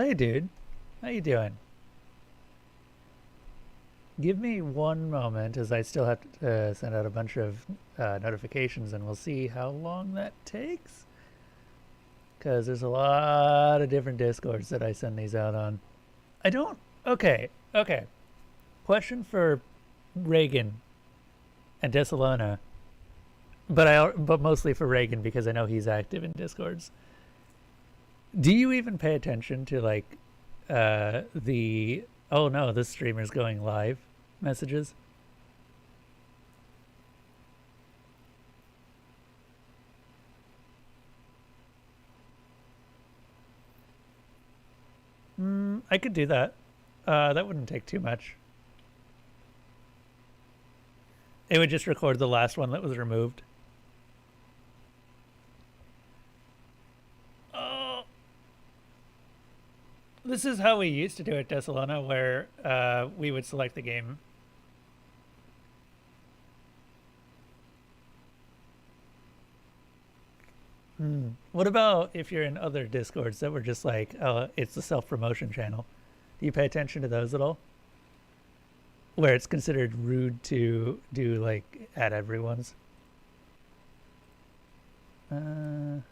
hey, dude. How you doing? Give me one moment as I still have to send out a bunch of notifications, and we'll see how long that takes. Because there's a lot of different Discords that I send these out on. I don't... Okay, okay. Question for Reagan and Desalona. But mostly for Reagan because I know he's active in Discords. Do you even pay attention to, like, the... Oh no, this streamer's going live messages? I could do that. That wouldn't take too much. It would just record the last one that was removed. Oh, this is how we used to do it, Desalona, where we would select the game. What about if you're in other Discords that were just like, oh, it's the self-promotion channel? Do you pay attention to those at all? Where it's considered rude to do, like, at everyone's? Oops.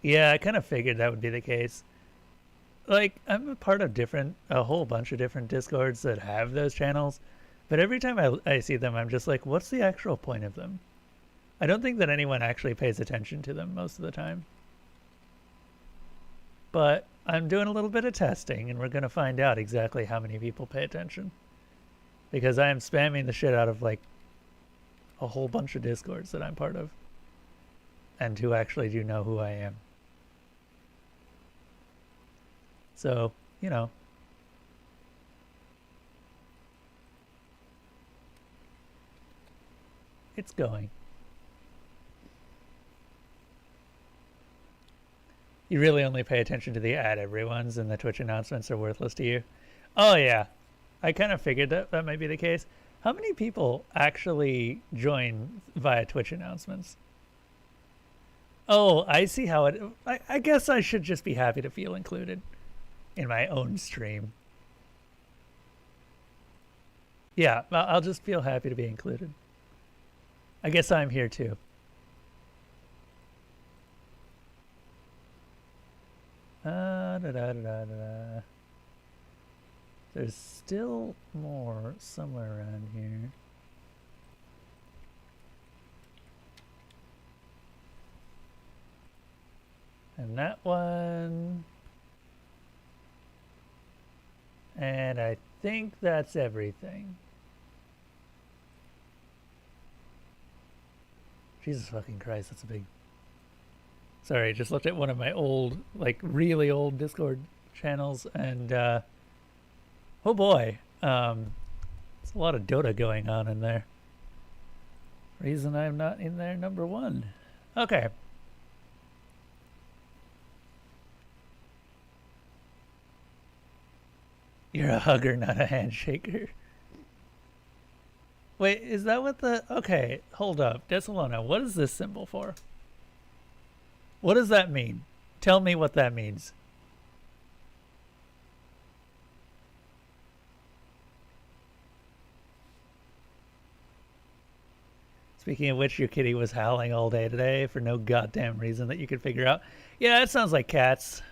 Yeah, I kind of figured that would be the case. Like, I'm a part of a whole bunch of different Discords that have those channels, but every time I see them, I'm just like, what's the actual point of them? I don't think that anyone actually pays attention to them most of the time. But I'm doing a little bit of testing, and we're going to find out exactly how many people pay attention. Because I am spamming the shit out of, like, a whole bunch of Discords that I'm part of. And who actually do know who I am. So, you know. It's going. You really only pay attention to the ad everyone's, and the Twitch announcements are worthless to you? Oh, yeah. I kind of figured that might be the case. How many people actually join via Twitch announcements? Oh, I see how it... I guess I should just be happy to feel included in my own stream. Yeah, I'll just feel happy to be included. I guess I'm here too. There's still more somewhere around here. And that one. And I think that's everything. Jesus fucking Christ, that's a big... Sorry, I just looked at one of my old, like, really old Discord channels, and, oh boy, there's a lot of Dota going on in there. Reason I'm not in there, number one. Okay. You're a hugger, not a handshaker. Wait, is that what the... Okay, hold up. Desalona, what is this symbol for? What does that mean? Tell me what that means. Speaking of which, your kitty was howling all day today for no goddamn reason that you could figure out. Yeah, it sounds like cats.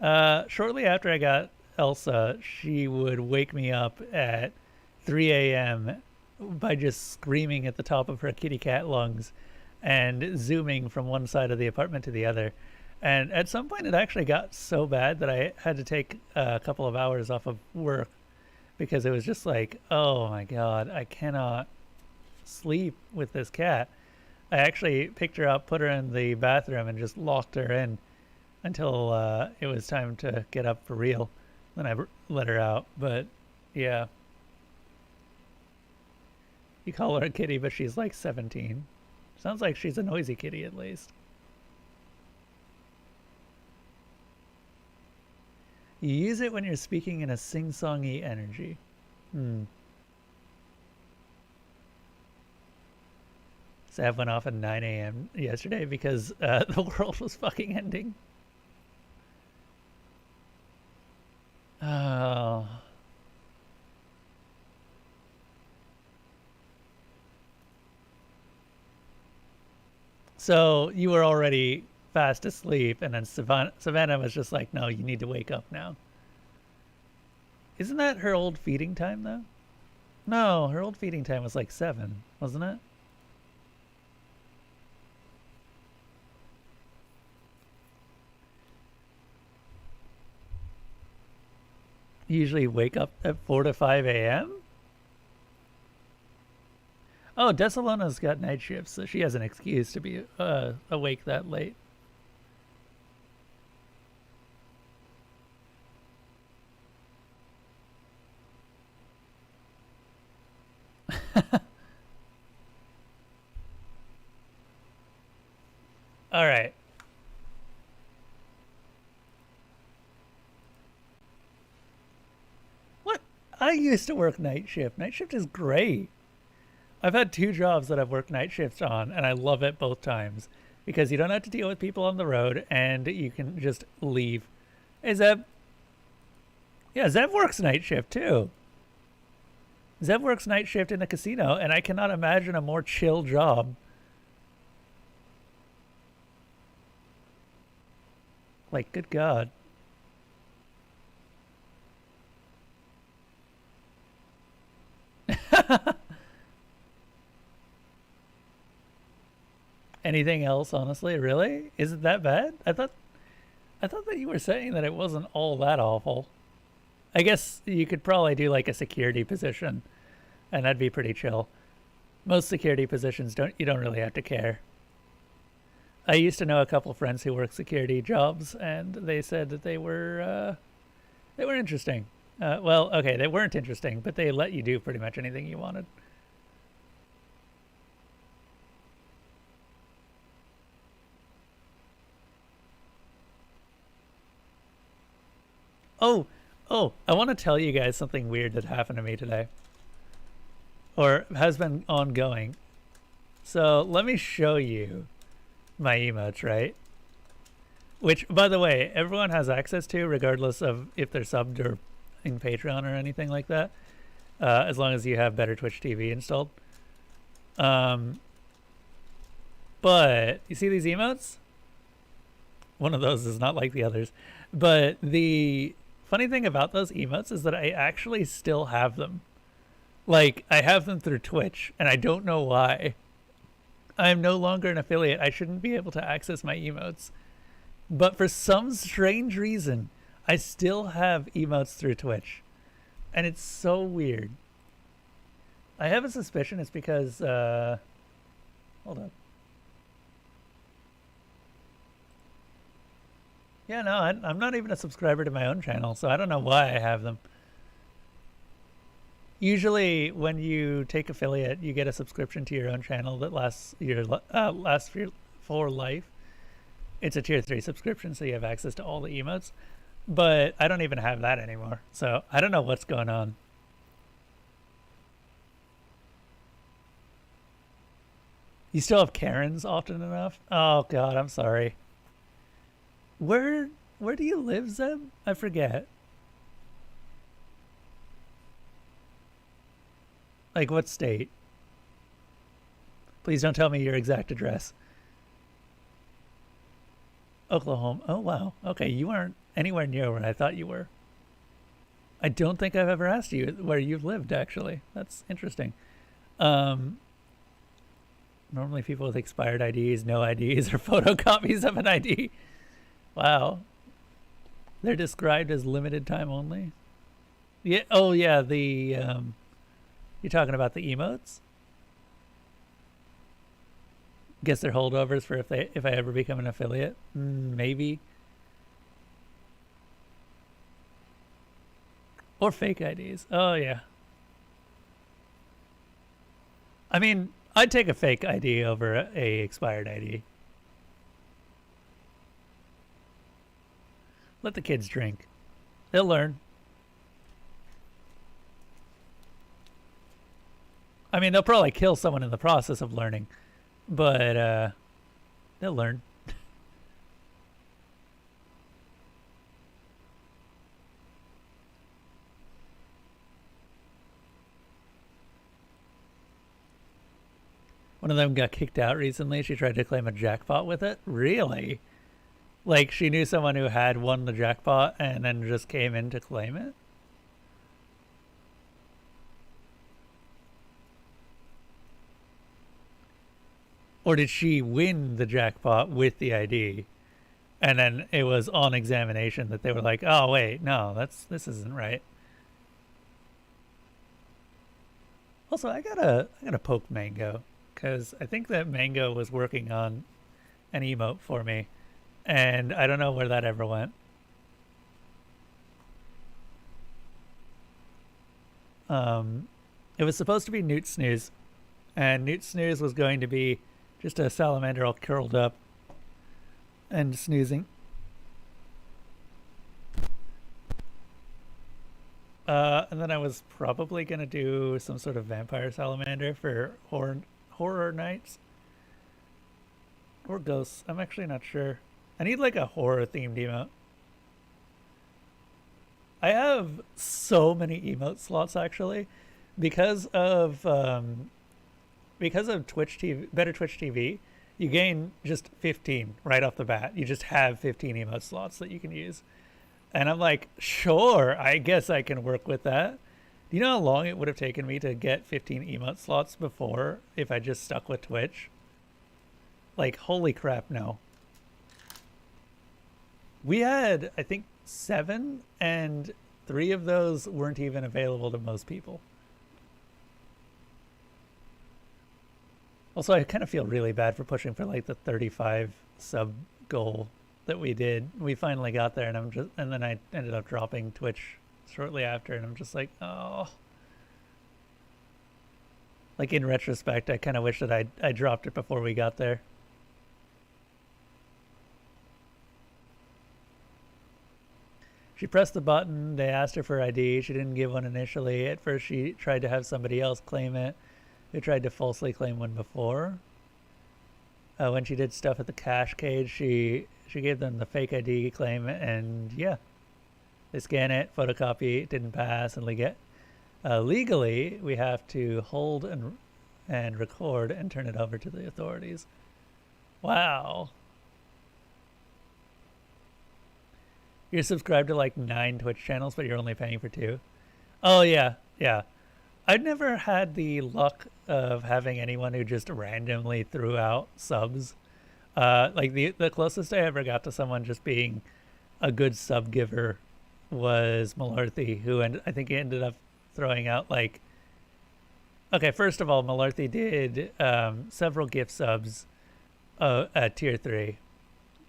Shortly after I got Elsa, she would wake me up at 3 a.m. by just screaming at the top of her kitty cat lungs and zooming from one side of the apartment to the other. And at some point it actually got so bad that I had to take a couple of hours off of work because it was just like, oh my God, I cannot sleep with this cat. I actually picked her up, put her in the bathroom, and just locked her in until it was time to get up for real. Then I let her out. But yeah, you call her a kitty, but she's like 17. Sounds like she's a noisy kitty at least. You use it when you're speaking in a sing-songy energy. Sav went off at 9 a.m. yesterday because the world was fucking ending. Oh. So you were already fast asleep, and then Savannah was just like, no, you need to wake up now. Isn't that her old feeding time, though? No, her old feeding time was like 7, wasn't it? You usually wake up at 4 to 5 a.m.? Oh, Desalona's got night shifts, so she has an excuse to be awake that late. All right. What? I used to work night shift. Night shift is great. I've had 2 jobs that I've worked night shifts on, and I love it both times because you don't have to deal with people on the road, and you can just leave. Hey, Zeb. Yeah, Zeb works night shift too. Zeb works night shift in the casino, and I cannot imagine a more chill job. Like, good God. Anything else, honestly? Really? Is it that bad? I thought that you were saying that it wasn't all that awful. I guess you could probably do like a security position, and that'd be pretty chill. Most security positions you don't really have to care. I used to know a couple friends who work security jobs, and they said that they were interesting. Well, okay, they weren't interesting, but they let you do pretty much anything you wanted. Oh, I want to tell you guys something weird that happened to me today. Or has been ongoing. So let me show you my emotes, right? Which, by the way, everyone has access to, regardless of if they're subbed or in Patreon or anything like that. As long as you have Better Twitch TV installed. But, you see these emotes? One of those is not like the others. But the funny thing about those emotes is that I actually still have them. Like, I have them through Twitch, and I don't know why. I'm no longer an affiliate. I shouldn't be able to access my emotes. But for some strange reason, I still have emotes through Twitch. And it's so weird. I have a suspicion it's because, hold up. Yeah, no, I'm not even a subscriber to my own channel, so I don't know why I have them. Usually, when you take affiliate, you get a subscription to your own channel that lasts for life. It's a tier 3 subscription, so you have access to all the emotes. But I don't even have that anymore, so I don't know what's going on. You still have Karens often enough? Oh God, I'm sorry. Where do you live, Zeb? I forget. Like, what state? Please don't tell me your exact address. Oklahoma. Oh, wow. Okay, you aren't anywhere near where I thought you were. I don't think I've ever asked you where you've lived, actually. That's interesting. Normally people with expired IDs, no IDs, or photocopies of an ID. Wow. They're described as limited time only? Yeah. Oh, yeah, the... You're talking about the emotes? Guess they're holdovers for if I ever become an affiliate. Maybe. Or fake IDs. Oh, yeah. I mean, I'd take a fake ID over a expired ID. Let the kids drink. They'll learn. I mean, they'll probably kill someone in the process of learning, but they'll learn. One of them got kicked out recently. She tried to claim a jackpot with it. Really? Like, she knew someone who had won the jackpot and then just came in to claim it? Or did she win the jackpot with the ID? And then it was on examination that they were like, oh, wait, no, this isn't right. Also, I gotta poke Mango, because I think that Mango was working on an emote for me, and I don't know where that ever went. It was supposed to be Newt Snooze, and Newt Snooze was going to be just a salamander all curled up and snoozing. And then I was probably gonna do some sort of vampire salamander for horror nights or ghosts. I'm actually not sure. I need like a horror themed emote. I have so many emote slots actually because of Twitch TV, better Twitch TV. You gain just 15 right off the bat. You just have 15 emote slots that you can use. And I'm like, sure, I guess I can work with that. Do you know how long it would have taken me to get 15 emote slots before if I just stuck with Twitch? Like, holy crap, no. We had, I think, 7, and 3 of those weren't even available to most people. Also, I kind of feel really bad for pushing for like the 35 sub goal that we did. We finally got there, and then I ended up dropping Twitch shortly after, and I'm just like, oh. Like, in retrospect, I kind of wish that I dropped it before we got there. She pressed the button. They asked her for ID. She didn't give one initially. At first, she tried to have somebody else claim it, who tried to falsely claim one before. When she did stuff at the cash cage, she gave them the fake ID claim, and yeah, they scan it, photocopy, it didn't pass, and legally we have to hold and record and turn it over to the authorities. Wow. You're subscribed to like 9 Twitch channels, but you're only paying for 2. Oh yeah, yeah. I've never had the luck of having anyone who just randomly threw out subs. Like the closest I ever got to someone just being a good sub giver was Malarthy, who I think he ended up throwing out like. Okay, first of all, Malarthy did several gift subs at tier 3,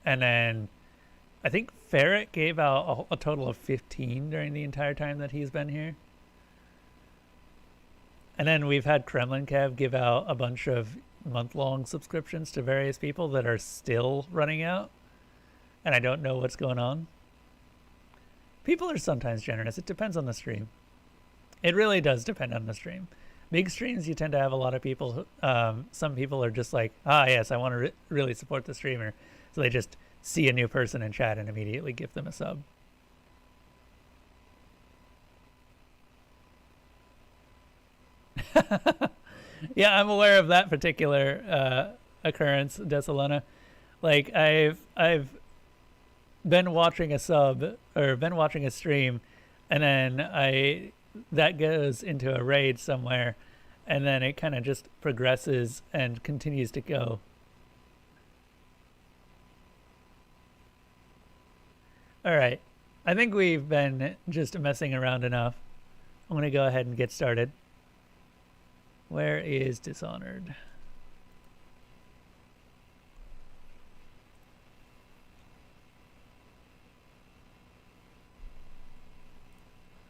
and then I think Ferret gave out a total of 15 during the entire time that he's been here. And then we've had Kremlin Kev give out a bunch of month-long subscriptions to various people that are still running out. And I don't know what's going on. People are sometimes generous. It depends on the stream. It really does depend on the stream. Big streams, you tend to have a lot of people. Some people are just like, yes, I want to really support the streamer. So they just see a new person in chat and immediately give them a sub. Yeah, I'm aware of that particular occurrence, Desalona. Like I've been watching a sub or been watching a stream, and then that goes into a raid somewhere, and then it kind of just progresses and continues to go. All right, I think we've been just messing around enough. I'm gonna go ahead and get started. Where is Dishonored?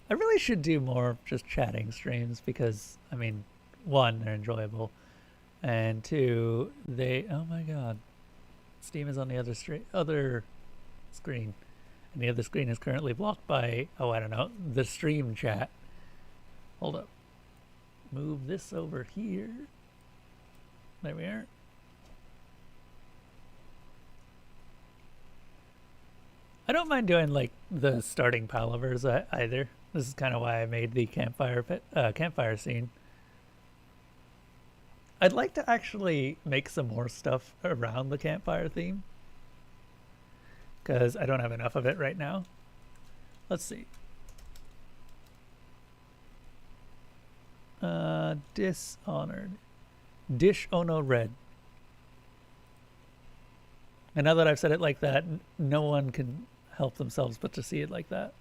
I really should do more just chatting streams because, I mean, 1, they're enjoyable, and 2, oh my god, Steam is on the other screen. Any other screen is currently blocked by, oh, I don't know, the stream chat. Hold up. Move this over here. There we are. I don't mind doing like the starting palavers either. This is kind of why I made the campfire scene. I'd like to actually make some more stuff around the campfire theme, because I don't have enough of it right now. Let's see. Dishonored. Dishonored. And now that I've said it like that, no one can help themselves but to see it like that.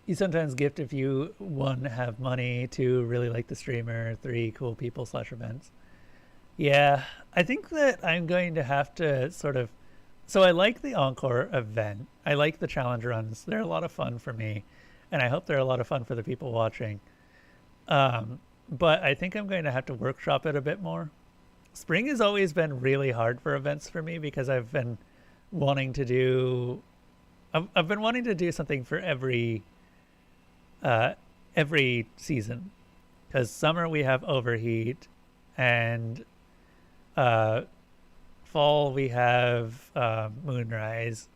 You sometimes gift if you, 1, have money, 2, really like the streamer, 3, cool people / events. Yeah, I think that I'm going to have to sort of... So I like the encore event. I like the challenge runs. They're a lot of fun for me, and I hope they're a lot of fun for the people watching. But I think I'm going to have to workshop it a bit more. Spring has always been really hard for events for me because I've been wanting to do... I've been wanting to do something for every season, because summer we have Overheat, and fall we have Moonrise,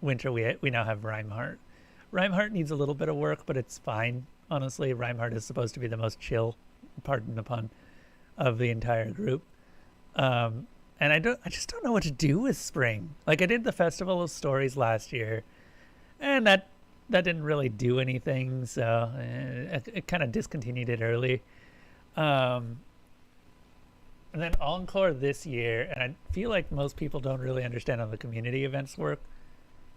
winter we now have Reinhardt. Reinhardt needs a little bit of work, but it's fine. Honestly, Reinhardt is supposed to be the most chill, pardon the pun, of the entire group. And I just don't know what to do with spring. Like, I did the Festival of Stories last year, and that didn't really do anything, so it kind of discontinued it early. And then Encore this year, and I feel like most people don't really understand how the community events work.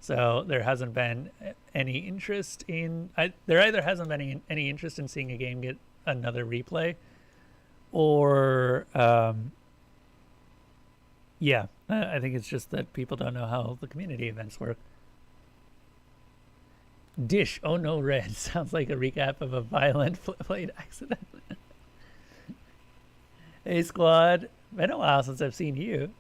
So there hasn't been any interest in... there either hasn't been any interest in seeing a game get another replay, or... yeah, I think it's just that people don't know how the community events work. Dish, oh no, red. Sounds like a recap of a violent plate accident. Hey, squad. Been a while since I've seen you.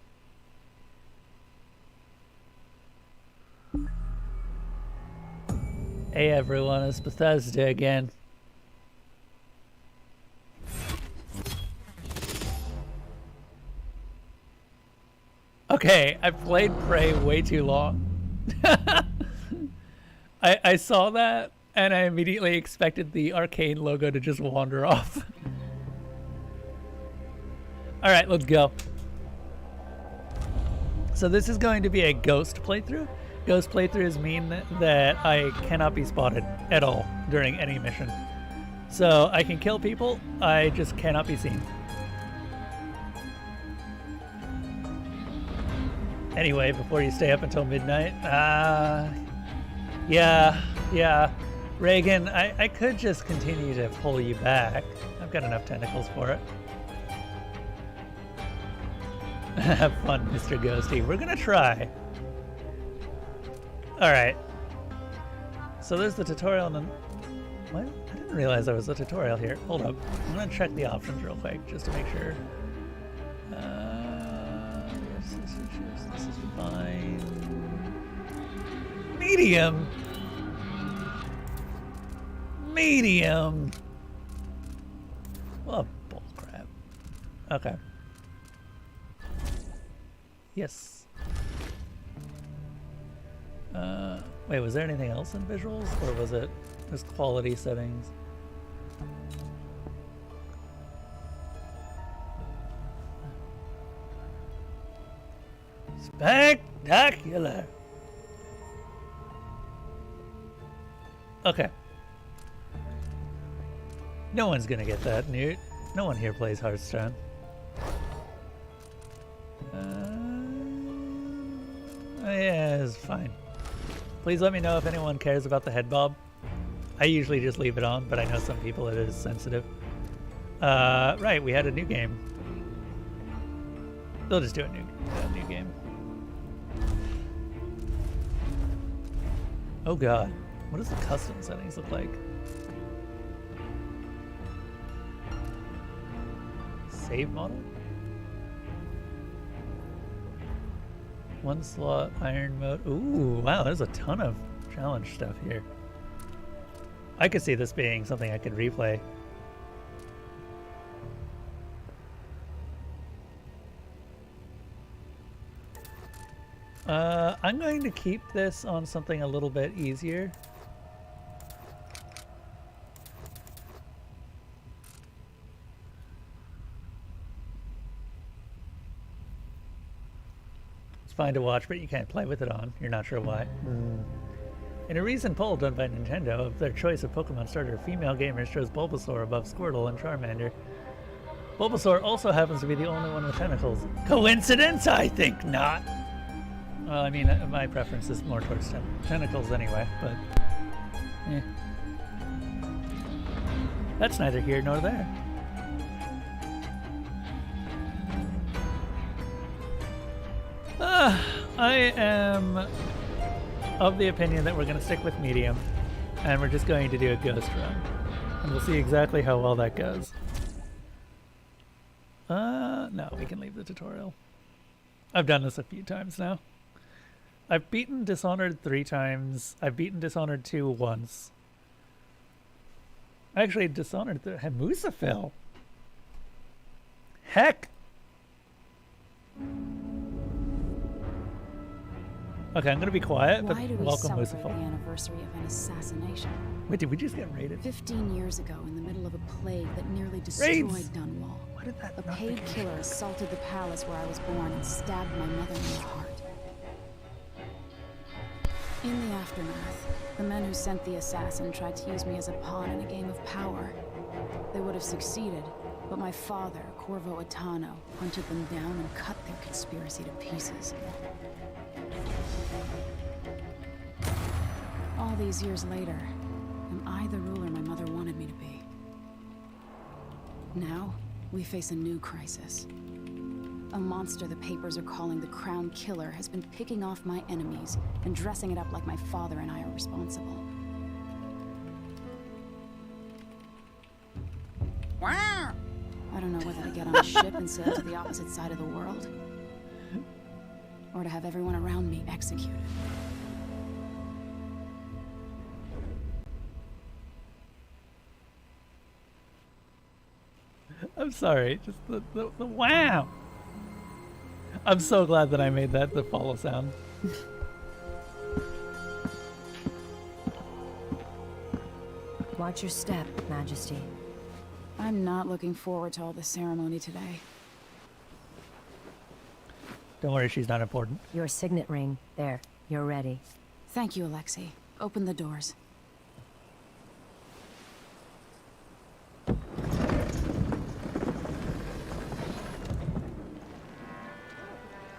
Hey, everyone. It's Bethesda again. Okay, I've played Prey way too long. I saw that, and I immediately expected the Arcane logo to just wander off. Alright, let's go. So this is going to be a ghost playthrough. Ghost playthroughs mean that I cannot be spotted at all during any mission. So I can kill people, I just cannot be seen. Anyway, before you stay up until midnight, yeah. Reagan, I could just continue to pull you back. I've got enough tentacles for it. Have fun, Mr. Ghosty. We're gonna try. Alright. So there's the tutorial and then... What? I didn't realize there was a tutorial here. Hold up. I'm gonna check the options real quick just to make sure. This is fine. Medium. Medium. Oh, bullcrap. Okay. Yes. Wait, was there anything else in visuals, or was it just quality settings? Spectacular. Okay. No one's gonna get that, Newt. No one here plays Hearthstone. Yeah, it's fine. Please let me know if anyone cares about the head bob. I usually just leave it on, but I know some people it is sensitive. Right, we had a new game. They'll just do a new game. Oh god, what does the custom settings look like? Save model? One slot, iron mode. Ooh, wow, there's a ton of challenge stuff here. I could see this being something I could replay. I'm going to keep this on something a little bit easier. It's fine to watch, but you can't play with it on. You're not sure why. In a recent poll done by Nintendo of their choice of Pokemon starter, female gamers chose Bulbasaur above Squirtle and Charmander. Bulbasaur also happens to be the only one with tentacles. Coincidence? I think not. Well, I mean, my preference is more towards tentacles anyway, but... eh. That's neither here nor there. I am of the opinion that we're going to stick with medium, and we're just going to do a ghost run. And we'll see exactly how well that goes. No, we can leave the tutorial. I've done this a few times now. I've beaten Dishonored 3 times. I've beaten Dishonored 2 once. Actually, Dishonored had Musafil. Heck! Okay, I'm gonna be quiet, but welcome Musafil. The anniversary of an assassination. Wait, did we just get raided? 15 years ago, in the middle of a plague that nearly destroyed Dunwall, What did that? a paid killer assaulted the palace where I was born and stabbed my mother in the heart. In the aftermath, the men who sent the assassin tried to use me as a pawn in a game of power. They would have succeeded, but my father, Corvo Atano, hunted them down and cut their conspiracy to pieces. All these years later, am I the ruler my mother wanted me to be? Now, we face a new crisis. A monster the papers are calling the Crown Killer has been picking off my enemies and dressing it up like my father and I are responsible. I don't know whether to get on a ship and sail to the opposite side of the world, or to have everyone around me executed. I'm sorry, just the wow! I'm so glad that I made that the follow sound. Watch your step, Majesty. I'm not looking forward to all the ceremony today. Don't worry, she's not important. Your signet ring. There. You're ready. Thank you, Alexei. Open the doors.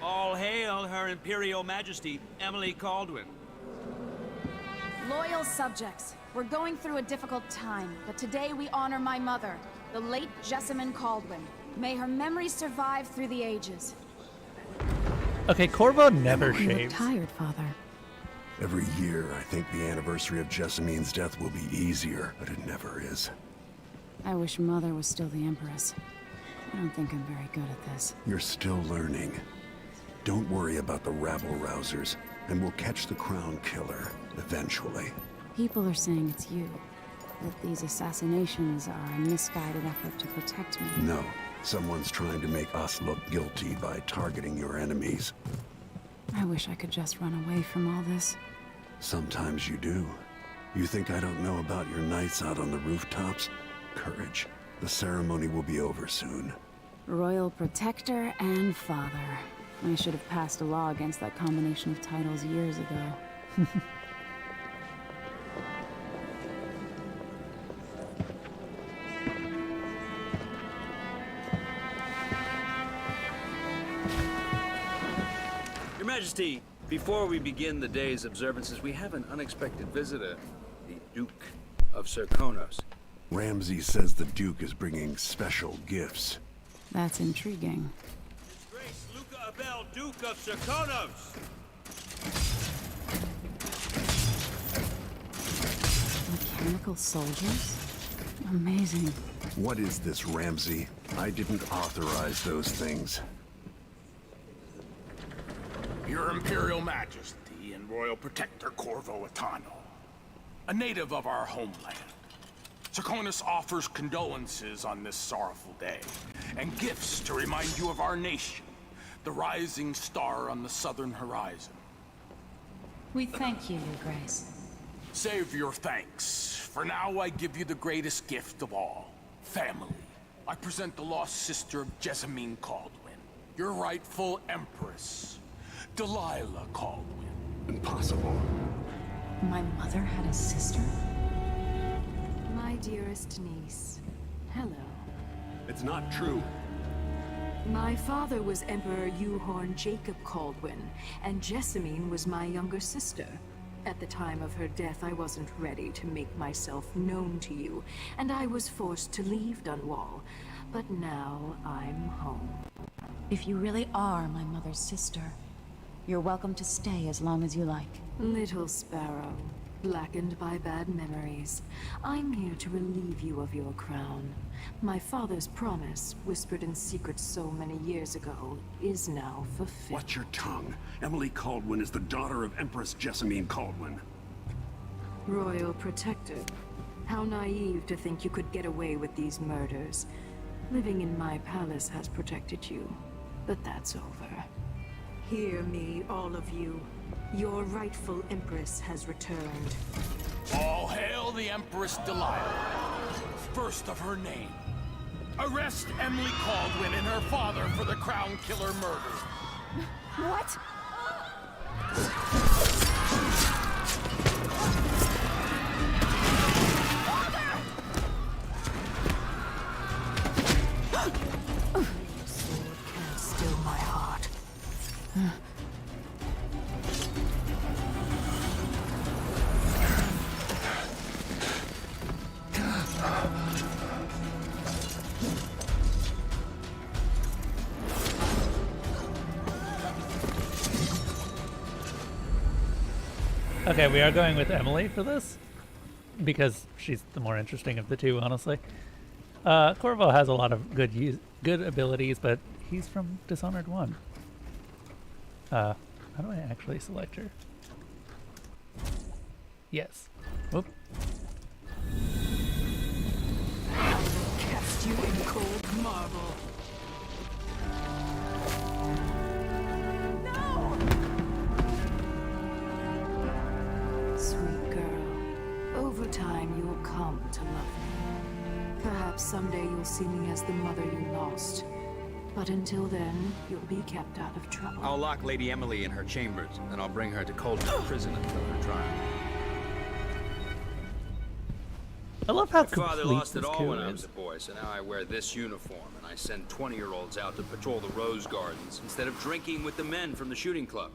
All hail Her Imperial Majesty, Emily Caldwin. Loyal subjects, we're going through a difficult time, but today we honor my mother, the late Jessamine Caldwin. May her memory survive through the ages. Okay, Corvo never You look shaves. tired, Father. Every year, I think the anniversary of Jessamine's death will be easier, but it never is. I wish Mother was still the Empress. I don't think I'm very good at this. You're still learning. Don't worry about the rabble-rousers, and we'll catch the Crown Killer, eventually. People are saying it's you. That these assassinations are a misguided effort to protect me. No, someone's trying to make us look guilty by targeting your enemies. I wish I could just run away from all this. Sometimes you do. You think I don't know about your nights out on the rooftops? Courage. The ceremony will be over soon. Royal Protector and Father. I should have passed a law against that combination of titles years ago. Your Majesty, before we begin the day's observances, we have an unexpected visitor, the Duke of Serkonos. Ramsay says the Duke is bringing special gifts. That's intriguing. His Grace Abel, Duke of Serkonos! Mechanical soldiers? Amazing. What is this, Ramsey? I didn't authorize those things. Your Imperial Majesty and Royal Protector Corvo Attano, a native of our homeland. Serkonos offers condolences on this sorrowful day, and gifts to remind you of our nation, the rising star on the southern horizon. We thank you, Your Grace. Save your thanks. For now, I give you the greatest gift of all, family. I present the lost sister of Jessamine Caldwin, your rightful empress, Delilah Caldwin. Impossible. My mother had a sister? My dearest niece, hello. It's not true. My father was Emperor Euhorn Jacob Caldwin, and Jessamine was my younger sister. At the time of her death, I wasn't ready to make myself known to you, and I was forced to leave Dunwall. But now I'm home. If you really are my mother's sister, you're welcome to stay as long as you like. Little sparrow, blackened by bad memories, I'm here to relieve you of your crown. My father's promise, whispered in secret so many years ago, is now fulfilled. Watch your tongue. Emily Caldwin is the daughter of Empress Jessamine Caldwin. Royal Protector. How naive to think you could get away with these murders. Living in my palace has protected you, but that's over. Hear me, all of you. Your rightful Empress has returned. All hail the Empress Delilah, first of her name. Arrest Emily Caldwin and her father for the Crown Killer murder. What? Sword can't still my heart. Okay, we are going with Emily for this because she's the more interesting of the two, honestly. Corvo has a lot of good abilities, but he's from Dishonored 1. How do I actually select her? Yes. Whoop. Cast you in cold marble. Sweet girl, over time you will come to love me. Perhaps someday you'll see me as the mother you lost. But until then, you'll be kept out of trouble. I'll lock Lady Emily in her chambers, and I'll bring her to Coldman Prison until her trial. I love how My father complete lost it this all coup when I was is. a boy, so now I wear this uniform, and I send 20-year-olds out to patrol the Rose Gardens instead of drinking with the men from the shooting club.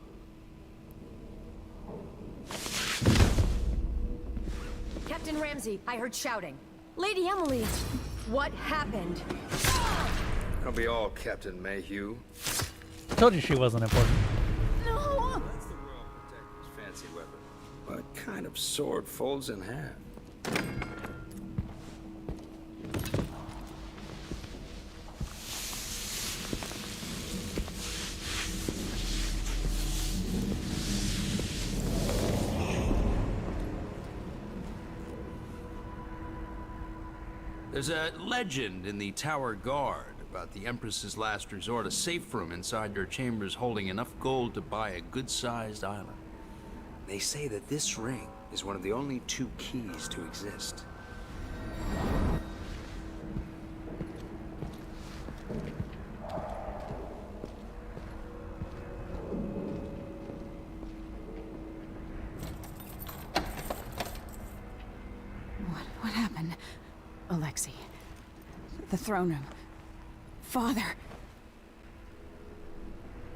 Captain Ramsey, I heard shouting. Lady Emily, what happened? I'll be all Captain Mayhew. I told you she wasn't important. No! That's the Royal Protector's fancy weapon. What kind of sword folds in half? There's a legend in the Tower Guard about the Empress's last resort, a safe room inside her chambers holding enough gold to buy a good-sized island. They say that this ring is one of the only 2 keys to exist. What happened? Alexei. The throne room. Father.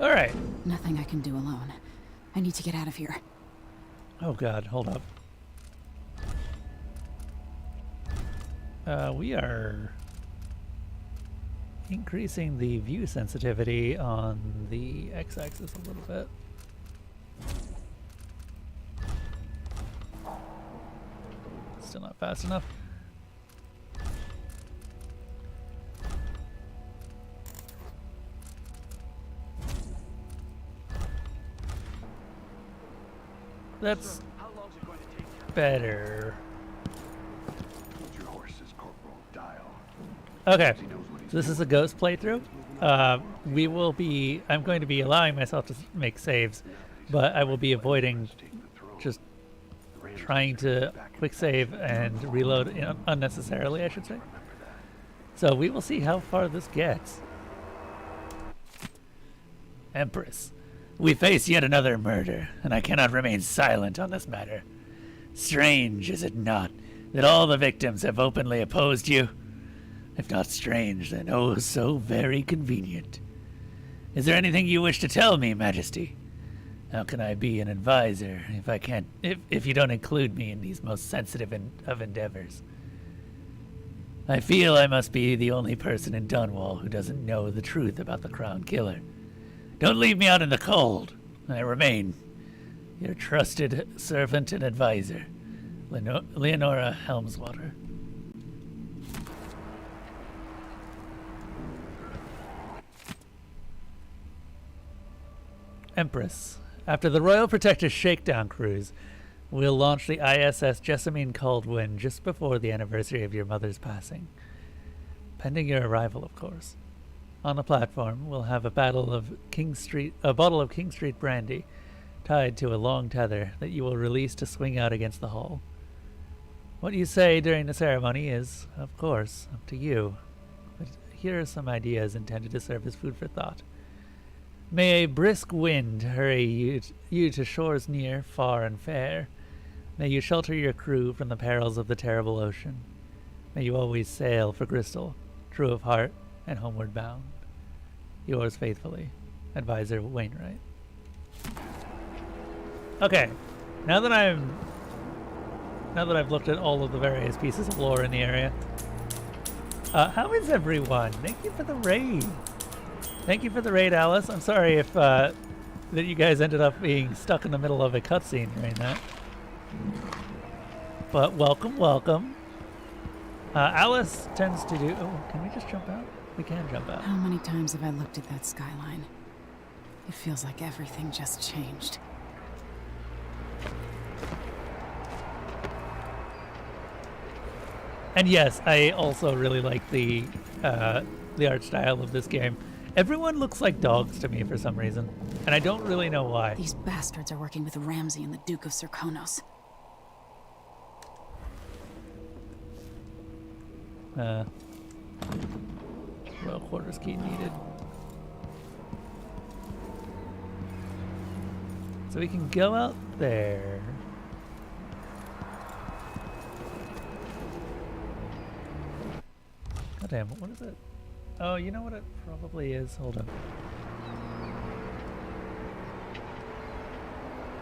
All right. Nothing I can do alone. I need to get out of here. Oh God, hold up. We are increasing the view sensitivity on the x-axis a little bit. Still not fast enough. That's better. Okay, so this is a ghost playthrough. I'm going to be allowing myself to make saves, but I will be avoiding just trying to quick save and reload unnecessarily, I should say. So we will see how far this gets. Empress, we face yet another murder, and I cannot remain silent on this matter. Strange, is it not, that all the victims have openly opposed you? If not strange, then oh so very convenient. Is there anything you wish to tell me, Majesty? How can I be an advisor if you don't include me in these most sensitive of endeavors? I feel I must be the only person in Dunwall who doesn't know the truth about the Crown Killer. Don't leave me out in the cold. I remain your trusted servant and advisor, Leonora Helmswater. Empress, after the Royal Protector's Shakedown cruise, we'll launch the ISS Jessamine Caldwin just before the anniversary of your mother's passing. Pending your arrival, of course. On the platform, we'll have a bottle of King Street brandy tied to a long tether that you will release to swing out against the hull. What you say during the ceremony is, of course, up to you. But here are some ideas intended to serve as food for thought. May a brisk wind hurry you to shores near, far, and fair. May you shelter your crew from the perils of the terrible ocean. May you always sail for Crystal, true of heart and homeward bound. Yours faithfully, Advisor Wainwright. Okay, now that I've looked at all of the various pieces of lore in the area, how is everyone? Thank you for the raid. Thank you for the raid, Alice. I'm sorry if that you guys ended up being stuck in the middle of a cutscene during that. But welcome, welcome. Alice tends to do... Oh, can we just jump out? We can jump out. How many times have I looked at that skyline? It feels like everything just changed. And yes, I also really like the art style of this game. Everyone looks like dogs to me for some reason, and I don't really know why. These bastards are working with Ramsey and the Duke of Serkonos. Royal quarters key needed. So we can go out there. God damn it, what is it? Oh, you know what it probably is? Hold on.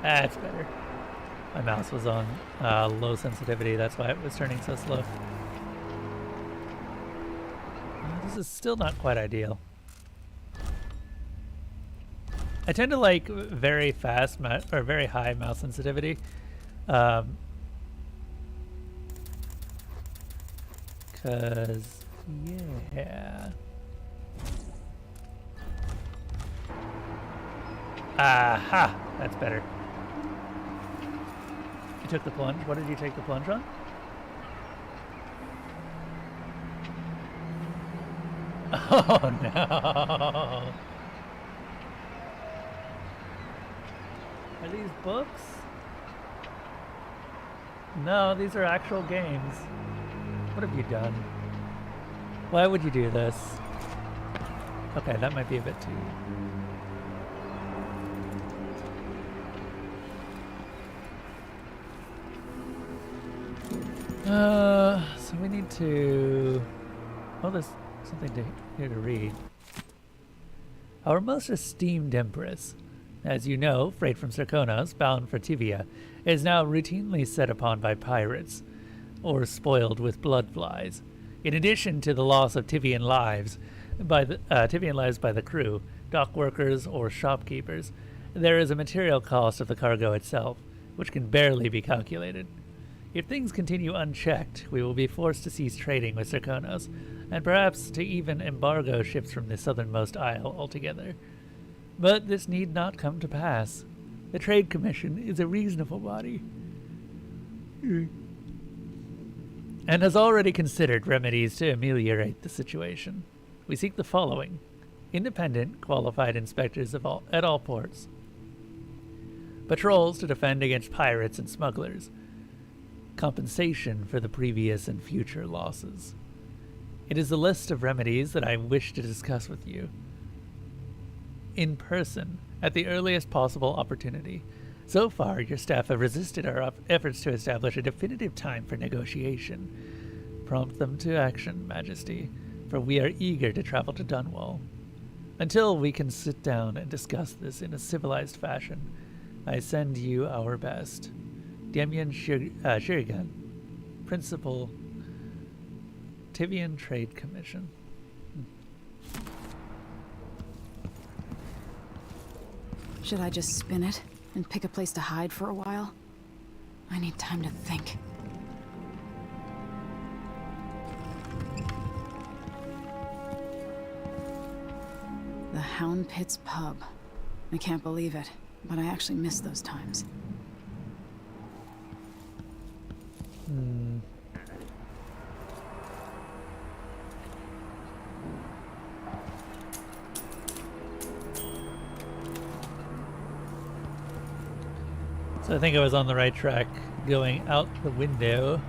That's better. My mouse was on low sensitivity, that's why it was turning so slow. This is still not quite ideal. I tend to like very fast or very high mouse sensitivity. Cause yeah. Aha! That's better. You took the plunge. What did you take the plunge on? Oh no! Are these books? No, these are actual games. What have you done? Why would you do this? Okay, that might be a bit too... so we need to... Oh, there's something here to read. Our most esteemed Empress, as you know, freight from Serkonos, bound for Tivia, is now routinely set upon by pirates, or spoiled with blood flies. In addition to the loss of Tivian lives, Tivian lives by the crew, dock workers, or shopkeepers. There is a material cost of the cargo itself, which can barely be calculated. If things continue unchecked, we will be forced to cease trading with Serkonos, and perhaps to even embargo ships from the southernmost isle altogether. But this need not come to pass. The Trade Commission is a reasonable body, and has already considered remedies to ameliorate the situation. We seek the following: independent, qualified inspectors at all ports, patrols to defend against pirates and smugglers, compensation for the previous and future losses. It is a list of remedies that I wish to discuss with you in person at the earliest possible opportunity. So far, your staff have resisted our efforts to establish a definitive time for negotiation. Prompt them to action, Majesty, for we are eager to travel to Dunwall. Until we can sit down and discuss this in a civilized fashion, I send you our best. Demian Shirigan, Principal, Tivian Trade Commission. Should I just spin it and pick a place to hide for a while? I need time to think. The Hound Pits pub. I can't believe it, but I actually miss those times. So I think I was on the right track going out the window,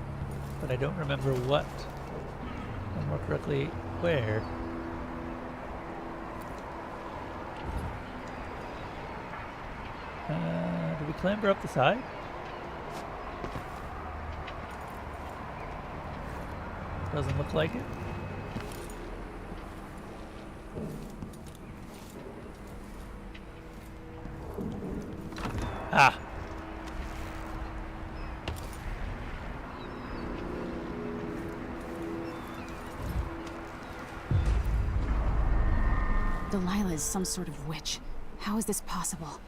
but I don't remember what, or more correctly, where. Did we clamber up the side? Doesn't look like it. Ah! Delilah is some sort of witch. How is this possible?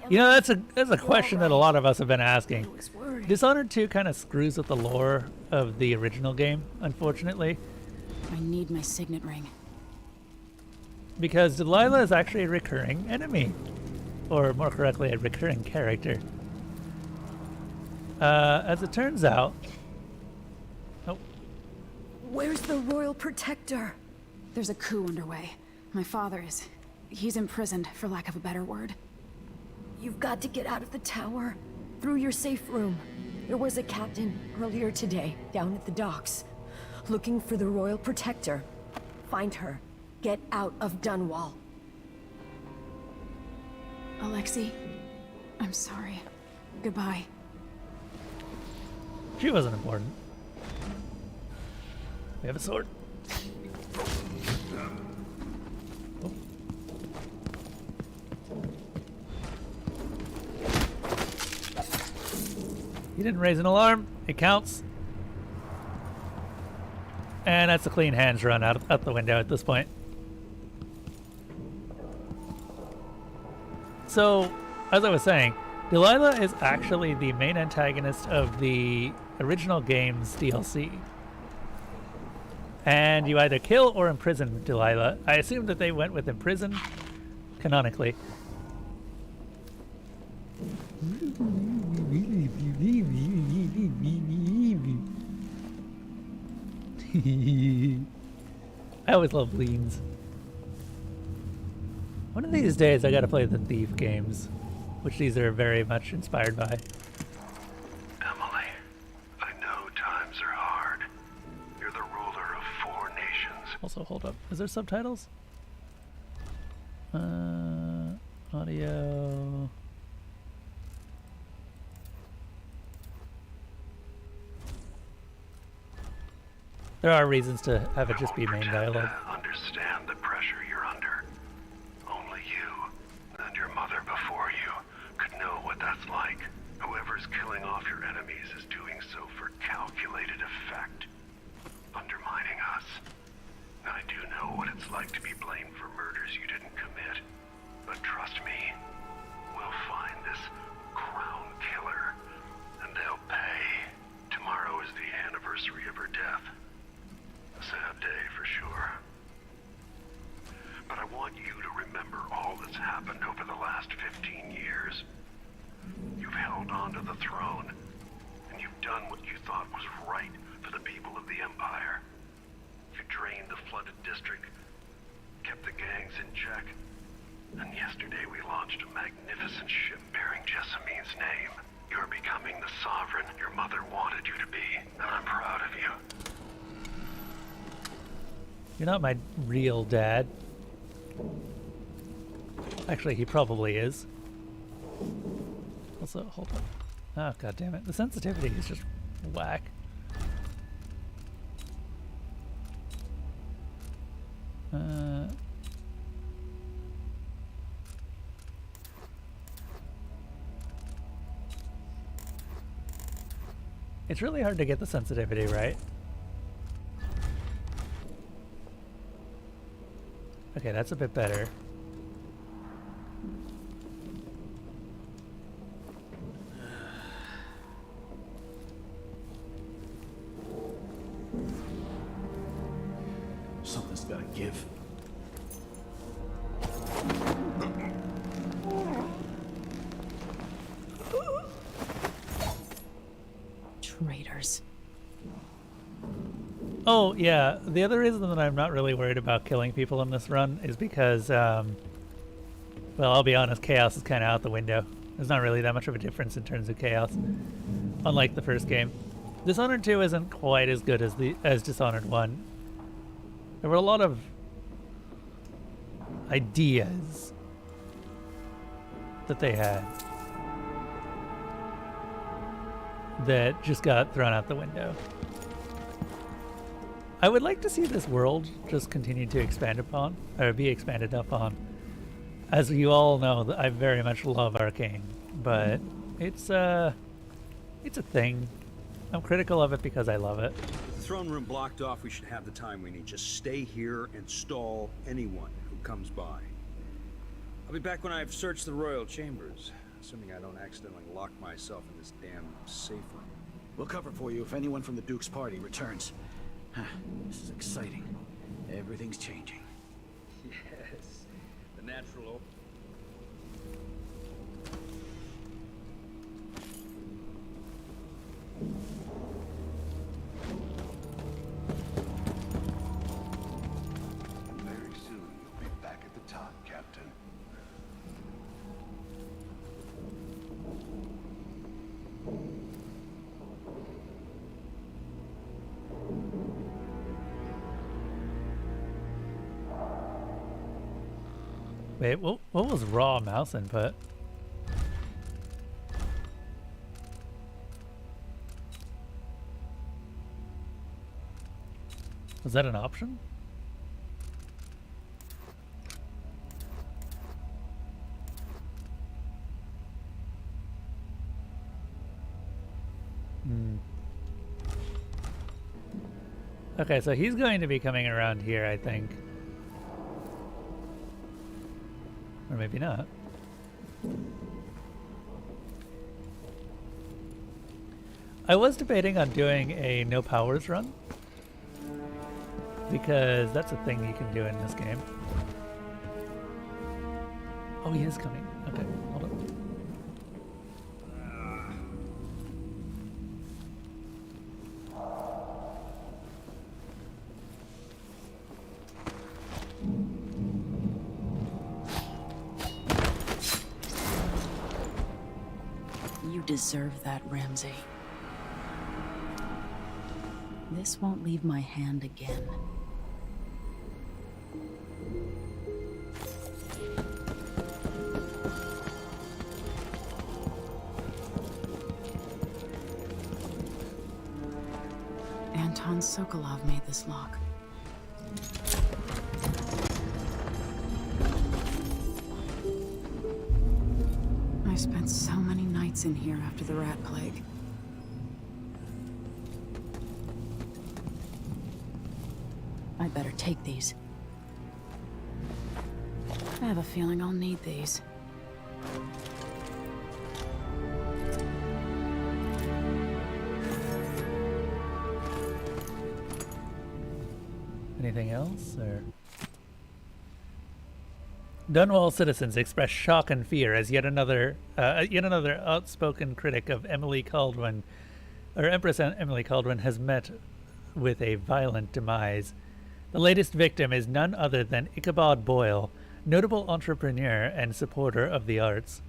You know, that's a question that a lot of us have been asking. Dishonored 2 kind of screws with the lore of the original game, unfortunately. I need my signet ring. Because Delilah is actually a recurring enemy. Or more correctly, a recurring character. As it turns out... Oh. Where's the Royal Protector? There's a coup underway. My father is... he's imprisoned, for lack of a better word. You've got to get out of the tower. Through your safe room. There was a captain earlier today, down at the docks. Looking for the Royal Protector. Find her. Get out of Dunwall. Alexei, I'm sorry. Goodbye. She wasn't important. We have a sword. Oh. You didn't raise an alarm. It counts. And that's a clean hands run out the window at this point. So, as I was saying, Delilah is actually the main antagonist of the original game's DLC. And you either kill or imprison Delilah. I assume that they went with imprison, canonically. I always love leans. One of these days I gotta play the Thief games, which these are very much inspired by. Emily, I know times are hard. You're the ruler of 4 nations. Also, hold up. Is there subtitles? Audio. There are reasons to have it just be main dialogue. Understand the pressure you're under. Only you and your mother before you could know what that's like. Whoever's killing off your enemies is doing so for calculated effect, undermining us. I do like to be blamed for murders you didn't commit. But trust me, we'll find this crown killer, and they'll pay. Tomorrow is the anniversary of her death. A sad day for sure. But I want you to remember all that's happened over the last 15 years. You've held on to the throne, and you've done what you thought was right for the people of the Empire. You drained the flooded district, kept the gangs in check, and yesterday we launched a magnificent ship bearing Jessamine's name. You're becoming the sovereign your mother wanted you to be, and I'm proud of you. You're not my real dad. Actually, he probably is. Also, hold on. Oh, god damn it. The sensitivity is just whack. It's really hard to get the sensitivity right. Okay, that's a bit better. Something's gotta give. Traitors. Oh, yeah. The other reason that I'm not really worried about killing people in this run is because, well, I'll be honest, chaos is kind of out the window. There's not really that much of a difference in terms of chaos, unlike the first game. Dishonored 2 isn't quite as good as Dishonored 1. There were a lot of ideas that they had that just got thrown out the window. I would like to see this world just continue to expand upon, or be expanded upon. As you all know, I very much love Arcane, but it's a thing. I'm critical of it because I love it. With the throne room blocked off, we should have the time we need. Just stay here and stall anyone who comes by. I'll be back when I've searched the royal chambers, assuming I don't accidentally lock myself in this damn safe room. We'll cover for you if anyone from the Duke's party returns. This is exciting. Everything's changing. Yes, the natural. Very soon you'll be back at the top, Captain. Wait, what was raw mouse input? Was that an option? Okay, so he's going to be coming around here, I think. Or maybe not. I was debating on doing a no powers run, because that's a thing you can do in this game. Oh, he is coming. Okay, hold on. You deserve that, Ramsay. This won't leave my hand again. Anton Sokolov made this lock. I spent so many nights in here after the rat plague. I better take these. I have a feeling I'll need these. Anything else, or? Dunwall citizens express shock and fear as yet another outspoken critic of Emily Caldwin, or Empress Emily Caldwin, has met with a violent demise. The latest victim is none other than Ichabod Boyle, notable entrepreneur and supporter of the arts.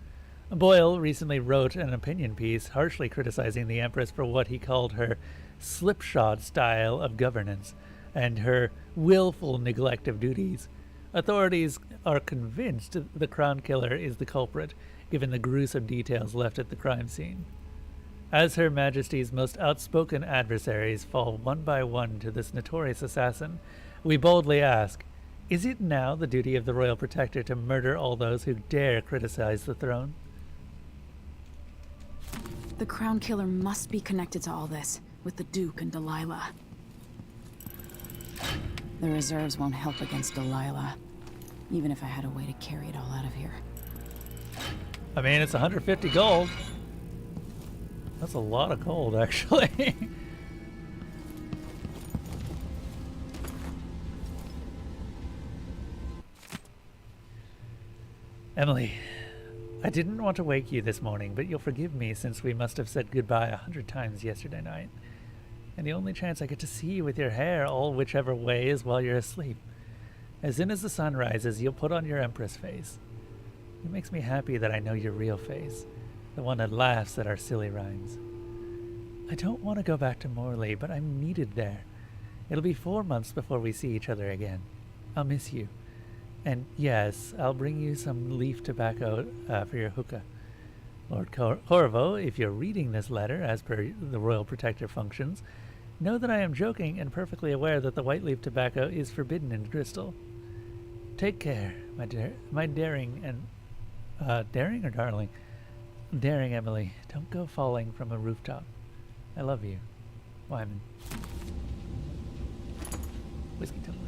Boyle recently wrote an opinion piece harshly criticizing the Empress for what he called her slipshod style of governance and her willful neglect of duties. Authorities are convinced the Crown Killer is the culprit, given the gruesome details left at the crime scene. As Her Majesty's most outspoken adversaries fall one by one to this notorious assassin, we boldly ask, is it now the duty of the Royal Protector to murder all those who dare criticize the throne? The Crown Killer must be connected to all this, with the Duke and Delilah. The reserves won't help against Delilah, even if I had a way to carry it all out of here. I mean, it's 150 gold. That's a lot of gold, actually. Emily, I didn't want to wake you this morning, but you'll forgive me since we must have said goodbye 100 times yesterday night. And the only chance I get to see you with your hair all whichever way is while you're asleep. As soon as the sun rises, you'll put on your Empress face. It makes me happy that I know your real face, the one that laughs at our silly rhymes. I don't want to go back to Morley, but I'm needed there. It'll be 4 months before we see each other again. I'll miss you. And yes, I'll bring you some leaf tobacco for your hookah. Lord Corvo, if you're reading this letter as per the Royal Protector functions, know that I am joking and perfectly aware that the white leaf tobacco is forbidden in Crystal. Take care, my daring and... daring or darling? Daring Emily, don't go falling from a rooftop. I love you. Wyman. Whiskey tumbler.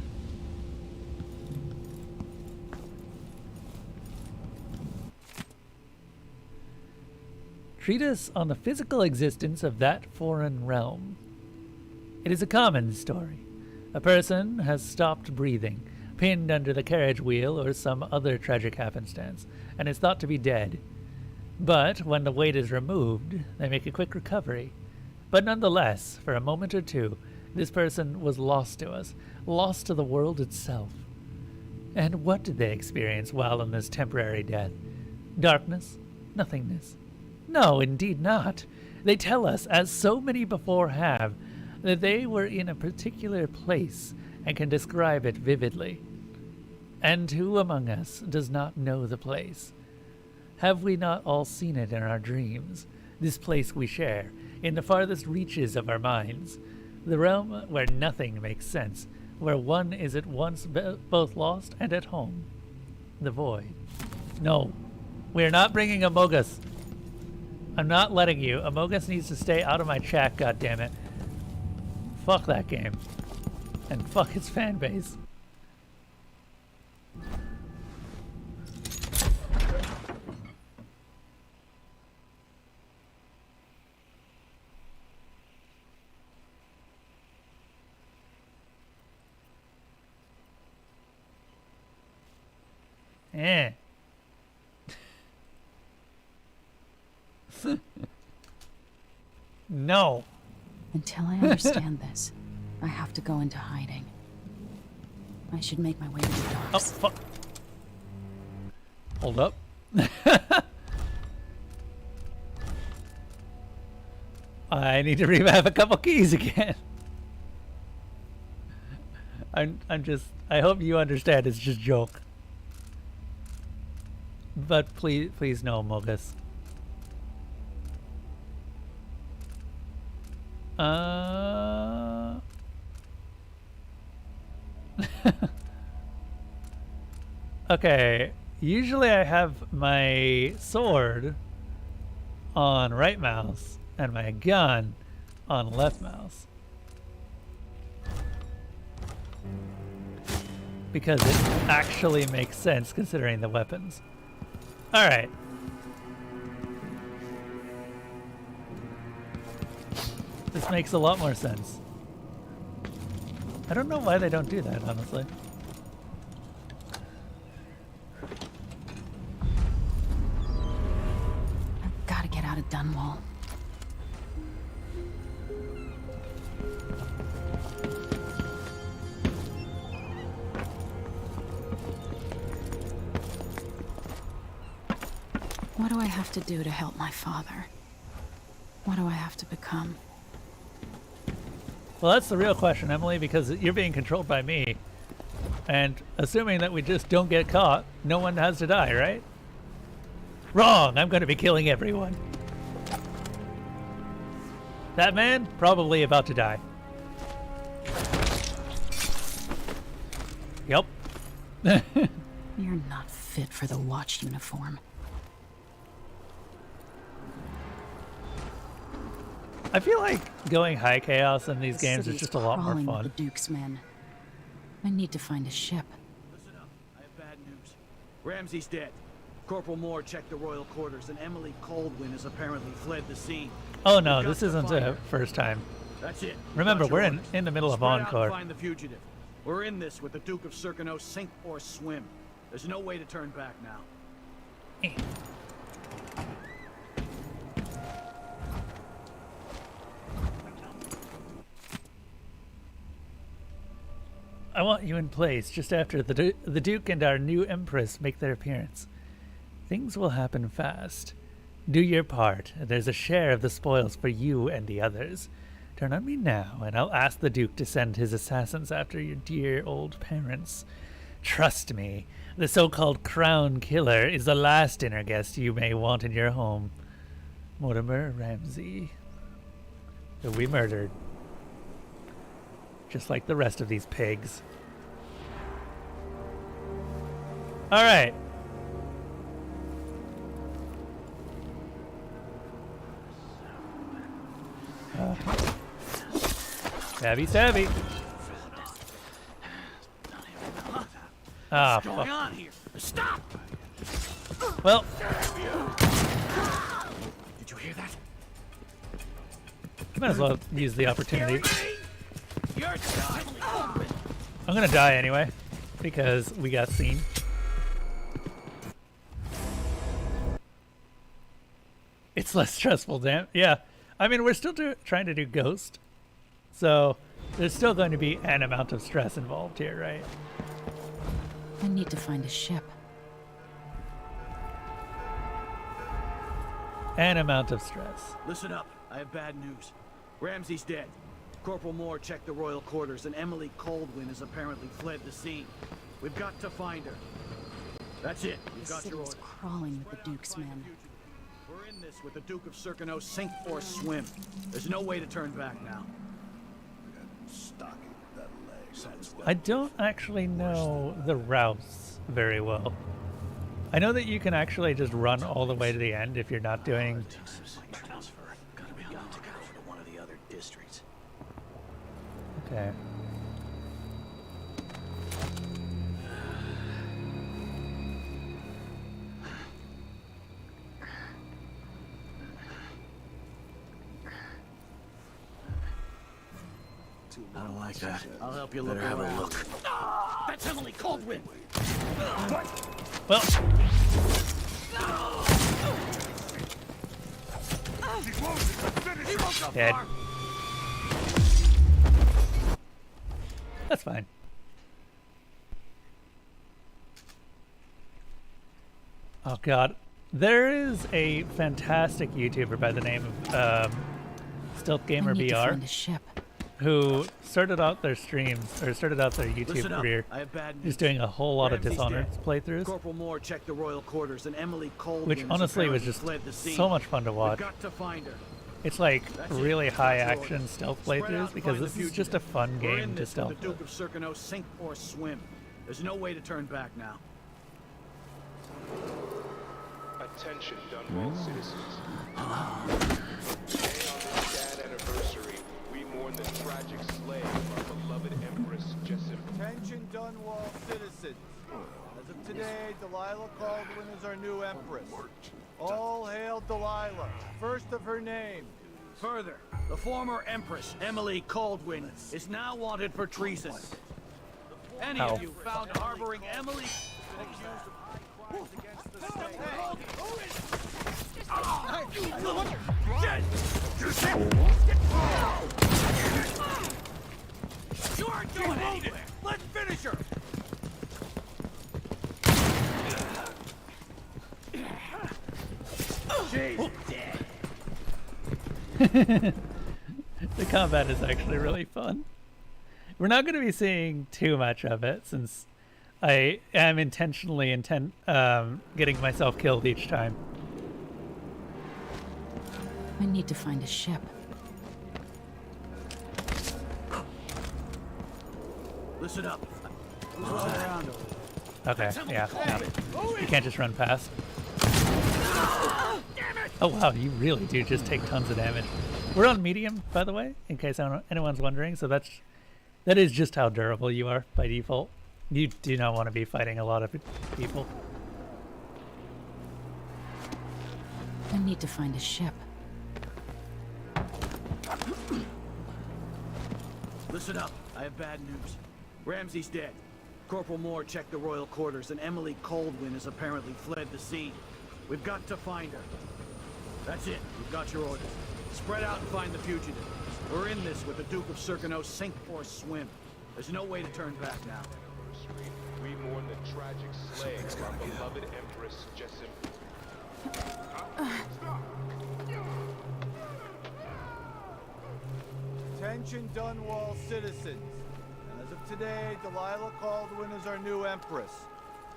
Treatise on the physical existence of that foreign realm. It is a common story. A person has stopped breathing, pinned under the carriage wheel or some other tragic happenstance, and is thought to be dead. But when the weight is removed, they make a quick recovery. But nonetheless, for a moment or two, this person was lost to us, lost to the world itself. And what did they experience while in this temporary death? Darkness? Nothingness? No, indeed not. They tell us, as so many before have, that they were in a particular place and can describe it vividly. And who among us does not know the place? Have we not all seen it in our dreams, this place we share, in the farthest reaches of our minds, the realm where nothing makes sense, where one is at once both lost and at home? The void. No, we are not bringing Amogus. I'm not letting you. Amogus needs to stay out of my chat, goddammit. Fuck that game. And fuck its fan base. Eh. No. Until I understand this, I have to go into hiding. I should make my way to the Oh, docks. fuck. Hold up. I need to remap a couple keys again. I'm just, I hope you understand it's just joke. But please no, Mogus. Okay, usually I have my sword on right mouse and my gun on left mouse. because it actually makes sense considering the weapons. All right. This makes a lot more sense. I don't know why they don't do that, honestly. I've got to get out of Dunwall. What do I have to do to help my father? What do I have to become? Well, that's the real question, Emily, because you're being controlled by me. And assuming that we just don't get caught, no one has to die, right? Wrong! I'm going to be killing everyone. That man, probably about to die. Yep. You're not fit for the watch uniform. I feel like going high chaos in these games is City's just a lot more crawling with fun. the Duke's men. I need to find a ship. Listen up. I have bad news. Ramsey's dead. Corporal Moore checked the royal quarters, and Emily Coldwin has apparently fled the scene. Oh no, We've got this to isn't find the her. first time. That's it. Remember, Got your we're orders. in the middle of Spread out and Encore. find the fugitive. We're in this with the Duke of Circano, sink or swim. There's no way to turn back now. I want you in place just after the Duke and our new Empress make their appearance. Things will happen fast. Do your part. There's a share of the spoils for you and the others. Turn on me now, and I'll ask the Duke to send his assassins after your dear old parents. Trust me, the so-called Crown Killer is the last dinner guest you may want in your home. Mortimer Ramsey, who we murdered. Just like the rest of these pigs. All right. Stabby, stabby. Ah, What's going on here? Stop! well, Did you hear that? might as well use the opportunity. You're done. I'm gonna die anyway, because we got seen. It's less stressful, damn. Yeah, I mean, we're still trying to do Ghost, so there's still going to be an amount of stress involved here, right? I need to find a ship. An amount of stress. Listen up. I have bad news. Ramsey's dead. Corporal Moore checked the royal quarters, and Emily Coldwin has apparently fled the scene. We've got to find her. That's it. You've The got your city's orders. crawling with the Spread out and Duke's find the men. fugitive. We're in this with the Duke of Circano, sink or swim. There's no way to turn back now. I don't actually know the routes very well. I know that you can actually just run all the way to the end if you're not doing... Gotta be on to go to one of the other districts. Okay. I don't like that. I'll help you look around. Have a look. That's Emily Coldwin. Well, dead. That's fine. Oh god. There is a fantastic YouTuber by the name of Stealth Gamer I need to VR find a ship. who started out their streams, or started out their YouTube Listen up. career I have bad news. just doing a whole lot of Ramsey's Dishonored dead. playthroughs, Corporal Moore checked the royal quarters, and Emily Coldwin which has honestly was apparently just fled the scene. so much fun to We've watch. got to find her. It's like That's it. really Got high your action orders. stealth Spread out playthroughs and because find this the is just a fugitive. fun We're in game to this stealth with the Duke with. of Circano, sink or swim. There's no way to turn back now. Attention, Dunwall citizens. Today on this sad anniversary, we mourn mourn the tragic slaying of our beloved Empress Jessamine. Attention Dunwall citizens. As of today, Delilah Caldwin is our new Empress. All hail Delilah, first of her name. Further, the former Empress, Emily Caldwin, is now wanted for treason. Any Ow. of you found harboring Emily been accused of high crimes against the state. You aren't going anywhere! Let's finish her! She's dead. The combat is actually really fun. We're not going to be seeing too much of it since I am intentionally getting myself killed each time. I need to find a ship. Listen up. Who's running around over there? Okay, yeah. No. You can't just run past. Oh wow, you really do just take tons of damage. We're on medium, by the way, in case anyone's wondering. So that is just how durable you are by default. You do not want to be fighting a lot of people. I need to find a ship. Listen up. I have bad news. Ramsey's dead. Corporal Moore checked the royal quarters, and Emily Caldwin has apparently fled the scene. We've got to find her. That's it. We've got your orders. Spread out and find the fugitive. We're in this with the Duke of Circano, sink or swim. There's no way to turn back now. We mourn the tragic slaying of our beloved Empress Jessamine. Attention Dunwall citizens. As of today, Delilah Caldwin is our new Empress.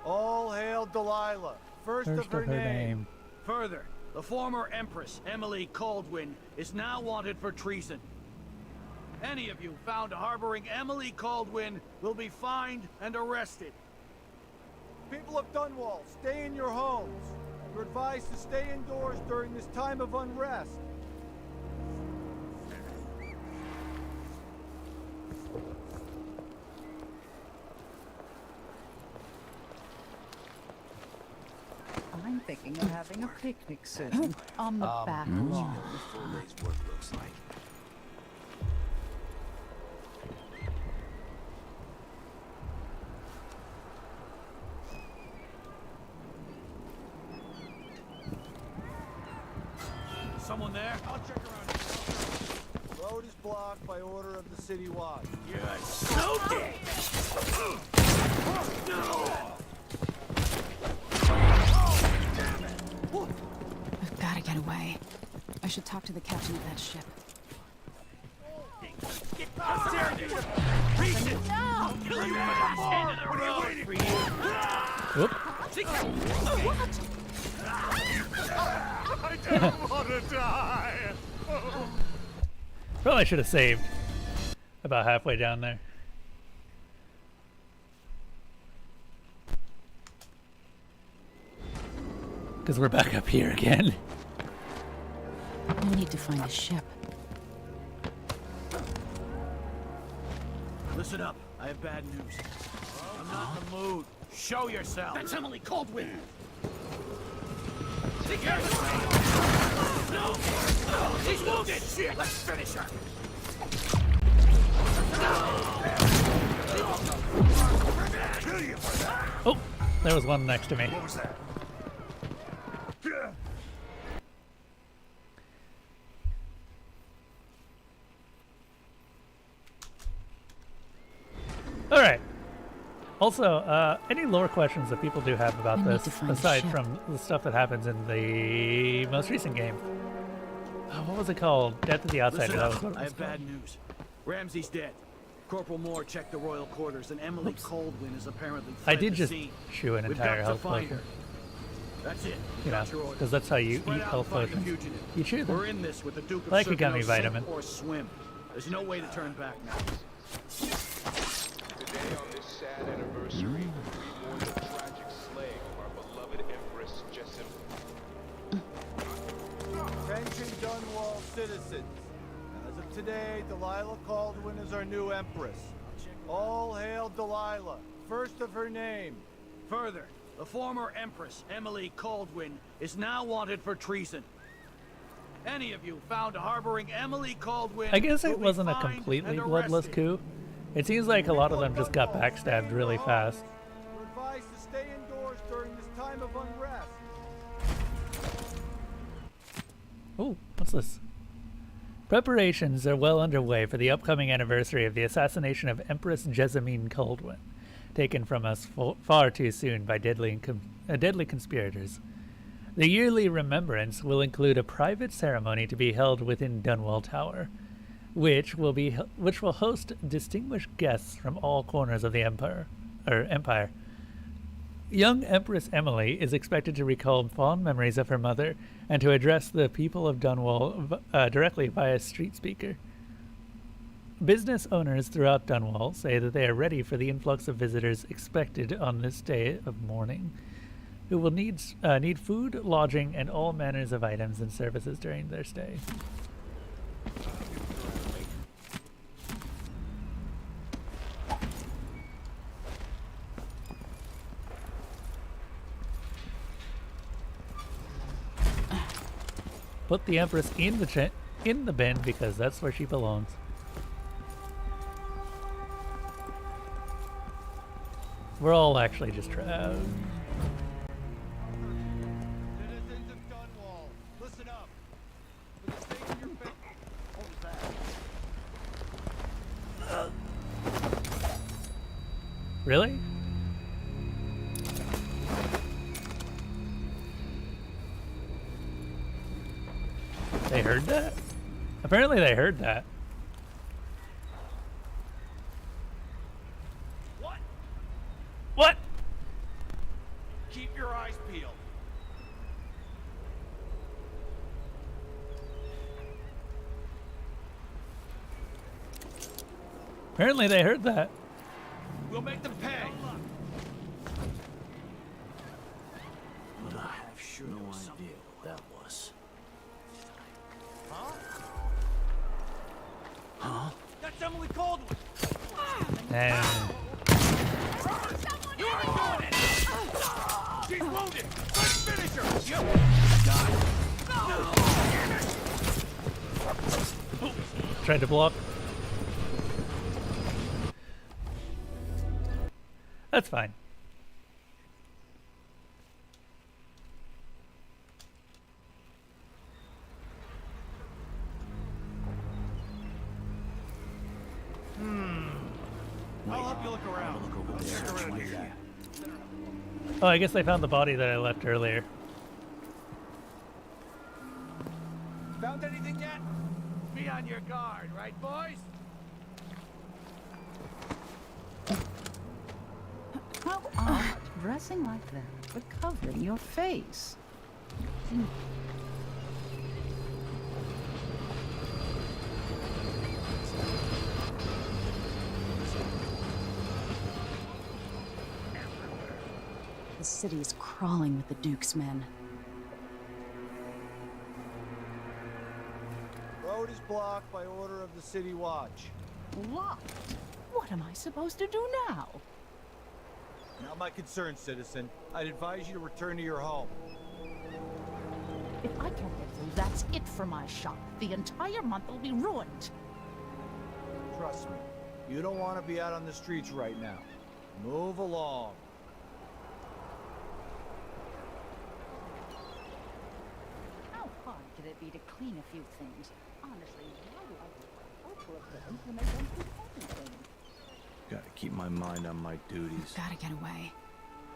All hail Delilah, first of her name. Further, the former Empress, Emily Caldwin, is now wanted for treason. Any of you found harboring Emily Caldwin will be fined and arrested. People of Dunwall, stay in your homes. You're advised to stay indoors during this time of unrest. I'm thinking of having a picnic soon on the back lawn. Full day's work looks like. Someone there? I'll check around here. The road is blocked by order of the city watch. You're so dead! No! I've got to get away. I should talk to the captain of that ship. How dare you! Reach it! No! Kill you for the end of the road for you! Whoop. What? I don't want to die! Probably should have saved about halfway down there. Because we're back up here again. I need to find a ship. Listen up. I have bad news. I'm not in the mood. Show yourself. That's Emily Caldwin. No! He's wounded! Shit! Let's finish her! Oh, there was one next to me. What was that? All right. Also, any lore questions that people do have about I need this, to find a aside ship. from the stuff that happens in the most recent game? What was it called? Death of the Outsider. Listen That was up. what it I was have called. bad news. Ramsey's dead. Corporal Moore checked the royal quarters, and Emily Caldwin is apparently fled I did the just scene. chew an We've entire got to health find potion. her. That's it. You know, Got your orders. because that's how you Spread eat out health and find the potions. fugitive. You chew them. We're in this with the Duke of Like a Circano, gummy sink vitamin. or swim. There's no way to turn back now. Today, on this sad anniversary, we mourn the tragic slaying of our beloved Empress Jessamine. Attention Dunwall citizens. As of today, the Delilah Caldwin is our new empress. All hail Delilah, first of her name. Further, the former Empress, Emily Caldwin, is now wanted for treason. Any of you found harboring Emily Caldwin I guess will it be wasn't a fined completely and bloodless arrested. coup. It seems like a lot of them just got backstabbed really fast. We're advised to stay indoors during this time of unrest. Ooh, what's this? Preparations are well underway for the upcoming anniversary of the assassination of Empress Jessamine Caldwin, taken from us far too soon by deadly conspirators. The yearly remembrance will include a private ceremony to be held within Dunwall Tower, which will host distinguished guests from all corners of the empire. Young Empress Emily is expected to recall fond memories of her mother and to address the people of Dunwall directly via street speaker. Business owners throughout Dunwall say that they are ready for the influx of visitors expected on this day of mourning, who will need food, lodging, and all manners of items and services during their stay. Put the Empress in the bin because that's where she belongs. We're all actually just Citizens of Dunwall, listen up. For the sake of your What was that? Really? They heard that? Apparently they heard that. What? What? Keep your eyes peeled. Apparently they heard that. We'll make them pay. But I have sure no idea what that was. Huh? That's Emily Caldwin. And You aren't doing it. She's wounded. Let's finish her. tried to block. That's fine. I'll help you look around. Check around here. Oh, I guess they found the body that I left earlier. Found anything yet? Be on your guard, right, boys? How odd, dressing like that, but covering your face. The city is crawling with the Duke's men. Road is blocked by order of the City Watch. Locked? What am I supposed to do now? Not my concern, citizen. I'd advise you to return to your home. If I can't get through, that's it for my shop. The entire month will be ruined. Trust me, you don't want to be out on the streets right now. Move along. How hard could it be to clean a few things? Honestly, why do I work for them when they don't do anything? Gotta keep my mind on my duties. Gotta get away.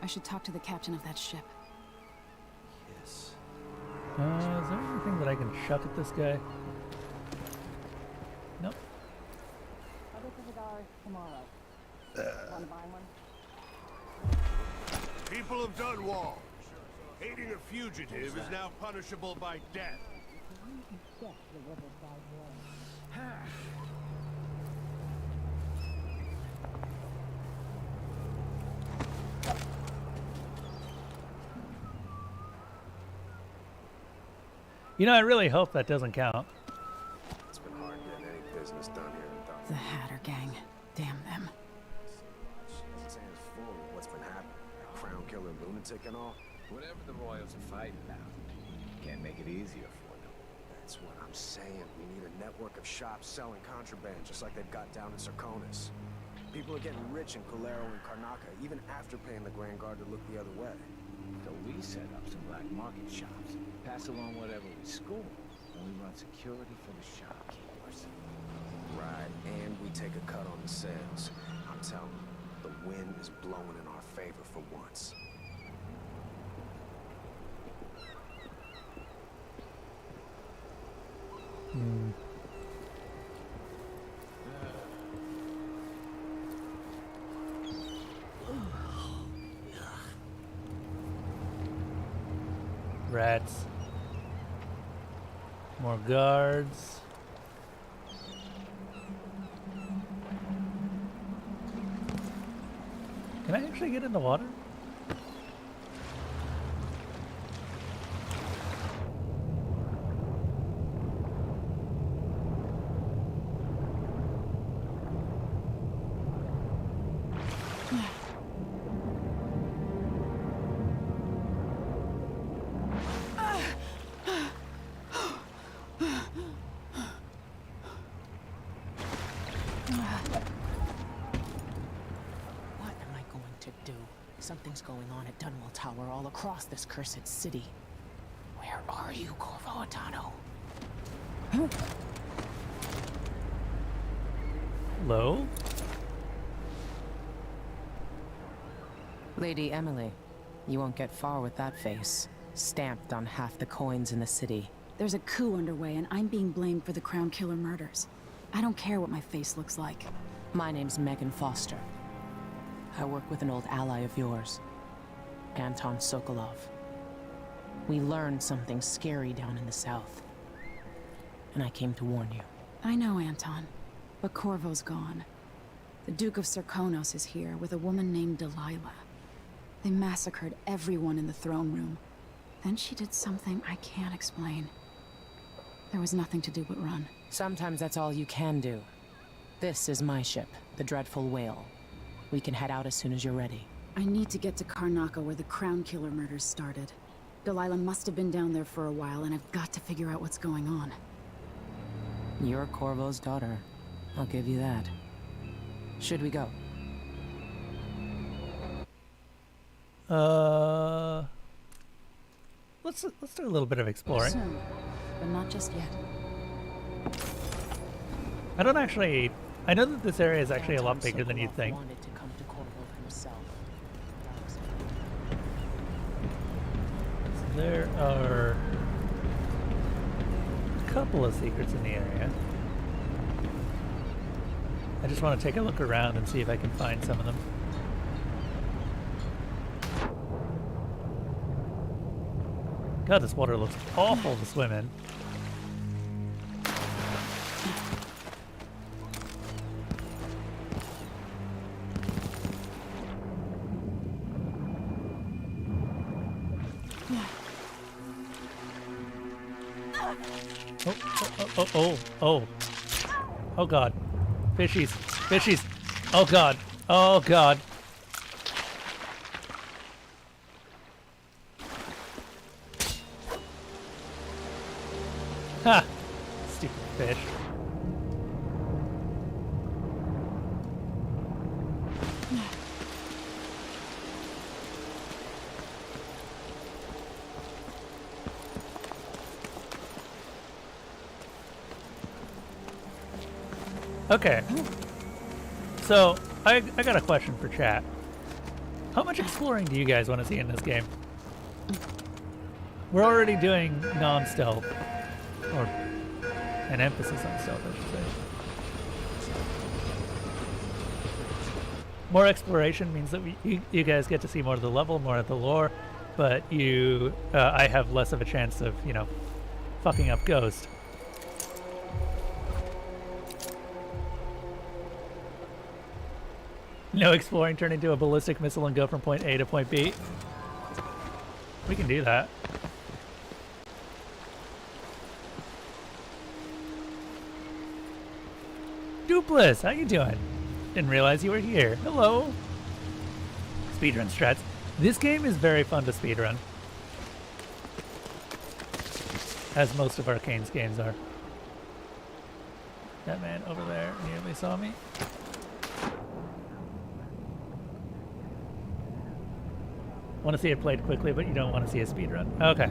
I should talk to the captain of that ship. Yes. Is there anything that I can chuck at this guy? Nope. I'll go to the bar tomorrow. Want to buy one? People of Dunwall, aiding a fugitive is now punishable by death. You know, I really hope that doesn't count. It's been hard getting any business done here politic and all? Whatever the royals are fighting now, can't make it easier for them. That's what I'm saying. We need a network of shops selling contraband, just like they've got down in Sarkonis. People are getting rich in Colero and Karnaca, even after paying the Grand Guard to look the other way. So we set up some black market shops, pass along whatever we score, and we run security for the shopkeepers. Right, and we take a cut on the sales. I'm telling you, the wind is blowing in our favor for once. Rats. More guards. Can I actually get in the water? Something's going on at Dunwell Tower all across this cursed city. Where are you, Corvo Attano? Hello? Lady Emily, you won't get far with that face. Stamped on half the coins in the city. There's a coup underway and I'm being blamed for the Crown Killer murders. I don't care what my face looks like. My name's Megan Foster. I work with an old ally of yours, Anton Sokolov. We learned something scary down in the south, and I came to warn you. I know, Anton, but Corvo's gone. The Duke of Sarkonos is here with a woman named Delilah. They massacred everyone in the throne room. Then she did something I can't explain. There was nothing to do but run. Sometimes that's all you can do. This is my ship, the Dreadful Whale. We can head out as soon as you're ready. I need to get to Karnaca where the Crown Killer murders started. Delilah must have been down there for a while, and I've got to figure out what's going on. You're Corvo's daughter. I'll give you that. Should we go? Let's do a little bit of exploring. Soon, but not just yet. I know that this area is actually a lot bigger than you'd think. Wanted to come to Corvo himself. There are a couple of secrets in the area. I just want to take a look around and see if I can find some of them. God, this water looks awful to swim in. Oh. Oh God. Fishies. Fishies. Oh God. Oh God. Ha! Stupid fish. Okay. So, I got a question for chat. How much exploring do you guys want to see in this game? We're already doing non-stealth. Or an emphasis on stealth, I should say. More exploration means that you guys get to see more of the level, more of the lore, but I have less of a chance of, you know, fucking up Ghost. No exploring, turn into a ballistic missile and go from point A to point B. We can do that. Dupless, how you doing? Didn't realize you were here. Hello. Speedrun strats. This game is very fun to speedrun, as most of Arcane's games are. That man over there nearly saw me. Want to see it played quickly, but you don't want to see a speedrun. Okay.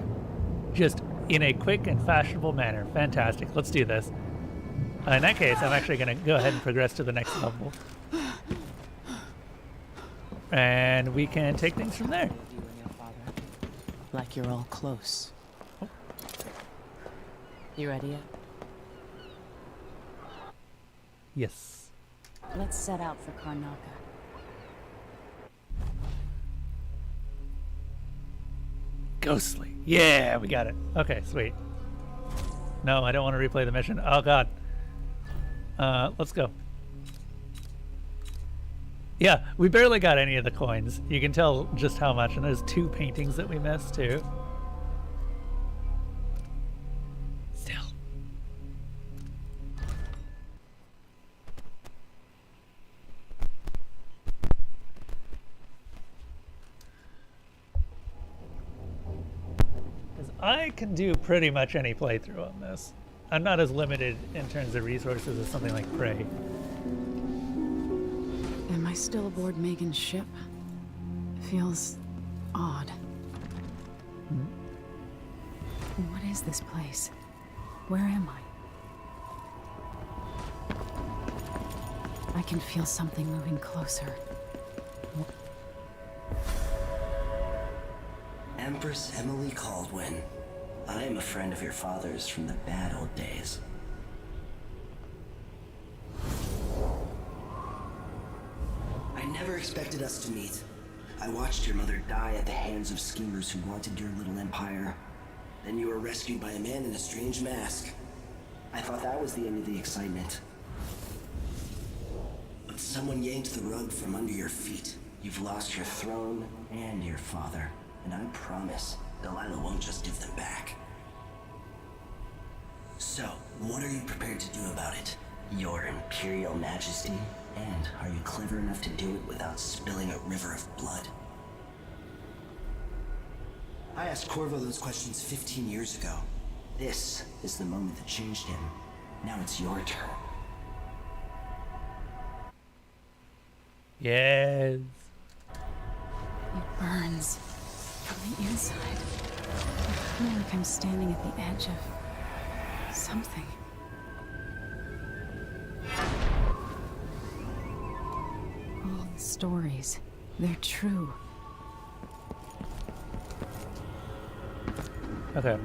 Just in a quick and fashionable manner. Fantastic. Let's do this. In that case, I'm actually going to go ahead and progress to the next level. And we can take things from there. Like you're all close. Oh. You ready yet? Yes. Let's set out for Karnaca. Ghostly. Yeah, we got it. Okay, sweet. No, I don't want to replay the mission. Oh, God. Let's go. Yeah, we barely got any of the coins. You can tell just how much. And there's 2 paintings that we missed, too. Still. Because I can do pretty much any playthrough on this. I'm not as limited in terms of resources as something like Prey. Am I still aboard Megan's ship? Feels odd. What is this place? Where am I? I can feel something moving closer. Empress Emily Caldwin. I am a friend of your father's from the bad old days. I never expected us to meet. I watched your mother die at the hands of schemers who wanted your little empire. Then you were rescued by a man in a strange mask. I thought that was the end of the excitement. But someone yanked the rug from under your feet. You've lost your throne and your father. And I promise, Delilah won't just give them back. So, what are you prepared to do about it? Your Imperial Majesty? And are you clever enough to do it without spilling a river of blood? I asked Corvo those questions 15 years ago. This is the moment that changed him. Now it's your turn. Yes. It burns from the inside. I feel like I'm standing at the edge of something. All the stories, they're true. Okay.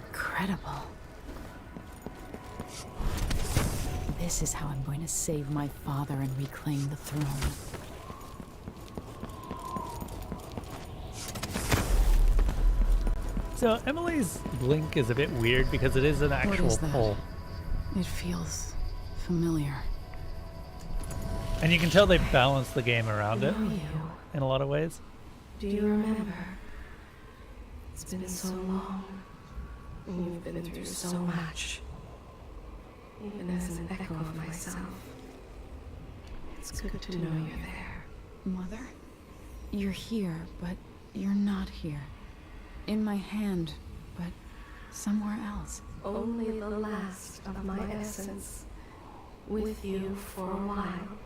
Incredible. This is how I'm going to save my father and reclaim the throne. So Emily's blink is a bit weird because it is an actual What is that? pole. It feels familiar. And you can tell they balanced the game around it Know you. in a lot of ways. Do you remember? It's been so long. And you've been through so much. Even as an echo of myself. It's good to know you're there. Mother? You're here, but you're not here. In my hand, but somewhere else. Only the last of my essence. With you for a while.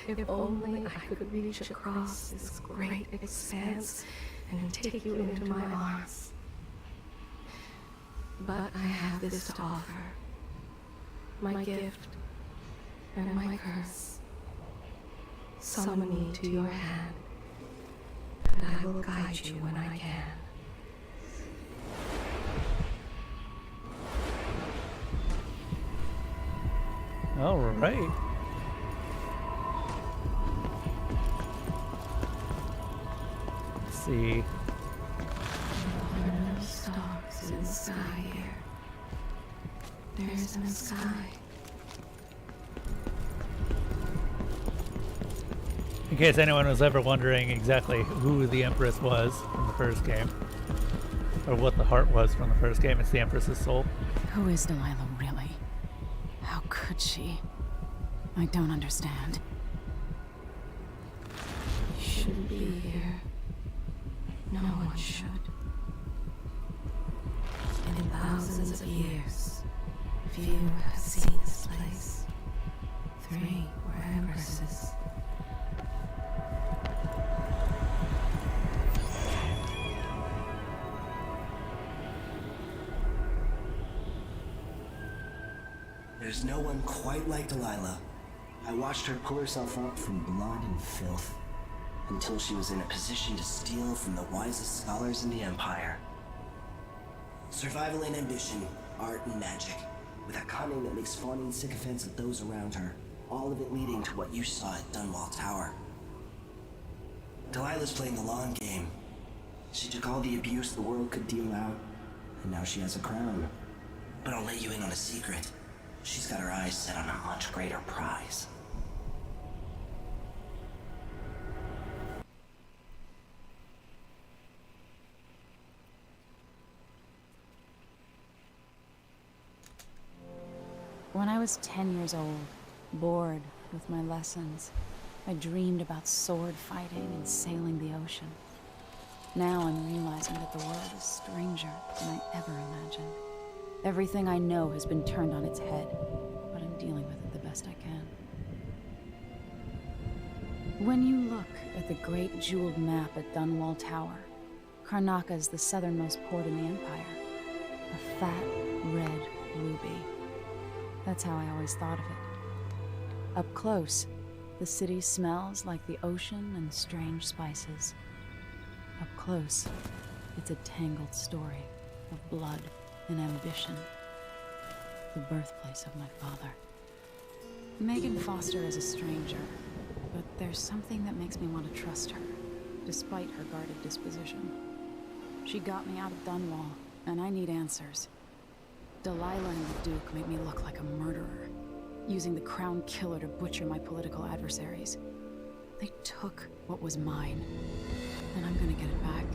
If only I could reach across this great expanse and take you into my arms. But I have this to offer. My gift and my curse. Summon me to your hand, and I will guide you when I can. All right. Let's see. There are no stars in the sky here. There's no sky. In case anyone was ever wondering exactly who the Empress was from the first game, or what the heart was from the first game, it's the Empress's soul. Who is Delilah really? How could she? I don't understand. shouldn't be here. No one should. In thousands of years, few have seen this place. 3 were empresses. There's no one quite like Delilah. I watched her pull herself up from blood and filth until she was in a position to steal from the wisest scholars in the Empire. Survival and ambition, art and magic, with a cunning that makes fawning sycophants of those around her, all of it leading to what you saw at Dunwall Tower. Delilah's playing the long game. She took all the abuse the world could deal out, and now she has a crown. But I'll let you in on a secret. She's got her eyes set on a much greater prize. When I was 10 years old, bored with my lessons, I dreamed about sword fighting and sailing the ocean. Now I'm realizing that the world is stranger than I ever imagined. Everything I know has been turned on its head, but I'm dealing with it the best I can. When you look at the great jeweled map at Dunwall Tower, Karnaca is the southernmost port in the Empire. A fat, red ruby. That's how I always thought of it. Up close, the city smells like the ocean and strange spices. Up close, it's a tangled story of blood and ambition. The birthplace of my father. Megan Foster is a stranger, but there's something that makes me want to trust her, despite her guarded disposition. She got me out of Dunwall, and I need answers. Delilah and the Duke made me look like a murderer, using the Crown Killer to butcher my political adversaries. They took what was mine, and I'm gonna get it back.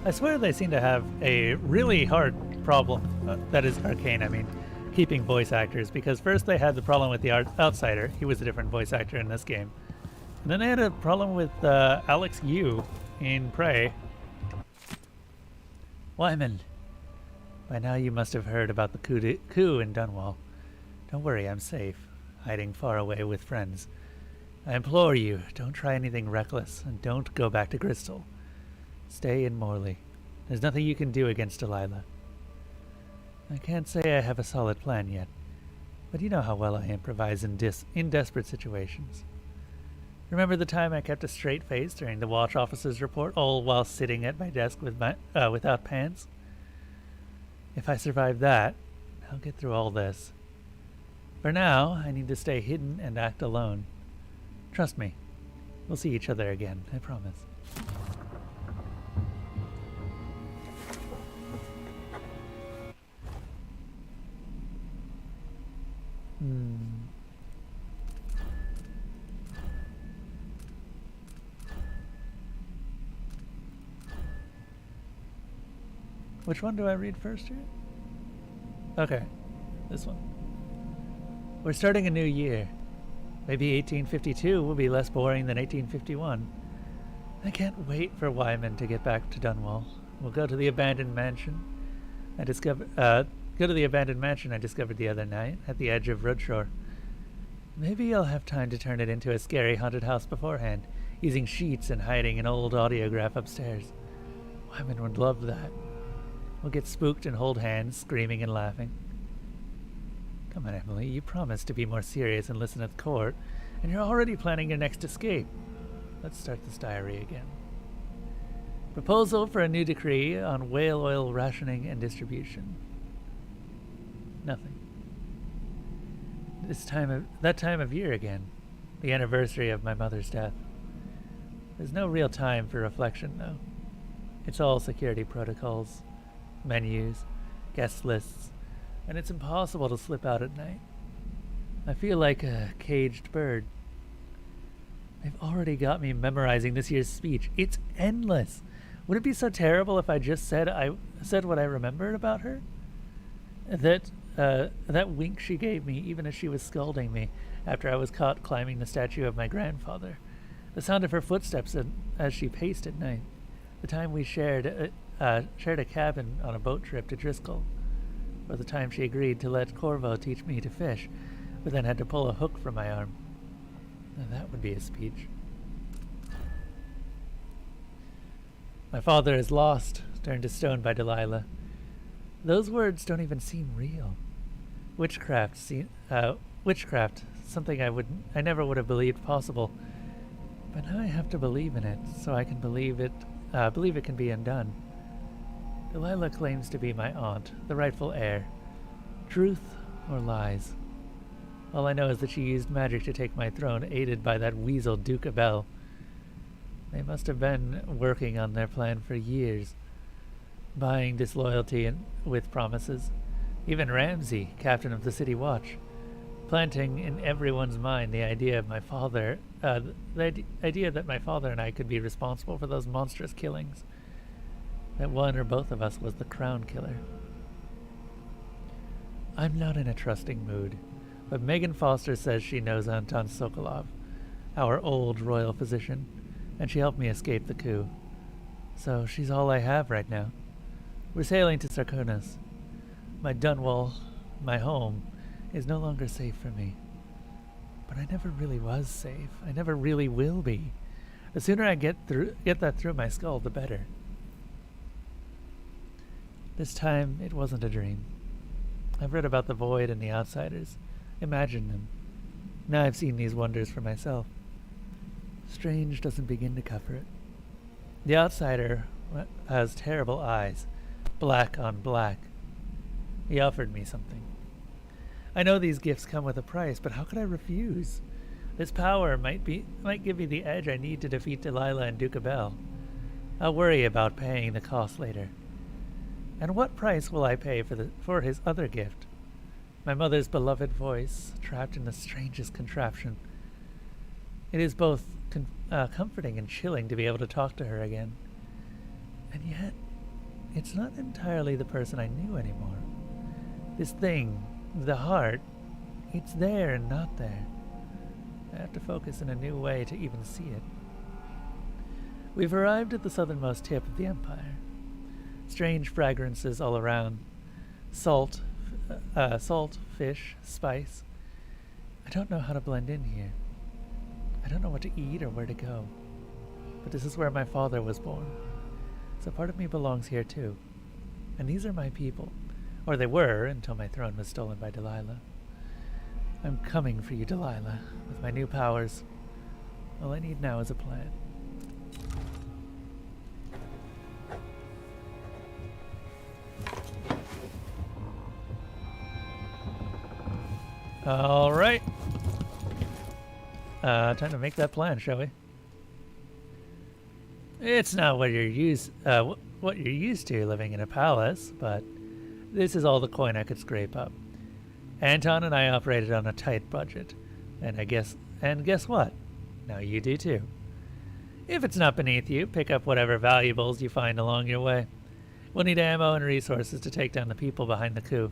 I swear they seem to have a really hard problem, that is Arcane, I mean, keeping voice actors, because first they had the problem with the Outsider. He was a different voice actor in this game. And then they had a problem with Alex Yu in Prey. Wyman, by now you must have heard about the coup in Dunwall. Don't worry, I'm safe, hiding far away with friends. I implore you, don't try anything reckless, and don't go back to Crystal. Stay in Morley. There's nothing you can do against Delilah. I can't say I have a solid plan yet, but you know how well I improvise in desperate situations. Remember the time I kept a straight face during the watch officer's report, all while sitting at my desk with without pants? If I survive that, I'll get through all this. For now, I need to stay hidden and act alone. Trust me, we'll see each other again, I promise. Which one do I read first here? Okay, this one. We're starting a new year. Maybe 1852 will be less boring than 1851. I can't wait for Wyman to get back to Dunwall. We'll go to the abandoned mansion I discovered the other night at the edge of Roadshore. Maybe I'll have time to turn it into a scary haunted house beforehand, using sheets and hiding an old audiograph upstairs. Wyman would love that. We'll get spooked and hold hands, screaming and laughing. Come on, Emily, you promised to be more serious and listen at court, and you're already planning your next escape. Let's start this diary again. Proposal for a new decree on whale oil rationing and distribution. Nothing. That time of year again. The anniversary of my mother's death. There's no real time for reflection, though. It's all security protocols, menus, guest lists, and it's impossible to slip out at night. I feel like a caged bird. They've already got me memorizing this year's speech. It's endless. Would it be so terrible if I just said what I remembered about her? That wink she gave me, even as she was scolding me after I was caught climbing the statue of my grandfather. The sound of her footsteps as she paced at night. The time we shared a cabin on a boat trip to Driscoll. Or the time she agreed to let Corvo teach me to fish, but then had to pull a hook from my arm. Now that would be a speech. My father is lost, turned to stone by Delilah. Those words don't even seem real. Witchcraft, something I never would have believed possible. But now I have to believe in it, so I can believe it can be undone. Delilah claims to be my aunt, the rightful heir. Truth or lies? All I know is that she used magic to take my throne, aided by that weasel Duke Abel. They must have been working on their plan for years, buying disloyalty with promises. Even Ramsey, captain of the City Watch, planting in everyone's mind the idea of my father, the idea that my father and I could be responsible for those monstrous killings. That one or both of us was the crown killer. I'm not in a trusting mood, but Megan Foster says she knows Anton Sokolov, our old royal physician, and she helped me escape the coup. So she's all I have right now. We're sailing to Sarkonos. My Dunwall, my home, is no longer safe for me. But I never really was safe. I never really will be. The sooner I get that through my skull, the better. This time, it wasn't a dream. I've read about the Void and the Outsiders, imagined them. Now I've seen these wonders for myself. Strange doesn't begin to cover it. The Outsider has terrible eyes, black on black. He offered me something. I know these gifts come with a price, but how could I refuse? This power might give me the edge I need to defeat Delilah and Duke Abel. I'll worry about paying the cost later. And what price will I pay for his other gift? My mother's beloved voice, trapped in the strangest contraption. It is both comforting and chilling to be able to talk to her again. And yet, it's not entirely the person I knew anymore. This thing, the heart, it's there and not there. I have to focus in a new way to even see it. We've arrived at the southernmost tip of the Empire. Strange fragrances all around. Salt, fish, spice. I don't know how to blend in here. I don't know what to eat or where to go. But this is where my father was born. So part of me belongs here too. And these are my people. Or they were, until my throne was stolen by Delilah. I'm coming for you, Delilah, with my new powers. All I need now is a plan. All right. Time to make that plan, shall we? It's not what you're used to living in a palace, but this is all the coin I could scrape up. Anton and I operated on a tight budget, and guess what? Now you do too. If it's not beneath you, pick up whatever valuables you find along your way. We'll need ammo and resources to take down the people behind the coup.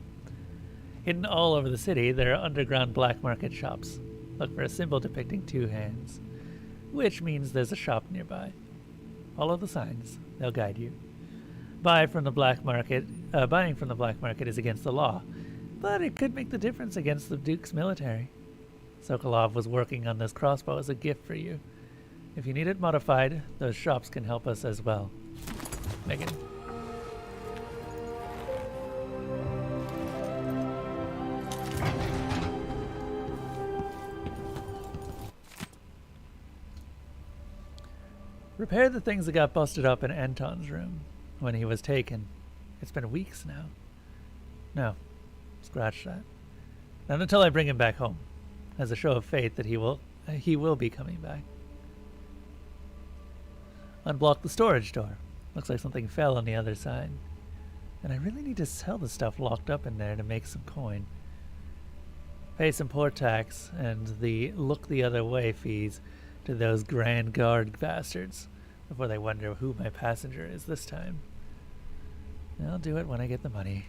Hidden all over the city, there are underground black market shops. Look for a symbol depicting two hands, which means there's a shop nearby. Follow the signs, they'll guide you. Buying from the black market is against the law, but it could make the difference against the Duke's military. Sokolov was working on this crossbow as a gift for you. If you need it modified, those shops can help us as well. Megan. Repair the things that got busted up in Anton's room when he was taken. It's been weeks now. No, scratch that. Not until I bring him back home, as a show of faith that he will be coming back. Unblock the storage door. Looks like something fell on the other side. And I really need to sell the stuff locked up in there to make some coin. Pay some port tax and the look the other way fees to those Grand Guard bastards before they wonder who my passenger is this time. I'll do it when I get the money.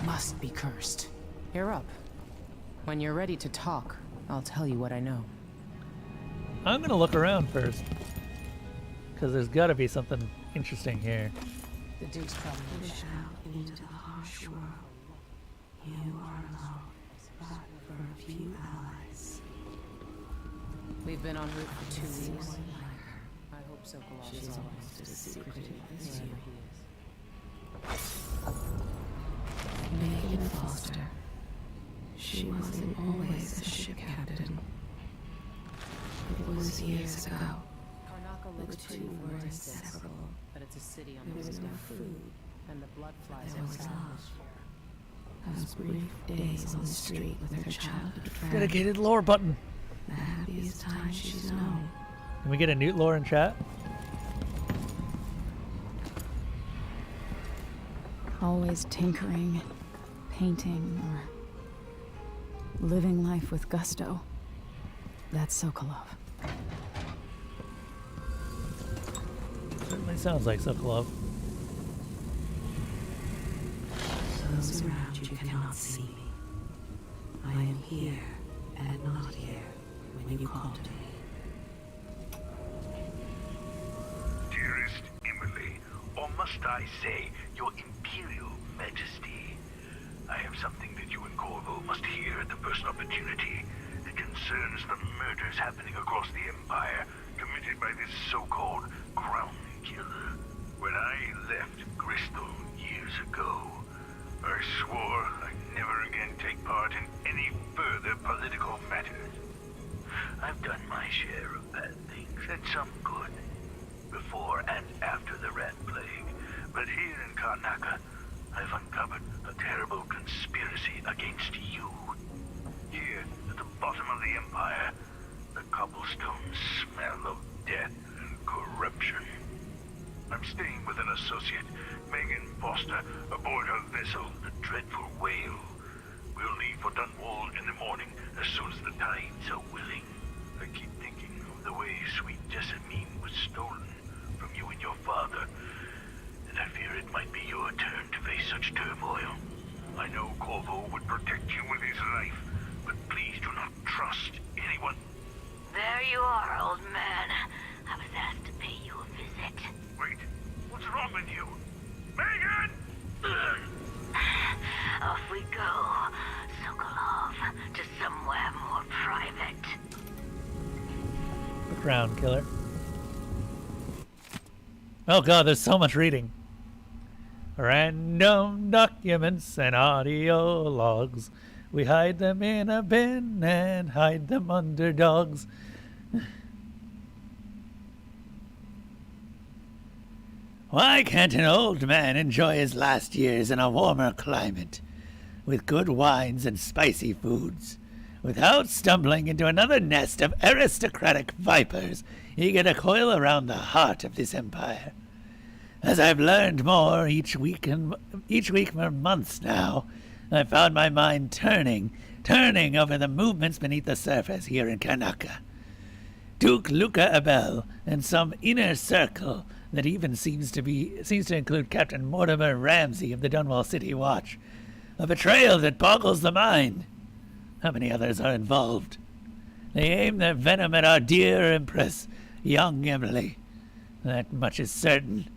Must be cursed. You're up. When you're ready to talk, I'll tell you what I know. I'm gonna look around first, because there's got to be something interesting here. The Duke's probably into the harsh world. You are alone, but for a few allies. We've been en route for 2 weeks. I hope Sokolov is almost as secretive as you. Megan Foster. She wasn't always a ship captain. It was years ago. The two were inseparable. But it's a city on the was no food, and the blood flies there was love. Those brief days on the street with her childhood friend. Dedicated lore button. The happiest time she's known. Can we get a Newt lore in chat? Always tinkering, painting, or living life with gusto. That's Sokolov. Certainly sounds like Sokolov. Those around you cannot see me. I am here and not here when you call to me. Dearest Emily, or must I say, your Imperial Majesty, I have something that you and Corvo must hear at the first opportunity. It concerns the murders happening across the Empire, committed by this so-called Crown Killer. When I left Crystal years ago, I swore I'd never again take part in any further political matters. I've done my share of bad things, and some good, before and after the Rat Plague. But here in Karnaca, I've uncovered a terrible conspiracy against you. Here, at the bottom of the Empire, the cobblestones smell of death and corruption. I'm staying with an associate, Megan Foster, aboard her vessel, the Dreadful Whale. We'll leave for Dunwall in the morning, as soon as the tides are willing. I keep thinking of the way sweet Jessamine was stolen from you and your father, and I fear it might be your turn to face such turmoil. I know Corvo would protect you with his life, but please do not trust anyone. There you are, old man. I was asked to pay you a visit. Wait, what's wrong with you? Megan! Off we go, Sokolov, to somewhere more private. The Crown Killer. Oh god, there's so much reading. Random documents and audio logs. We hide them in a bin and hide them under dogs. Why can't an old man enjoy his last years in a warmer climate, with good wines and spicy foods, without stumbling into another nest of aristocratic vipers eager to coil around the heart of this empire? As I've learned more each week for months now, I've found my mind turning over the movements beneath the surface here in Karnaca. Duke Luca Abel and some inner circle that even seems to include Captain Mortimer Ramsey of the Dunwall City Watch. A betrayal that boggles the mind. How many others are involved? They aim their venom at our dear Empress, young Emily. That much is certain.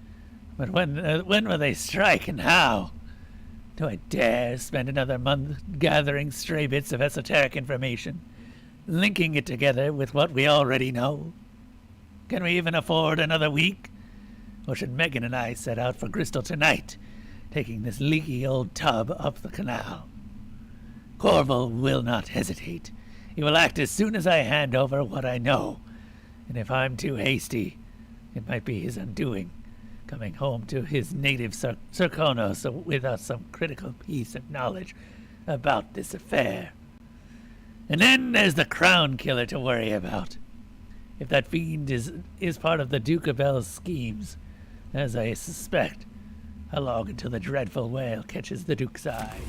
But when will they strike, and how? Do I dare spend another month gathering stray bits of esoteric information, linking it together with what we already know? Can we even afford another week? Or should Megan and I set out for Crystal tonight, taking this leaky old tub up the canal? Corvo will not hesitate. He will act as soon as I hand over what I know. And if I'm too hasty, it might be his undoing, coming home to his native Serkonos without some critical piece of knowledge about this affair. And then there's the Crown Killer to worry about. If that fiend is part of the Duke of Bell's schemes, as I suspect. How long until the dreadful whale catches the Duke's eye?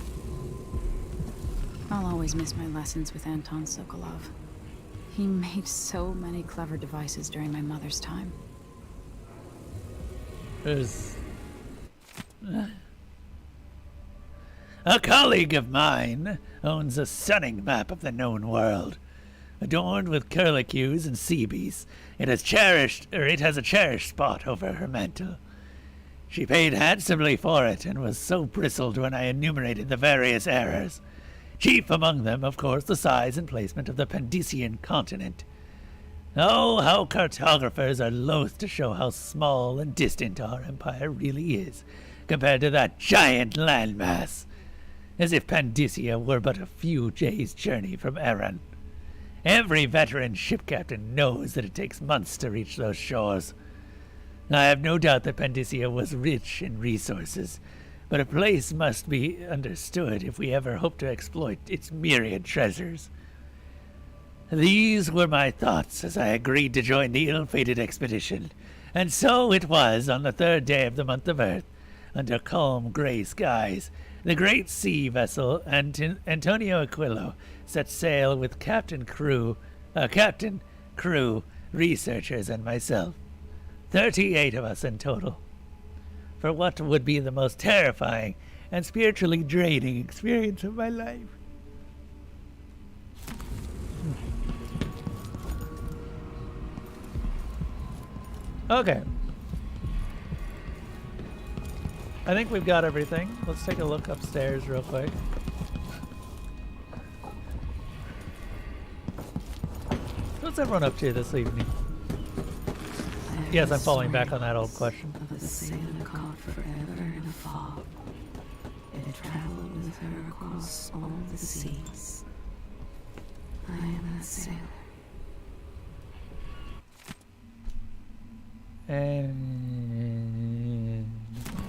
I'll always miss my lessons with Anton Sokolov. He made so many clever devices during my mother's time. There's... A colleague of mine owns a stunning map of the known world. Adorned with curlicues and seabees, it has a cherished spot over her mantle. She paid handsomely for it, and was so bristled when I enumerated the various errors. Chief among them, of course, the size and placement of the Pandician continent. Oh, how cartographers are loath to show how small and distant our empire really is, compared to that giant landmass. As if Pandicia were but a few days' journey from Eran. Every veteran ship captain knows that it takes months to reach those shores. I have no doubt that Pandicia was rich in resources, but a place must be understood if we ever hope to exploit its myriad treasures. These were my thoughts as I agreed to join the ill-fated expedition, and so it was on the 3rd day of the month of Earth, under calm gray skies, the great sea vessel Antonio Aquilo set sail with captain, crew, researchers, and myself. 38 of us in total. For what would be the most terrifying and spiritually draining experience of my life. Okay. I think we've got everything. Let's take a look upstairs real quick. What's everyone up to this evening? Yes, I'm falling back on that old question. Of a sailor caught forever in a fog. It traveled with her across all the seas. I am that sailor. And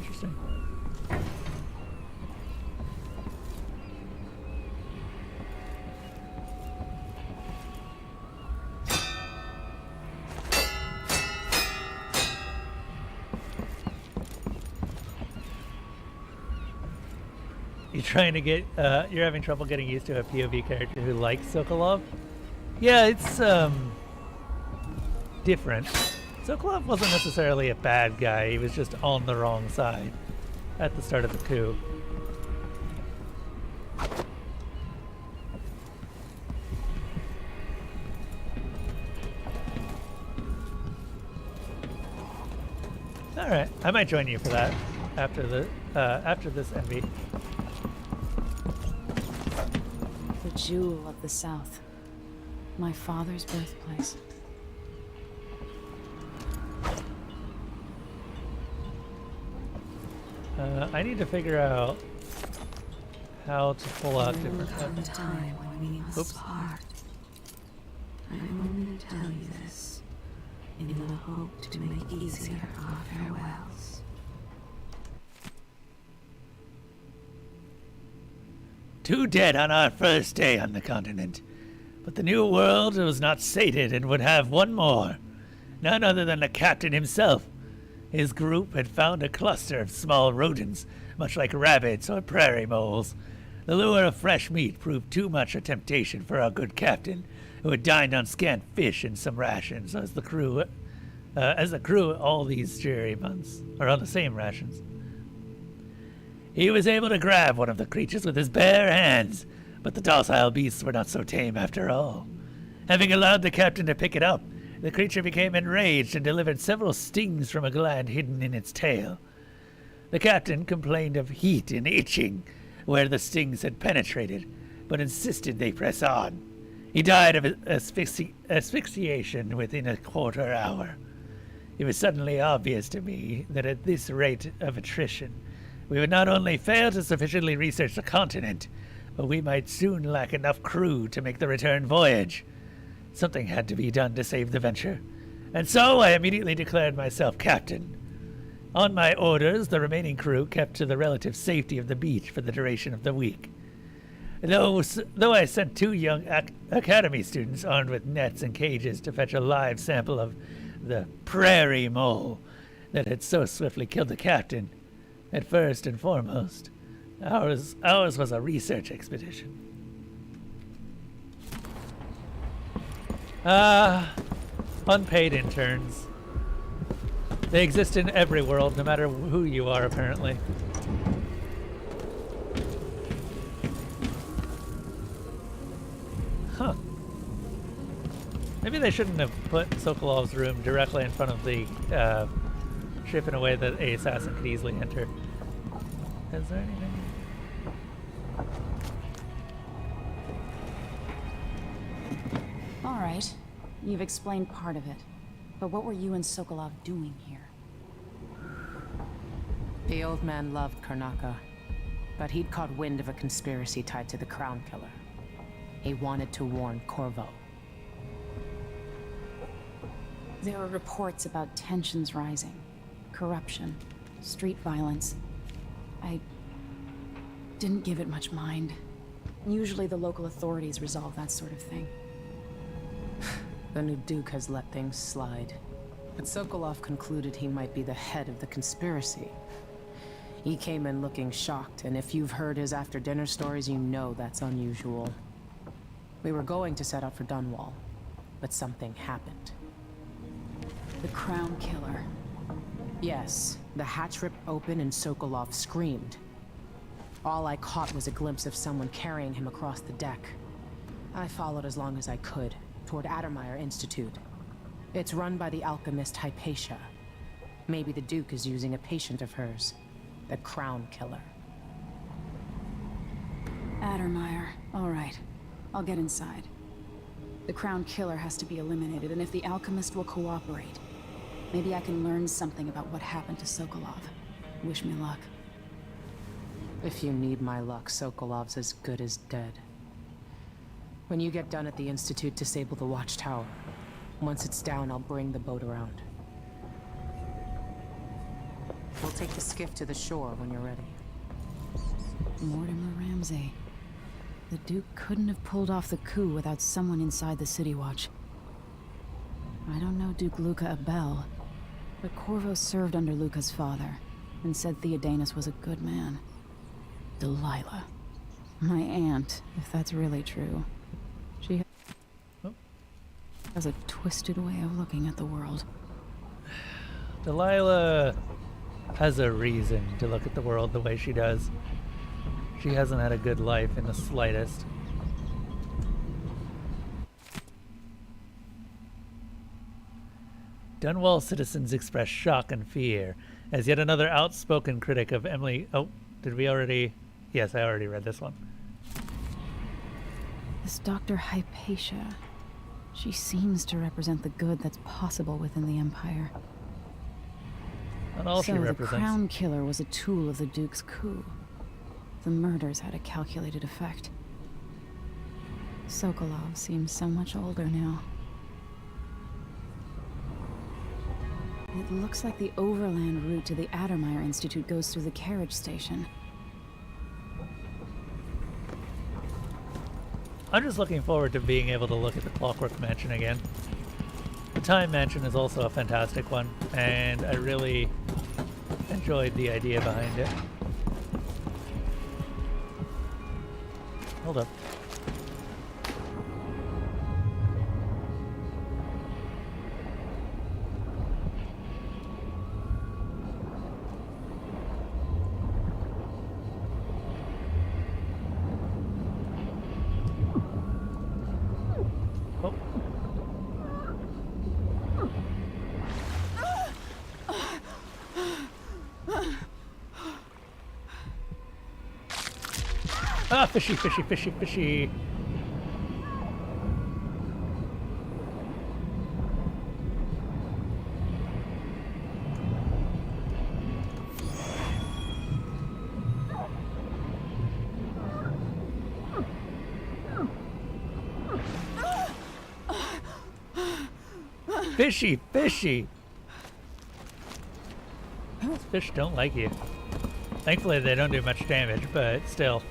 interesting. You're having trouble getting used to a POV character who likes Sokolov? Yeah, it's different. Sokolov wasn't necessarily a bad guy, he was just on the wrong side at the start of the coup. Alright, I might join you for that after this MV. The jewel of the South. My father's birthplace. I need to figure out how to pull out different weapons. Time when we must part. I only tell you this in the hope to make easier our farewells. Two dead on our first day on the continent. But the New World was not sated and would have one more. None other than the captain himself. His group had found a cluster of small rodents, much like rabbits or prairie moles. The lure of fresh meat proved too much a temptation for our good captain, who had dined on scant fish and some rations, as the crew all these dreary months are on the same rations. He was able to grab one of the creatures with his bare hands, but the docile beasts were not so tame after all. Having allowed the captain to pick it up, the creature became enraged and delivered several stings from a gland hidden in its tail. The captain complained of heat and itching where the stings had penetrated, but insisted they press on. He died of asphyxiation within a quarter hour. It was suddenly obvious to me that at this rate of attrition, we would not only fail to sufficiently research the continent, but we might soon lack enough crew to make the return voyage. Something had to be done to save the venture, and so I immediately declared myself captain. On my orders, the remaining crew kept to the relative safety of the beach for the duration of the week. Though I sent 2 young academy students armed with nets and cages to fetch a live sample of the prairie mole, that had so swiftly killed the captain. At first and foremost, ours was a research expedition. Unpaid interns. They exist in every world, no matter who you are, apparently. Huh. Maybe they shouldn't have put Sokolov's room directly in front of the ship in a way that an assassin could easily enter. Is there anything? All right. You've explained part of it. But what were you and Sokolov doing here? The old man loved Karnaka, but he'd caught wind of a conspiracy tied to the Crown Killer. He wanted to warn Corvo. There were reports about tensions rising, corruption, street violence. I didn't give it much mind. Usually the local authorities resolve that sort of thing. The new Duke has let things slide. But Sokolov concluded he might be the head of the conspiracy. He came in looking shocked, and if you've heard his after-dinner stories, you know that's unusual. We were going to set out for Dunwall, but something happened. The Crown Killer. Yes, the hatch ripped open and Sokolov screamed. All I caught was a glimpse of someone carrying him across the deck. I followed as long as I could, toward Addermeyer Institute. It's run by the alchemist Hypatia. Maybe the Duke is using a patient of hers, the Crown Killer. Addermeyer. All right. I'll get inside. The Crown Killer has to be eliminated, and if the alchemist will cooperate, maybe I can learn something about what happened to Sokolov. Wish me luck. If you need my luck, Sokolov's as good as dead. When you get done at the Institute, disable the watchtower. Once it's down, I'll bring the boat around. We'll take the skiff to the shore when you're ready. Mortimer Ramsey. The Duke couldn't have pulled off the coup without someone inside the City Watch. I don't know Duke Luca Abel, but Corvo served under Luca's father, and said Theodanis was a good man. Delilah. My aunt, if that's really true. She has a twisted way of looking at the world. Delilah has a reason to look at the world the way she does. She hasn't had a good life in the slightest. Dunwall citizens express shock and fear as yet another outspoken critic of Emily... Oh, did we already... Yes, I already read this one. This Dr. Hypatia. She seems to represent the good that's possible within the Empire. Not all she So the represents. Crown Killer was a tool of the Duke's coup. The murders had a calculated effect. Sokolov seems so much older now. It looks like the overland route to the Addermeyer Institute goes through the carriage station. I'm just looking forward to being able to look at the Clockwork Mansion again. The Time Mansion is also a fantastic one, and I really enjoyed the idea behind it. Hold up. Ah, fishy, fishy, fishy, fishy. Fishy, fishy. Those fish don't like you. Thankfully, they don't do much damage, but still.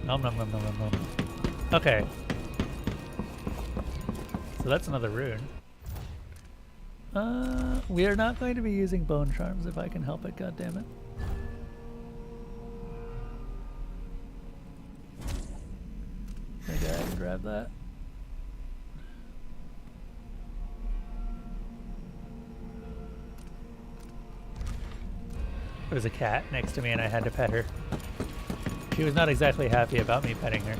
Nom nom nom nom nom nom. Okay. So that's another rune. We are not going to be using bone charms if I can help it, goddammit. Maybe I can grab that. There was a cat next to me and I had to pet her. She was not exactly happy about me petting her.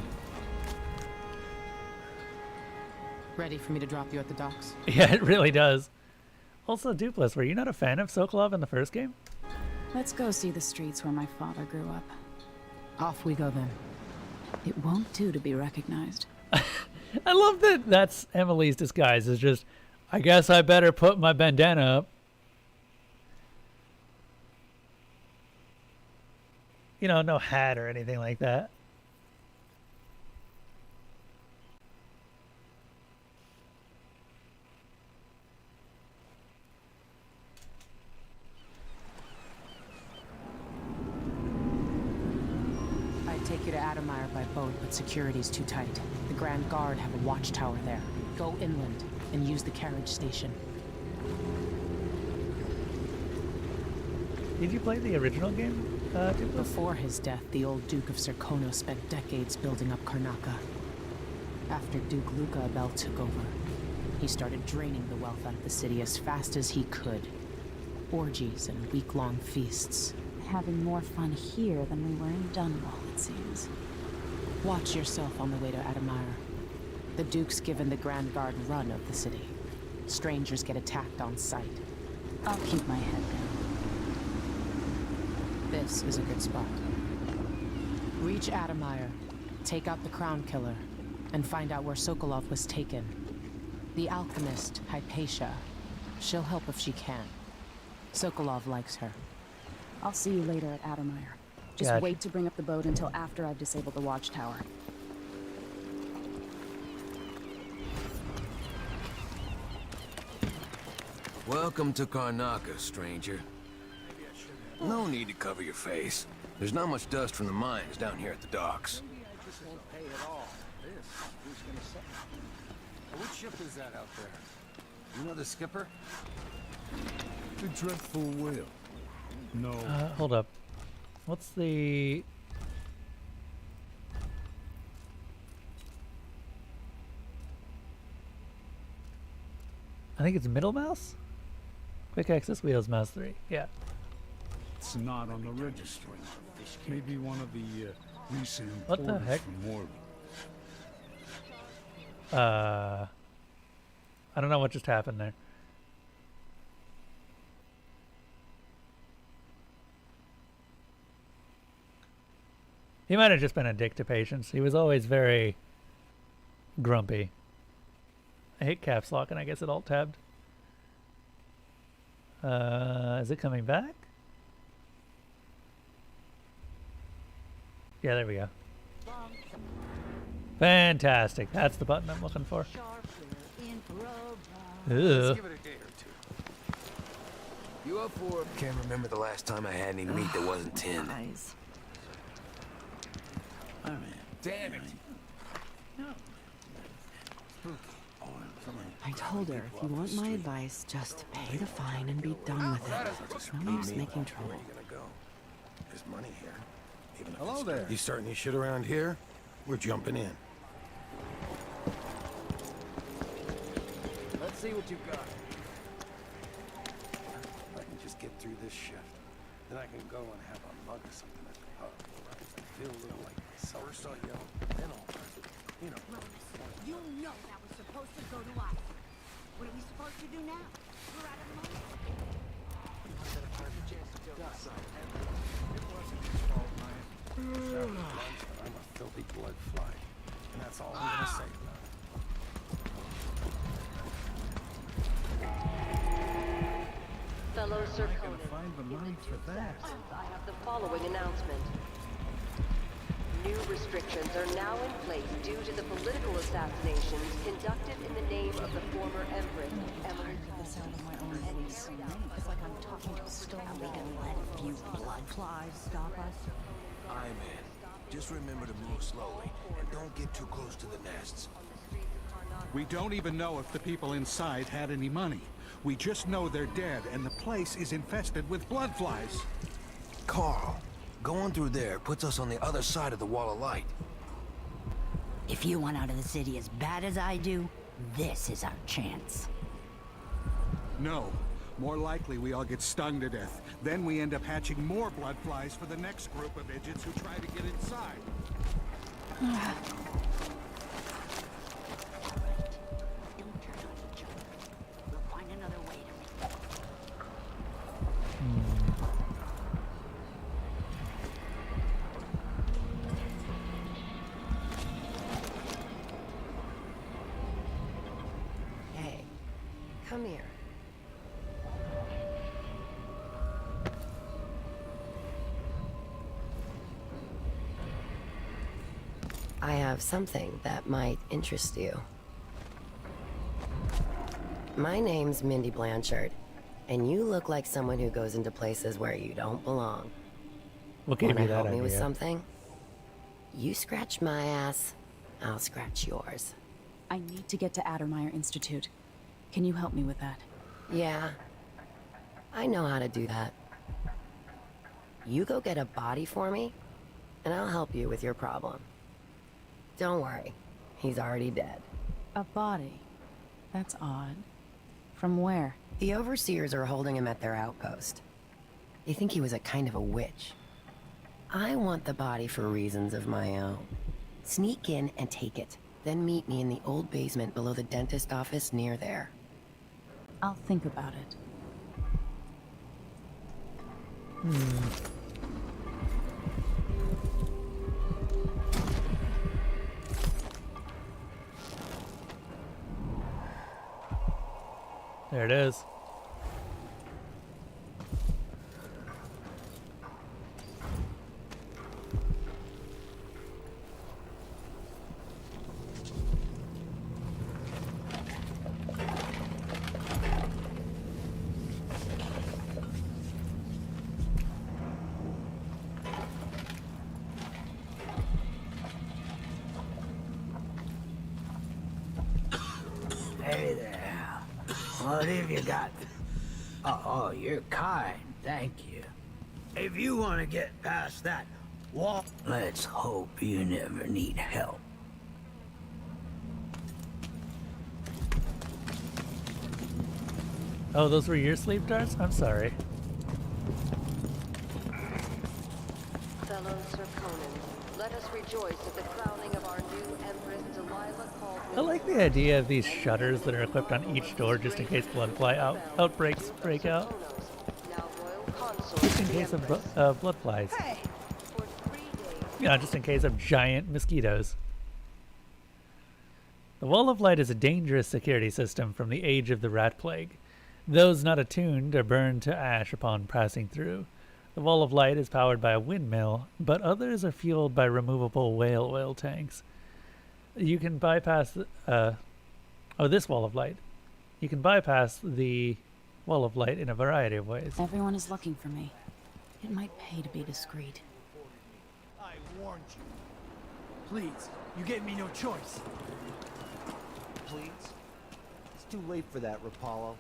Ready for me to drop you at the docks? Yeah, it really does. Also, Dupless, were you not a fan of Sokolov in the first game? Let's go see the streets where my father grew up. Off we go then. It won't do to be recognized. I love that that's Emily's disguise. Is just, I guess I better put my bandana up. You know, no hat or anything like that. I'd take you to Adamire by boat, but security's too tight. The Grand Guard have a watchtower there. Go inland and use the carriage station. Did you play the original game? Before his death, the old Duke of Serkonos spent decades building up Karnaca. After Duke Luca Abel took over, he started draining the wealth out of the city as fast as he could. Orgies and week-long feasts. Having more fun here than we were in Dunwall, it seems. Watch yourself on the way to Adamire. The Duke's given the Grand Guard run of the city. Strangers get attacked on sight. I'll keep my head down. This is a good spot. Reach Adamire, take out the Crown Killer, and find out where Sokolov was taken. The alchemist, Hypatia. She'll help if she can. Sokolov likes her. I'll see you later at Adamire. Just Gotcha. wait to bring up the boat until after I've disabled the watchtower. Welcome to Karnaca, stranger. No need to cover your face. There's not much dust from the mines down here at the docks. What ship is that out there? You know the skipper? The dreadful whale. No. Hold up. What's the... I think it's middle mouse? Quick access wheels mouse 3. Yeah. It's not on the registry. Maybe one of the recent What the importers heck? from Morley. I don't know what just happened there. He might have just been a dick to patients. He was always very grumpy. I hit caps lock and I guess it alt tabbed. Is it coming back? Yeah, there we go. Fantastic. That's the button I'm looking for. Ugh. You up for it? Can't remember the last time I had any meat that wasn't tinned. Damn it. I told her, if you want my advice, just pay the fine and be done with it. No use making trouble. There's money here. Even if Hello it's- there. You starting your shit around here? We're jumping in. Let's see what you've got. If I can just get through this shift, then I can go and have a mug or something at the pub. Where I can feel a little like myself. First I'll yell, then I'll, you know. You know that was supposed to go to us. What are we supposed to do now? We're out of money. I'm a filthy blood fly. And that's all I'm gonna say about it. Fellow Serkonan, Find the money for that. I have the following announcement. New restrictions are now in place due to the political assassinations conducted in the name of the former Empress, Emily. The sound of my own voice. It's like I'm talking to a stone. Are we gonna let a few blood flies stop us? Aye, man. Just remember to move slowly and don't get too close to the nests. We don't even know if the people inside had any money. We just know they're dead, and the place is infested with blood flies. Carl, going through there puts us on the other side of the wall of light. If you want out of the city as bad as I do, this is our chance. No. More likely we all get stung to death. Then we end up hatching more blood flies for the next group of idiots who try to get inside. We'll find another way to make it. Hey, come here. I have something that might interest you. My name's Mindy Blanchard, and you look like someone who goes into places where you don't belong. What gave Wanna you that help me with idea? something? You scratch my ass, I'll scratch yours. I need to get to Addermeyer Institute. Can you help me with that? Yeah, I know how to do that. You go get a body for me, and I'll help you with your problem. Don't worry, he's already dead. A body? That's odd. From where? The overseers are holding him at their outpost. They think he was a kind of a witch. I want the body for reasons of my own. Sneak in and take it, then meet me in the old basement below the dentist office near there. I'll think about it. There it is. Hey there. What have you got? Oh, you're kind. Thank you. If you want to get past that wall, let's hope you never need help. Oh, those were your sleep darts? I'm sorry. Fellow Serkonans, let us rejoice at the crowning of our new Empress Delilah Caldwell. I like the idea of these shutters that are equipped on each door just in case bloodfly outbreaks break out. Just in case of blood flies. Yeah, just in case of giant mosquitoes. The Wall of Light is a dangerous security system from the age of the Rat Plague. Those not attuned are burned to ash upon passing through. The Wall of Light is powered by a windmill, but others are fueled by removable whale oil tanks. You can bypass this Wall of Light. You can bypass the Wall of Light in a variety of ways. Everyone is looking for me. It might pay to be discreet. I warned you. Please, you gave me no choice. Please? It's too late for that, Rapallo.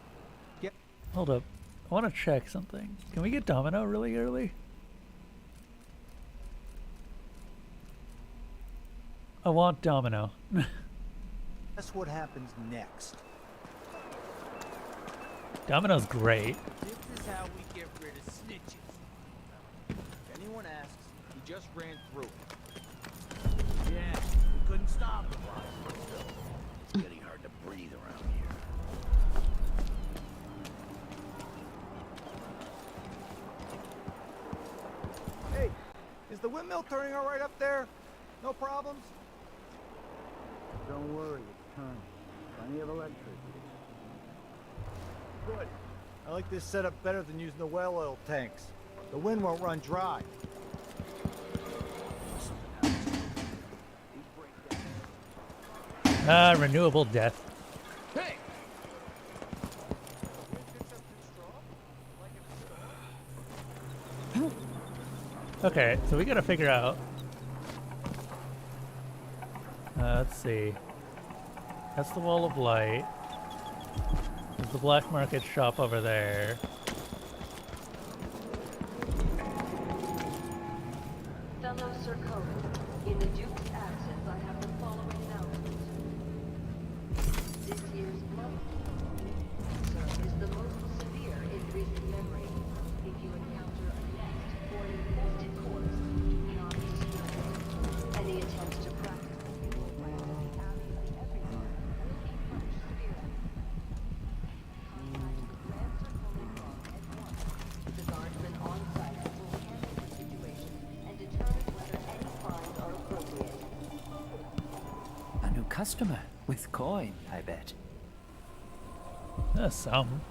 Get. Hold up. I want to check something. Can we get Domino really early? I want Domino. That's what happens next. Domino's great. This is how we get rid of snitches. If anyone asks, he just ran through it. Yeah, we couldn't stop him. It's getting hard to breathe around here. Hey, is the windmill turning all right up there? No problems? Don't worry, it's turning. Plenty of electricity. Good. I like this setup better than using the whale oil tanks. The wind won't run dry. Renewable death. Hey! Okay, so we gotta figure out. Let's see. That's the Wall of Light. the black market shop over there. Fellow Sir Cohen, in the Duke's absence, I have the following announcement. This year's blood, sir, is the most severe in recent memory. If you encounter a nest or an infested corpse, do not disturb it. Any attempts to practice it will violate absolutely everyone will be punished severely. Contact the Grand Circle at once. The guardsmen on site will handle the situation and determine whether any fines are appropriate. A new customer with coin, I bet. Some.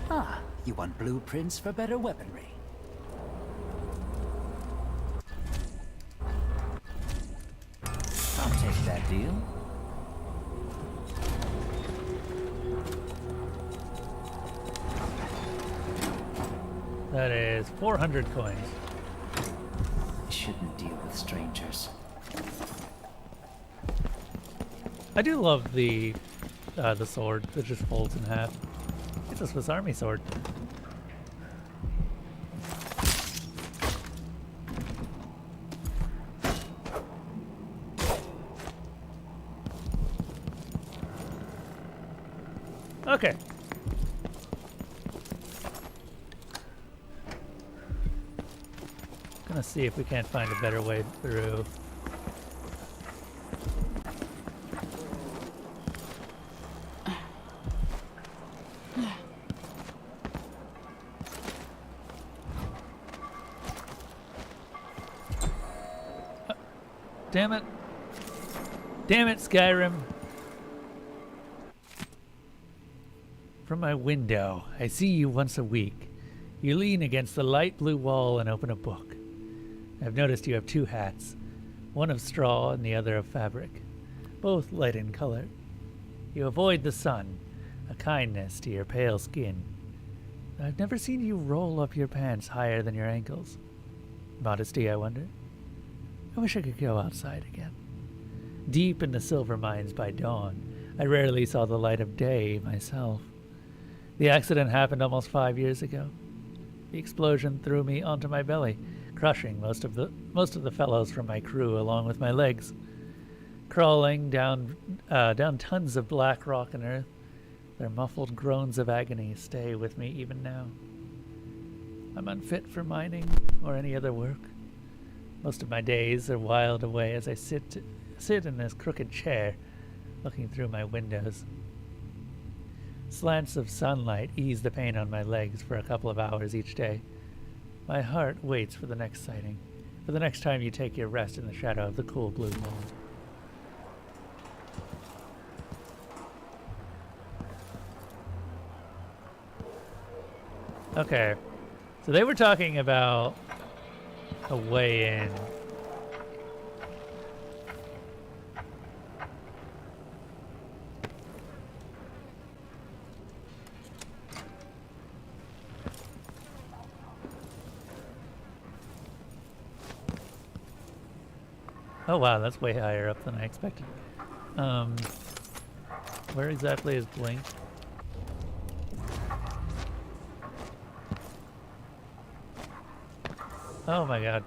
Ah, you want blueprints for better weaponry. I'll take that deal. That is 400 coins. I shouldn't deal with strangers. I do love the sword that just folds in half. It's a Swiss Army sword. Okay. Gonna see if we can't find a better way through. Damn it. Damn it, Skyrim. From my window, I see you once a week. You lean against the light blue wall and open a book. I've noticed you have two hats, one of straw and the other of fabric, both light in color. You avoid the sun, a kindness to your pale skin. I've never seen you roll up your pants higher than your ankles. Modesty, I wonder? I wish I could go outside again. Deep in the silver mines by dawn, I rarely saw the light of day myself. The accident happened almost 5 years ago. The explosion threw me onto my belly, crushing most of the fellows from my crew along with my legs. Crawling down tons of black rock and earth, their muffled groans of agony stay with me even now. I'm unfit for mining or any other work. Most of my days are whiled away as I sit in this crooked chair, looking through my windows. Slants of sunlight ease the pain on my legs for a couple of hours each day. My heart waits for the next sighting, for the next time you take your rest in the shadow of the cool blue moon. Okay, so they were talking about a way in. Oh wow, that's way higher up than I expected. Where exactly is Blink? Oh my god.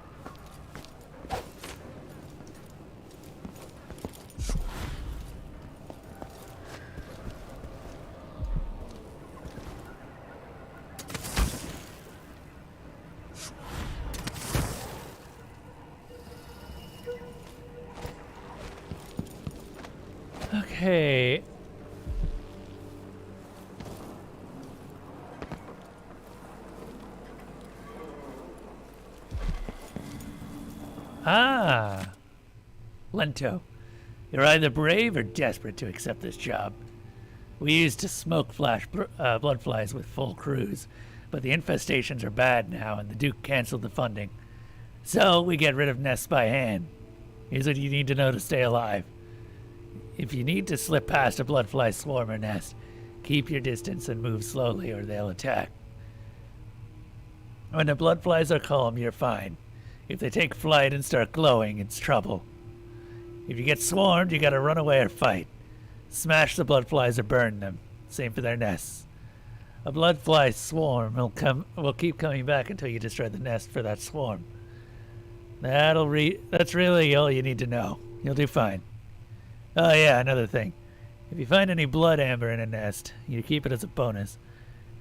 Okay. Ah. Lento. You're either brave or desperate to accept this job. We used to smoke blood flies with full crews, but the infestations are bad now and the Duke canceled the funding. So we get rid of nests by hand. Here's what you need to know to stay alive. If you need to slip past a bloodfly swarm or nest, keep your distance and move slowly or they'll attack. When the bloodflies are calm, you're fine. If they take flight and start glowing, it's trouble. If you get swarmed, you gotta run away or fight. Smash the bloodflies or burn them. Same for their nests. A bloodfly swarm will keep coming back until you destroy the nest for that swarm. That's really all you need to know. You'll do fine. Oh yeah, another thing. If you find any blood amber in a nest, you keep it as a bonus.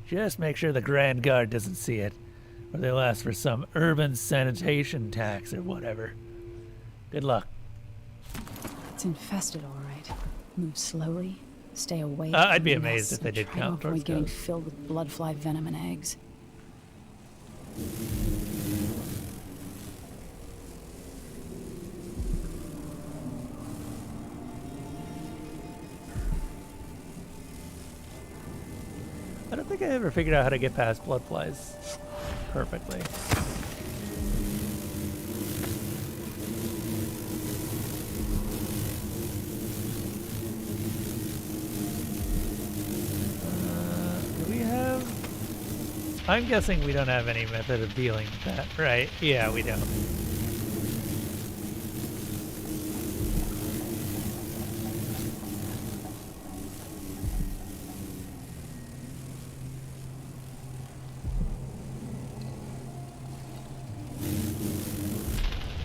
Just make sure the Grand Guard doesn't see it, or they'll ask for some urban sanitation tax or whatever. Good luck. It's infested, all right. Move slowly. Stay away. I'd from be the amazed nests if they and did try to count towards avoid getting ghosts. filled with bloodfly venom and eggs. I don't think I ever figured out how to get past bloodflies perfectly. Do we have... I'm guessing we don't have any method of dealing with that, right? Yeah, we don't.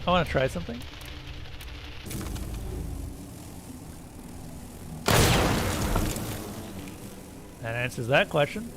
I want to try something. That answers that question.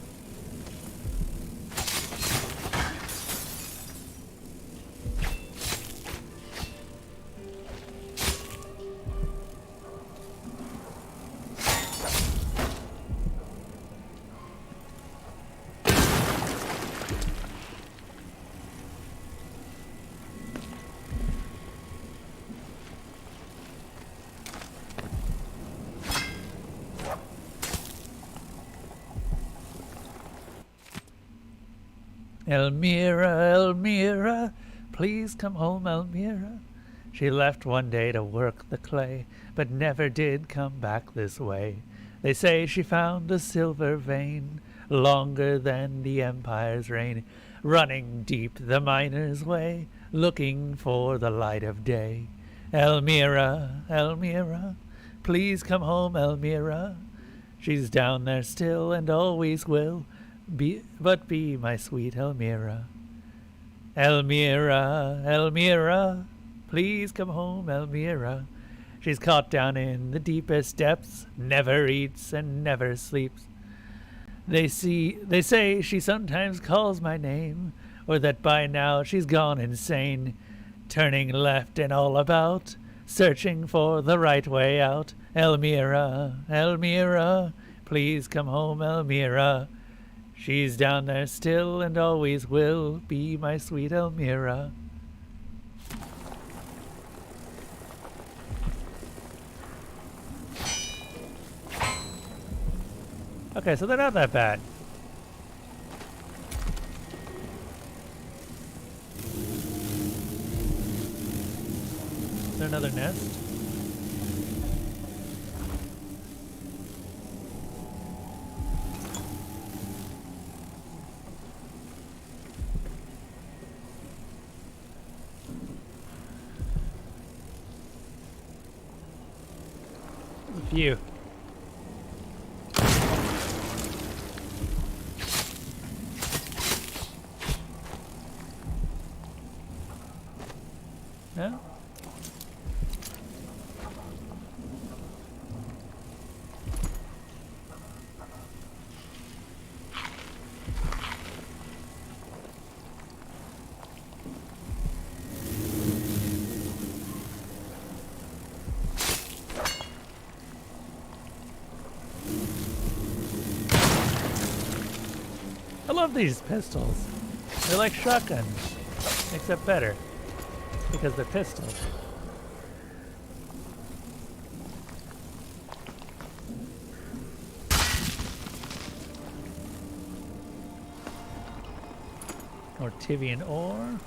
Elmira, Elmira, please come home, Elmira. She left one day to work the clay, but never did come back this way. They say she found a silver vein, longer than the Empire's reign, running deep the miner's way, looking for the light of day. Elmira, Elmira, please come home, Elmira. She's down there still and always will. Be my sweet Elmira. Elmira, Elmira, please come home, Elmira. She's caught down in the deepest depths, never eats and never sleeps. They say she sometimes calls my name, or that by now she's gone insane, turning left and all about, searching for the right way out. Elmira, Elmira, please come home, Elmira. She's down there still and always will be my sweet Elmira. Okay, so they're not that bad. Is there another nest? A few. No? I love these pistols. They're like shotguns, except better, because they're pistols. Ortivian ore.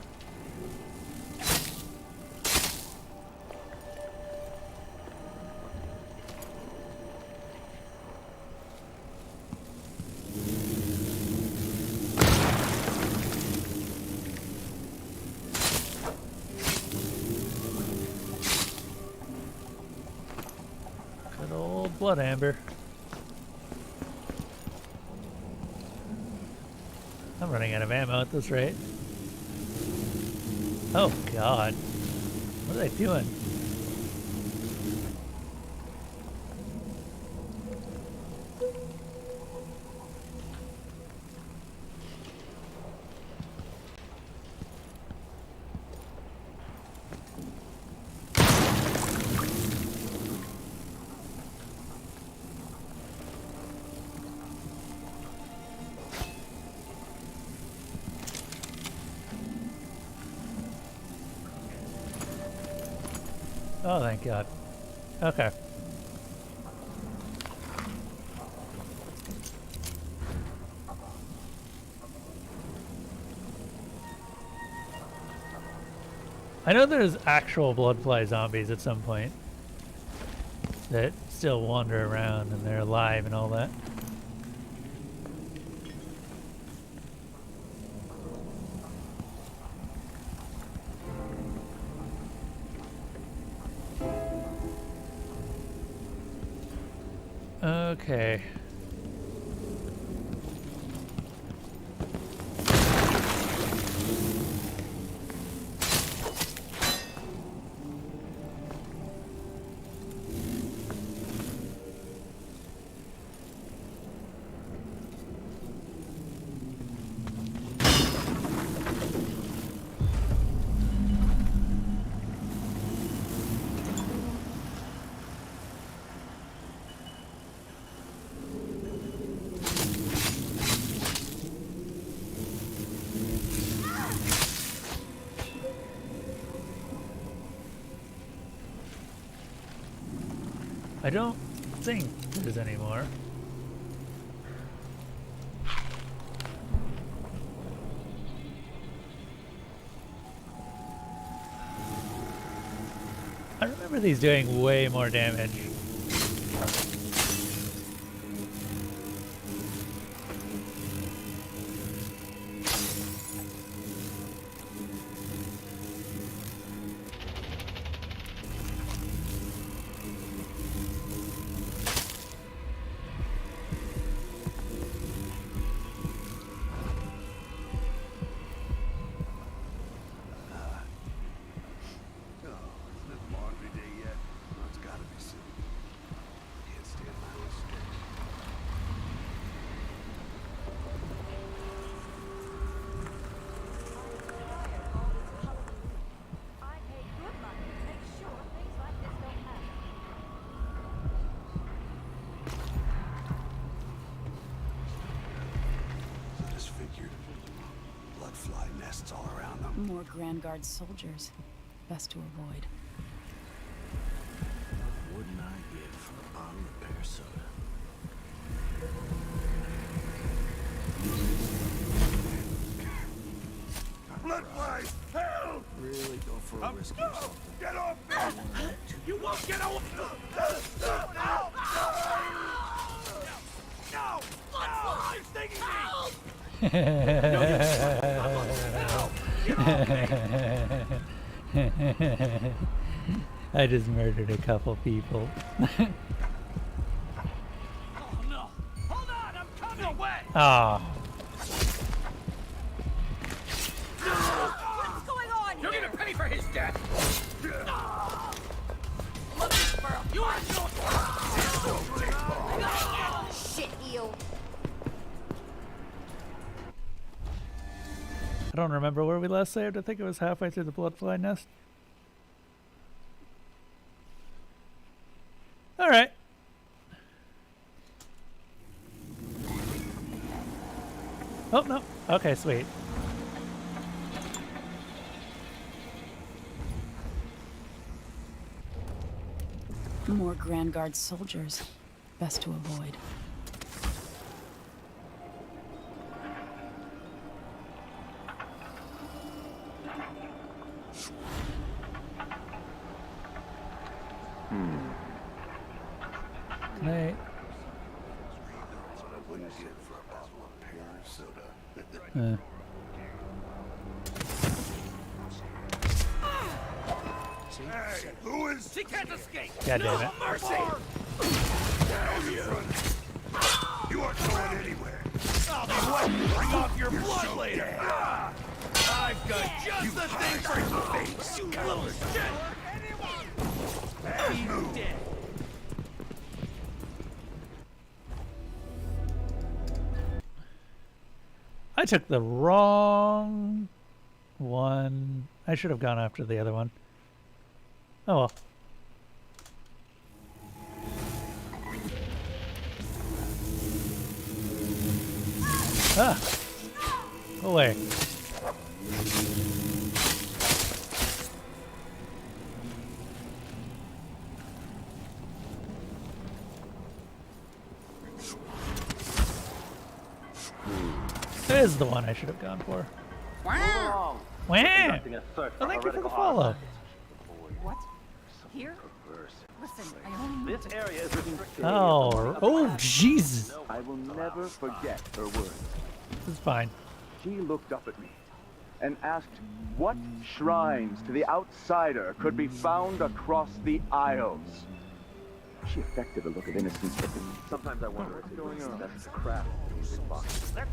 blood amber. I'm running out of ammo at this rate. Oh god. What are they doing? Oh, thank God. Okay. I know there's actual bloodfly zombies at some point that still wander around and they're alive and all that. Okay. I don't think there's any more. I remember these doing way more damage. More Grand Guard soldiers. Best to avoid. What wouldn't I give for a bottle of pear soda? Bloodflies! Help! Really go for a risk. No! Get off me! You won't get off! No! No! Bloodflies! You're stinging me! I just murdered a couple people. Oh no! Hold on! I'm coming away! Ah. What's going on You're here? gonna pay for his death! You are shit, eel. I don't remember where we last saved. I think it was halfway through the bloodfly nest. All right. Oh, no. Okay, sweet. More Grand Guard soldiers. Best to avoid. Hey. I wouldn't give for a bottle of pear soda. Hey, who is? She can't escape. God damn it. No mercy! Damn you! You aren't going anywhere. I'll be waiting to bring off your blood later. I've got just the thing for you, you little shit. He's dead. I took the wrong one. I should have gone after the other one. Oh well. Ah! Go away. This is the one I should have gone for. Wow! Wah! Oh, thank you for the follow. What? Here? Listen, I only This area is restricted. Oh, Jesus. I will never forget her words. This is fine. She looked up at me and asked what shrines to the outsider could be found across the Isles. She affected a look of innocence, but sometimes I wonder what's going on. That's the crap.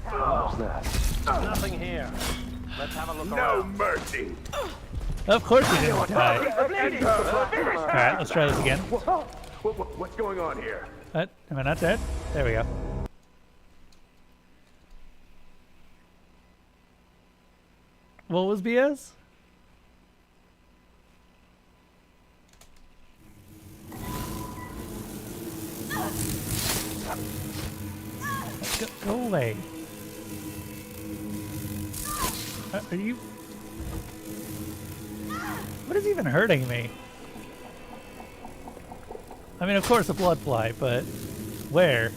How's that? Nothing here. Let's have a look No around. mercy. Of course you didn't die. Alright, let's try this again. What's going on here? Am I not dead? There we go. What was BS? Go away. Are you... What is even hurting me? I mean, of course a blood fly, but where?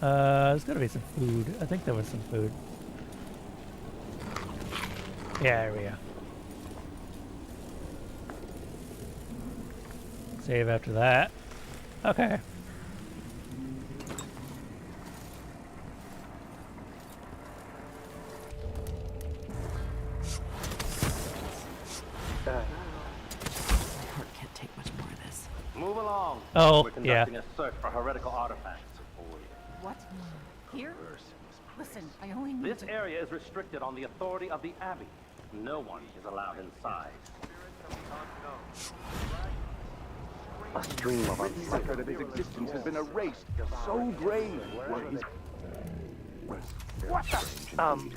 There's gotta be some food. I think there was some food. Yeah, there we go. Save after that. Okay. Can't take much more of this. Move along. Oh, We're yeah. conducting a search for heretical artifacts. What? Here? Listen, I only need This to... area is restricted on the authority of the Abbey. No one is allowed inside. A stream of a record of his existence has been erased. So grave were his... What the...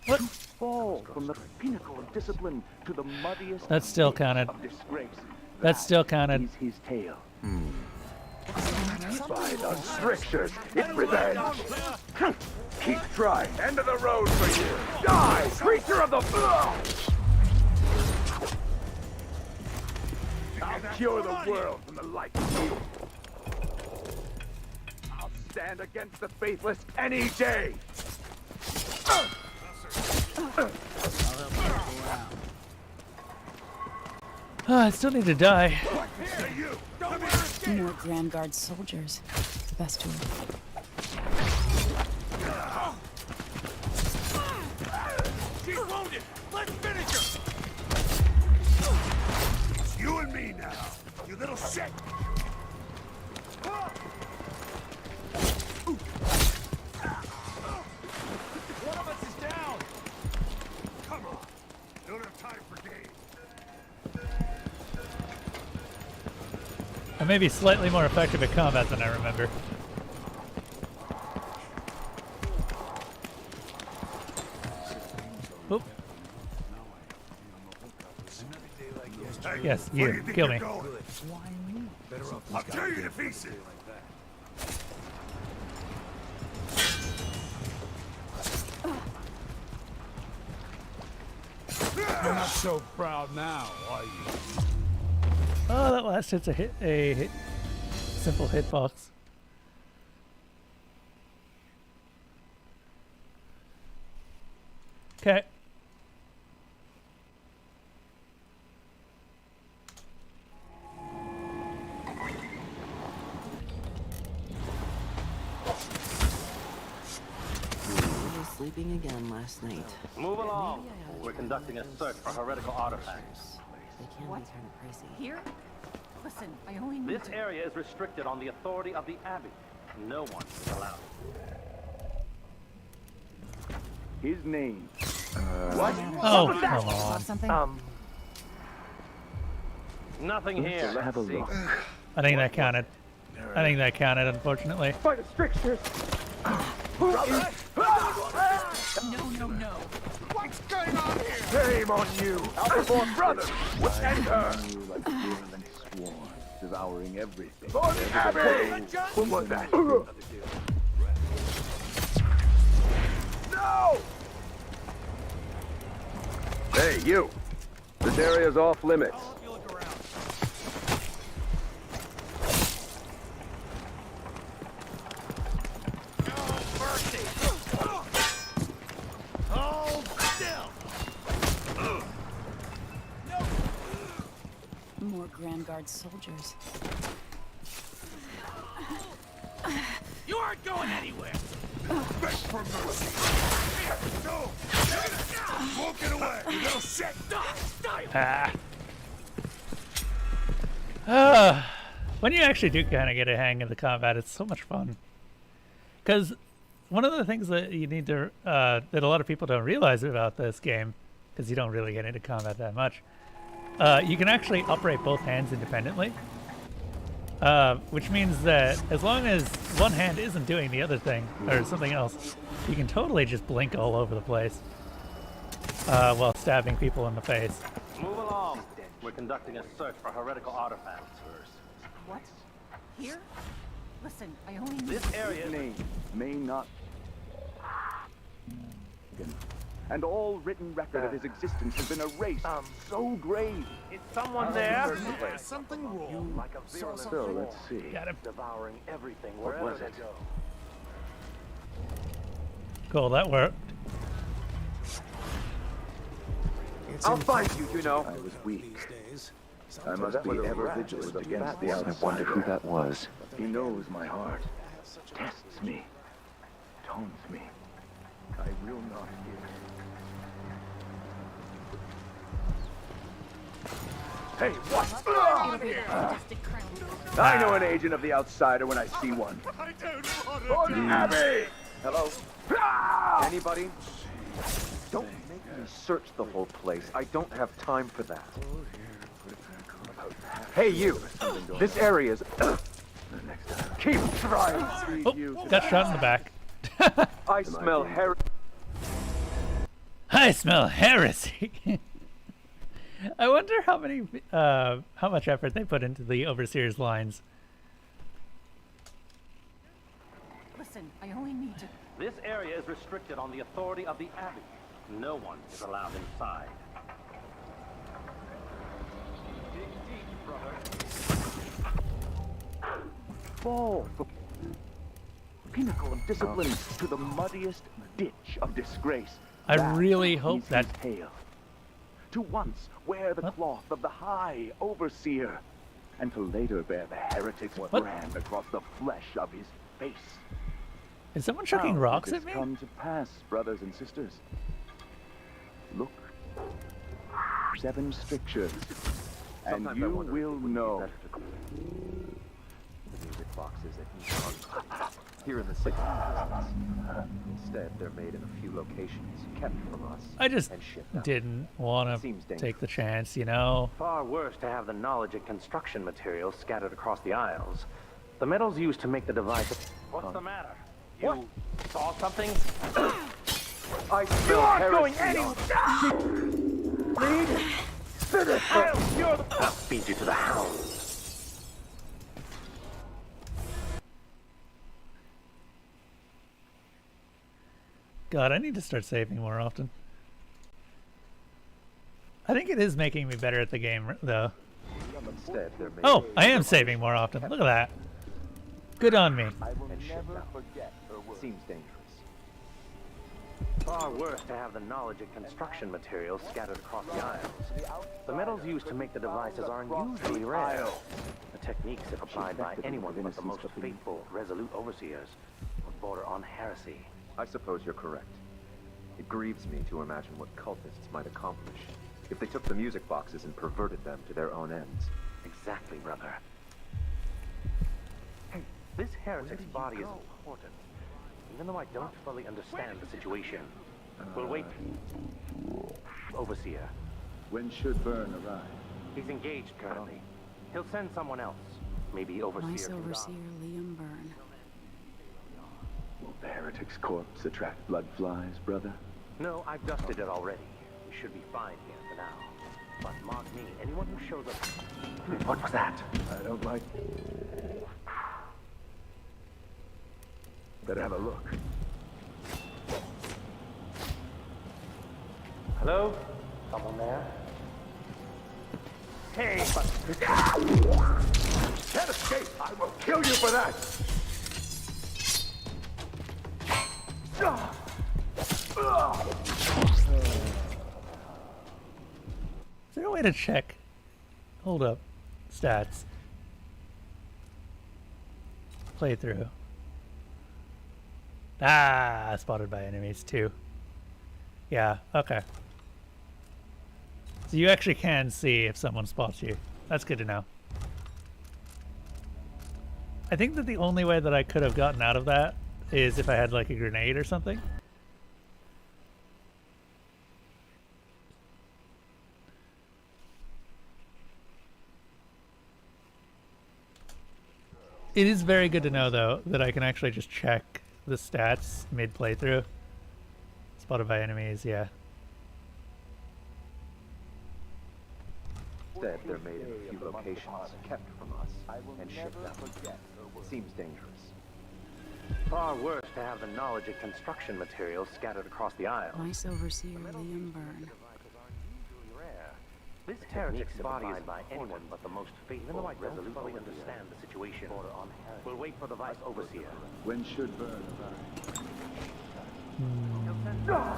What? Fall from the pinnacle of discipline to the muddiest... That still counted. ...of disgrace. That still counted. Is his tale. By the strictures, it's revenge. Keep trying. End of the road for you. Die, creature of the blood. I'll cure the world from the like of you. I'll stand against the faithless any day. Oh, I still need to die. More Grand Guard soldiers. The best tool. She's wounded. Let's finish her. It's you and me now, you little shit. One of us is down. Come on. Don't have time for games. I may be slightly more effective at combat than I remember. Oop. Yes, you. Kill me. I'll tear you to pieces. You're not so proud now, are you? Oh, that last hit's a simple hitbox. Okay. Sleep sleeping again last night. Move along. We're conducting a search for heretical artifacts. They can be kind of pricey. Here? Listen, I only need This area is restricted on the authority of the Abbey. No one is allowed. His name. What? Oh, come on. Something? Nothing here. Let's have a look. I think that counted. I think that counted, unfortunately. By the strictures. No, no, no. What's going on here? Shame on you, Alpha brothers. Enter. Like virulent swarms, devouring everything. For the Abbey! What was that? No! Hey, you. This area's off limits. More Grand Guard soldiers. You aren't going anywhere! Beg for mercy! No! Won't get away! You little shit! When you actually do kind of get a hang of the combat, it's so much fun. Because one of the things that you need to, that a lot of people don't realize about this game, because you don't really get into combat that much, you can actually operate both hands independently. Which means that as long as one hand isn't doing the other thing, or something else, you can totally just blink all over the place while stabbing people in the face. Move along. We're conducting a search for heretical artifacts. What? Here? Listen, I only need This area name may not. And all written record of his existence has been erased. So grave. Is someone there? Something wrong. Like a virulent So let's see. Got him. devouring everything What wherever was they it? go. Cool, that worked. I'll find you, you know. I was weak. I must be ever vigilant against the outsider. I wonder who that was. He knows my heart. Tests me. Taunts me. I will not give. Hey, what? I know an agent of the outsider when I see one. I don't want to Abbey! Hello? Anybody? Don't make me search the whole place. I don't have time for that. Hey, you! This area's... Keep trying! Oh, got shot in the back. I smell heresy. I smell heresy. I wonder how much effort they put into the Overseer's lines. Listen, I only need to. This area is restricted on the authority of the Abbey. No one is allowed inside. Dig deep, brother. Fall from pinnacle of discipline to the muddiest ditch of disgrace. I That really is hope his that... tale. To once wear the cloth of the High Overseer, and to later bear the heretic's brand across the flesh of his face. Is someone chucking How rocks did at this me? come to pass, brothers and sisters? Look. 7 strictures. And Sometimes I you wonder if will it would be know. better the music boxes at Dishonored, here in the city. Instead, they're made in a few locations, kept from us. I just and shipped out. didn't want to Seems take the chance, you know? Far worse to have the knowledge of construction materials scattered across the aisles. The metals used to make the device... What's the matter? You saw something? I You aren't going anywhere! Lead! Finish! I'll feed you to the hounds. God, I need to start saving more often. I think it is making me better at the game, though. Instead, they're made Oh, I am saving more often. Look at that. Good on me. I will never forget her word. Seems dangerous. Far worse to have the knowledge of construction materials scattered across the aisles. The metals used to make the devices are unusually rare. The techniques, if applied by anyone but the most faithful, resolute overseers, would border on heresy. I suppose you're correct. It grieves me to imagine what cultists might accomplish if they took the music boxes and perverted them to their own ends. Exactly, brother. Hey, this heretic's body is important. Even though I don't fully understand the situation. We'll wait. Overseer. When should Byrne arrive? He's engaged currently. He'll send someone else. Maybe Overseer. Nice can overseer, guard. Liam Byrne. Will the heretic's corpse attract blood flies, brother? No, I've dusted it already. We should be fine here for now. But mark me, anyone who shows up... What was that? I don't like... Better have a look. Hello? Someone there? Hey, but... Can't escape! I will kill you for that! Is there a way to check? Hold up. Stats. Playthrough. Ah, spotted by enemies too. Yeah, okay. So you actually can see if someone spots you. That's good to know. I think that the only way that I could have gotten out of that is if I had like a grenade or something. It is very good to know, though, that I can actually just check the stats mid-playthrough. Spotted by enemies, yeah. Instead, they're made in a few locations, kept from us, and shipped out. It seems dangerous. Far worse to have the knowledge of construction materials scattered across the aisle. Nice overseer, Liam Byrne. This heretic's body is by anyone but the most faithful. Even though I don't fully understand the situation, we'll wait for the vice overseer. When should Byrne arrive?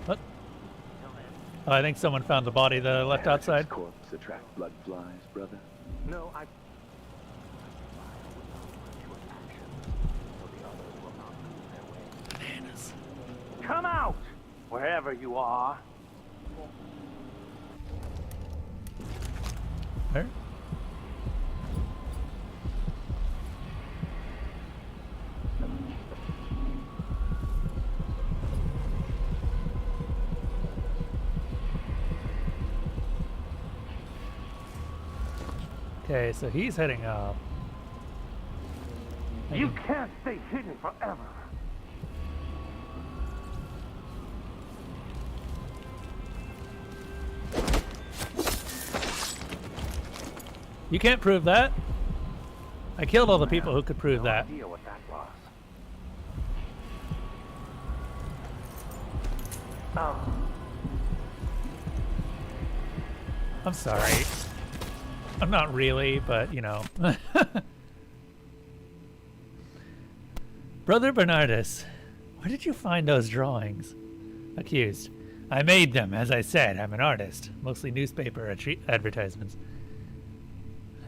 What? Oh, I think someone found the body that I left outside. Corpse attract blood flies, brother. No, I... Bananas. Come out! Wherever you are. Where? Okay, so he's heading up. You can't stay hidden forever. You can't prove that. I killed all the people who could prove that. Idea what that was. I'm sorry. I'm not really, but you know. Brother Bernardus, where did you find those drawings? Accused. I made them, as I said. I'm an artist. Mostly newspaper advertisements.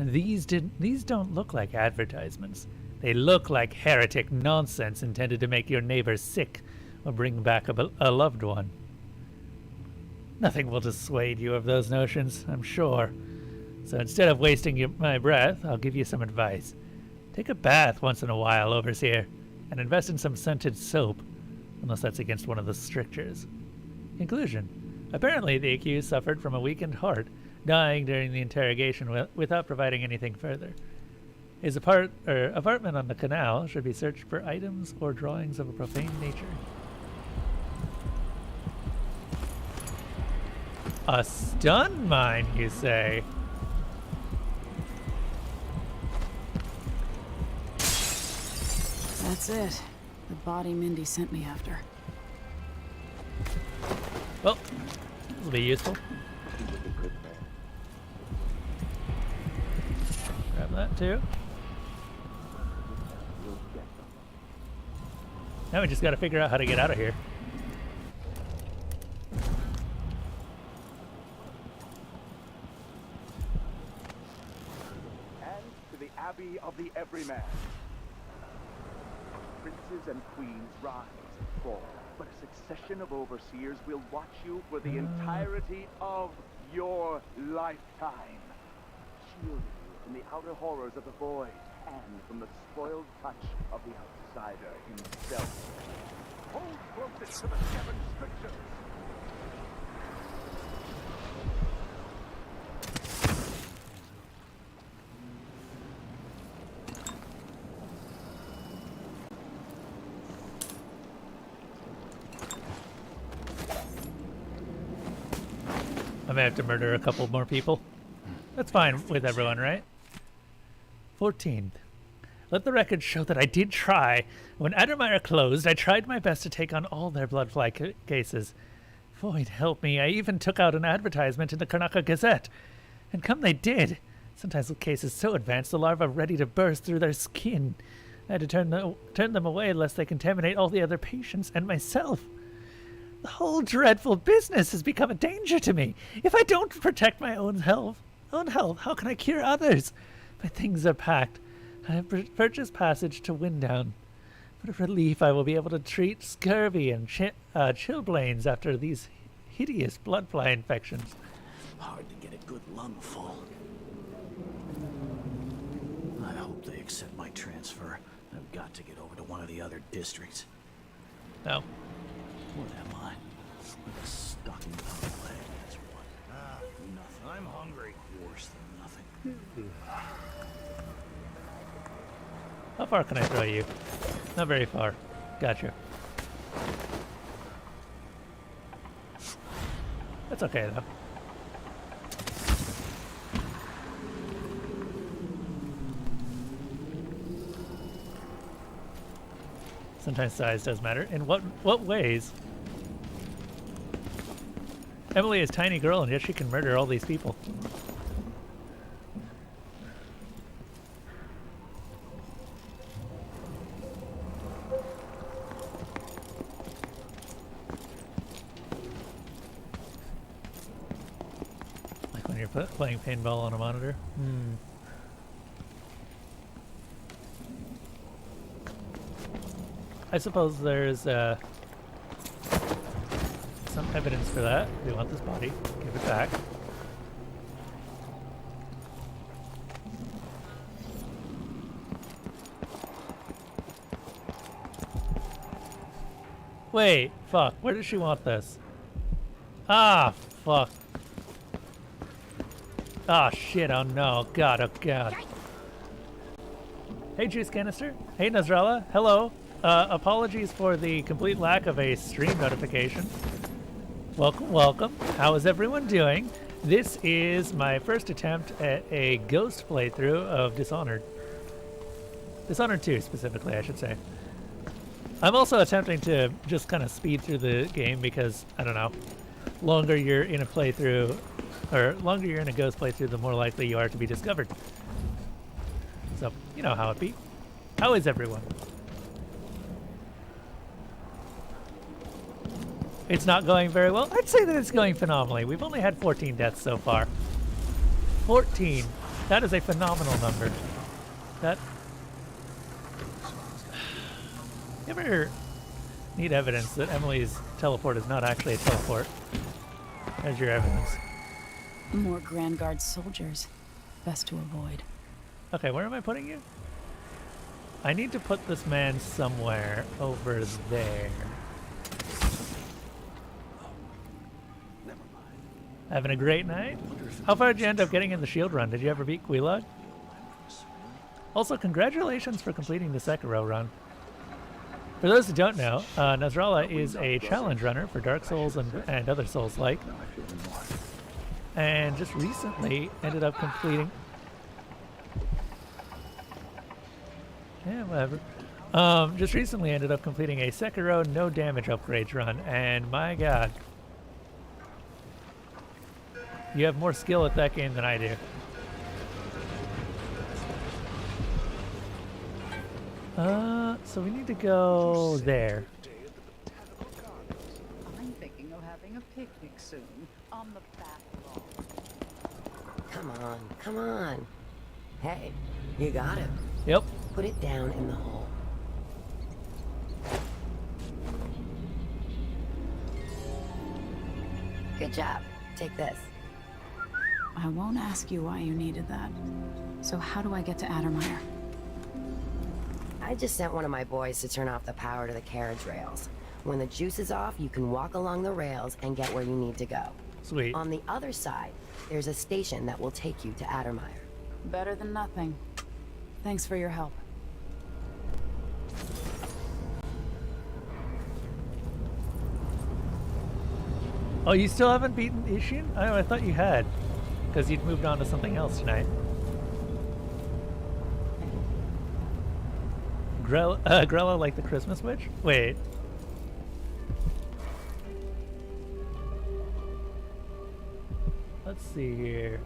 These don't look like advertisements. They look like heretic nonsense intended to make your neighbors sick or bring back a loved one. Nothing will dissuade you of those notions, I'm sure. So instead of wasting my breath, I'll give you some advice. Take a bath once in a while, overseer, and invest in some scented soap, unless that's against one of the strictures. Conclusion. Apparently, the accused suffered from a weakened heart, dying during the interrogation without providing anything further. His apartment on the canal should be searched for items or drawings of a profane nature. A stun mine, you say? That's it. The body Mindy sent me after. Well, this will be useful. Grab that too. Now we just gotta figure out how to get out of here. And to the Abbey of the Everyman. Princes and queens rise and fall. but a succession of overseers will watch you for the entirety of your lifetime, shielding you from the outer horrors of the void and from the spoiled touch of the outsider himself. Hold closest to the 7 strictures. I may have to murder a couple more people. That's fine with everyone, right? 14th. Let the record show that I did try. When Addermire closed, I tried my best to take on all their bloodfly cases. Void help me, I even took out an advertisement in the Karnaca Gazette. And come they did. Sometimes with cases so advanced, the larvae are ready to burst through their skin. I had to turn them away lest they contaminate all the other patients and myself. The whole dreadful business has become a danger to me. If I don't protect my own health, how can I cure others? My things are packed. I have purchased passage to Winddown. What a relief I will be able to treat scurvy and chilblains after these hideous bloodfly infections. Hard to get a good lungful. I hope they accept my transfer. I've got to get over to one of the other districts. No. What am I? Like a stocking powder leg, that's what. Nothing. I'm hungry. Worse than nothing. How far can I throw you? Not very far. Gotcha. That's okay, though. Sometimes size does matter. In what ways? Emily is a tiny girl, and yet she can murder all these people. Like when you're playing paintball on a monitor. I suppose there's some evidence for that. We want this body. Give it back. Wait, fuck. Where does she want this? Ah, fuck. Ah, shit. Oh, no. God, oh, God. Hey, Juice Canister. Hey, Nasrallah. Hello. Apologies for the complete lack of a stream notification. Welcome, welcome. How is everyone doing? This is my first attempt at a ghost playthrough of Dishonored. Dishonored 2, specifically, I should say. I'm also attempting to just kind of speed through the game because, I don't know, longer you're in a playthrough, or longer you're in a ghost playthrough, the more likely you are to be discovered. So, you know how it be. How is everyone? It's not going very well. I'd say that it's going phenomenally. We've only had 14 deaths so far. 14. That is a phenomenal number. That... You ever need evidence that Emily's teleport is not actually a teleport? There's your evidence. More Grand Guard soldiers. Best to avoid. Okay, where am I putting you? I need to put this man somewhere over there. Having a great night? How far did you end up getting in the shield run? Did you ever beat Quelaag? Also, congratulations for completing the Sekiro run. For those who don't know, Nasrallah is a challenge runner for Dark Souls and other Souls-like. And just recently ended up completing... Yeah, whatever. Just recently ended up completing a Sekiro no damage upgrades run, and my god. You have more skill at that game than I do. So we need to go there. I'm thinking of having a picnic soon on the back lawn. Come on, come on. Hey, you got it. Yep. Put it down in the hole. Good job. Take this. I won't ask you why you needed that. So how do I get to Addermire? I just sent one of my boys to turn off the power to the carriage rails. When the juice is off, you can walk along the rails and get where you need to go. Sweet. On the other side, there's a station that will take you to Addermire. Better than nothing. Thanks for your help. Oh, you still haven't beaten Ishin? Oh, I thought you had. Because you'd moved on to something else tonight. Grella like the Christmas witch? Wait. Let's see here.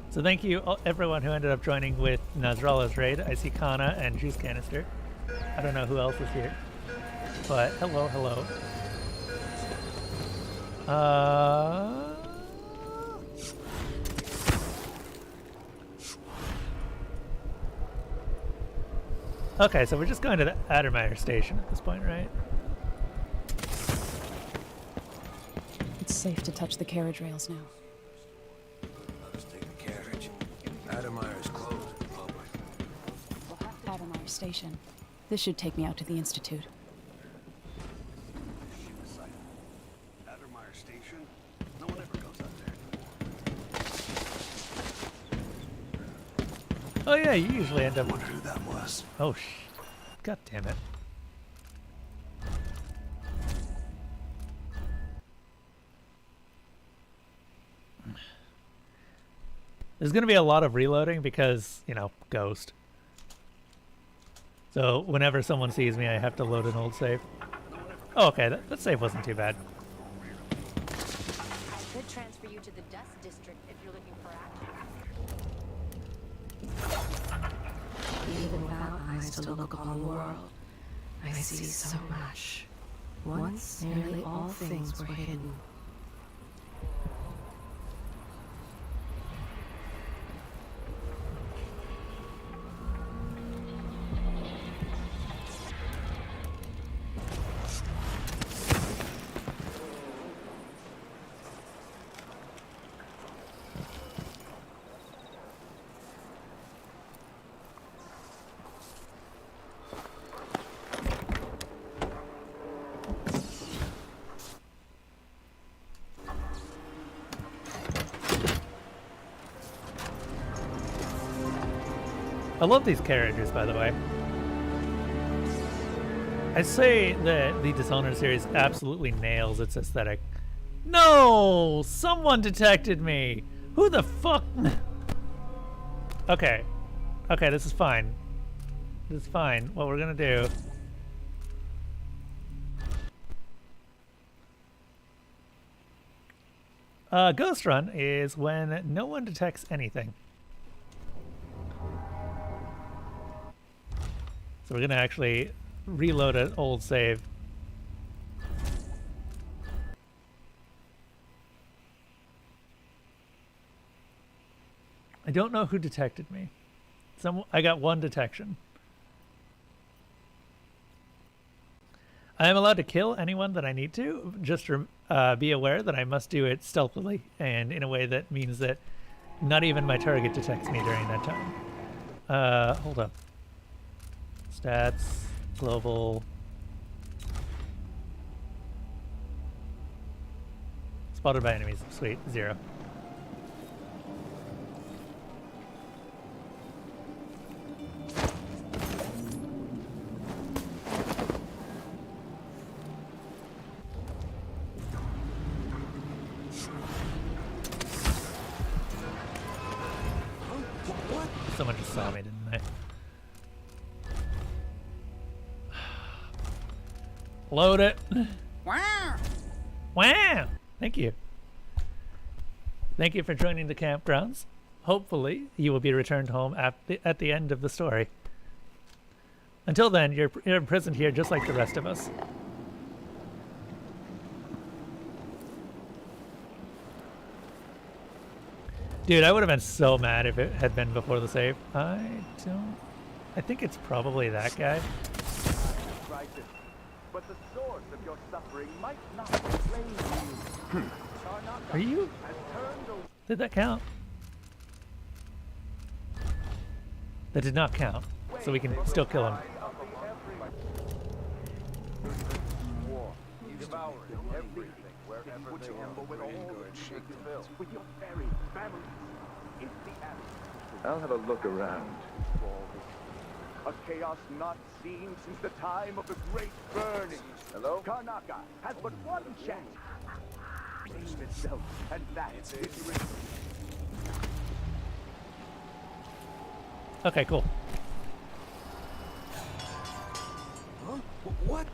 So thank you everyone who ended up joining with Nazrala's raid. I see Kana and Juice Canister. I don't know who else is here. But hello, hello. Okay, so we're just going to the Addermire station at this point, right? It's safe to touch the carriage rails now. Let us take the carriage. Addermire is closed to the public. Addermire station. This should take me out to the Institute. Addermire Station? No one ever goes out there. Oh yeah, you usually end up... I wonder who that was. Oh, God damn it. There's going to be a lot of reloading because, you know, ghost. So whenever someone sees me, I have to load an old save. Oh, okay, that save wasn't too bad. I could transfer you to the Dust District if you're looking for action. Even without eyes to look upon the world, I see so much. Once, nearly all things were hidden. I love these carriages, by the way. I say that the Dishonored series absolutely nails its aesthetic. No! Someone detected me! Who the fuck? Okay. Okay, this is fine. This is fine. What we're gonna do... Ghost Run is when no one detects anything. So we're gonna actually reload an old save. I don't know who detected me. I got one detection. I am allowed to kill anyone that I need to. Just be aware that I must do it stealthily and in a way that means that not even my target detects me during that time. Hold up. Stats, global. Spotted by enemies. Sweet, 0. Someone just saw me, didn't they? Load it. Wow. Wow. Thank you. Thank you for joining the campgrounds. Hopefully, you will be returned home at the end of the story. Until then, you're imprisoned here just like the rest of us. Dude, I would have been so mad if it had been before the save. I think it's probably that guy. But the source of your suffering might not explain to you. Are you? Did that count? That did not count. So we can still kill him. I'll have a look around. A chaos not seen since the time of the Great Burning. Hello? Karnaka has but one chance. Save itself, and that's its original. Okay, cool. Huh? What?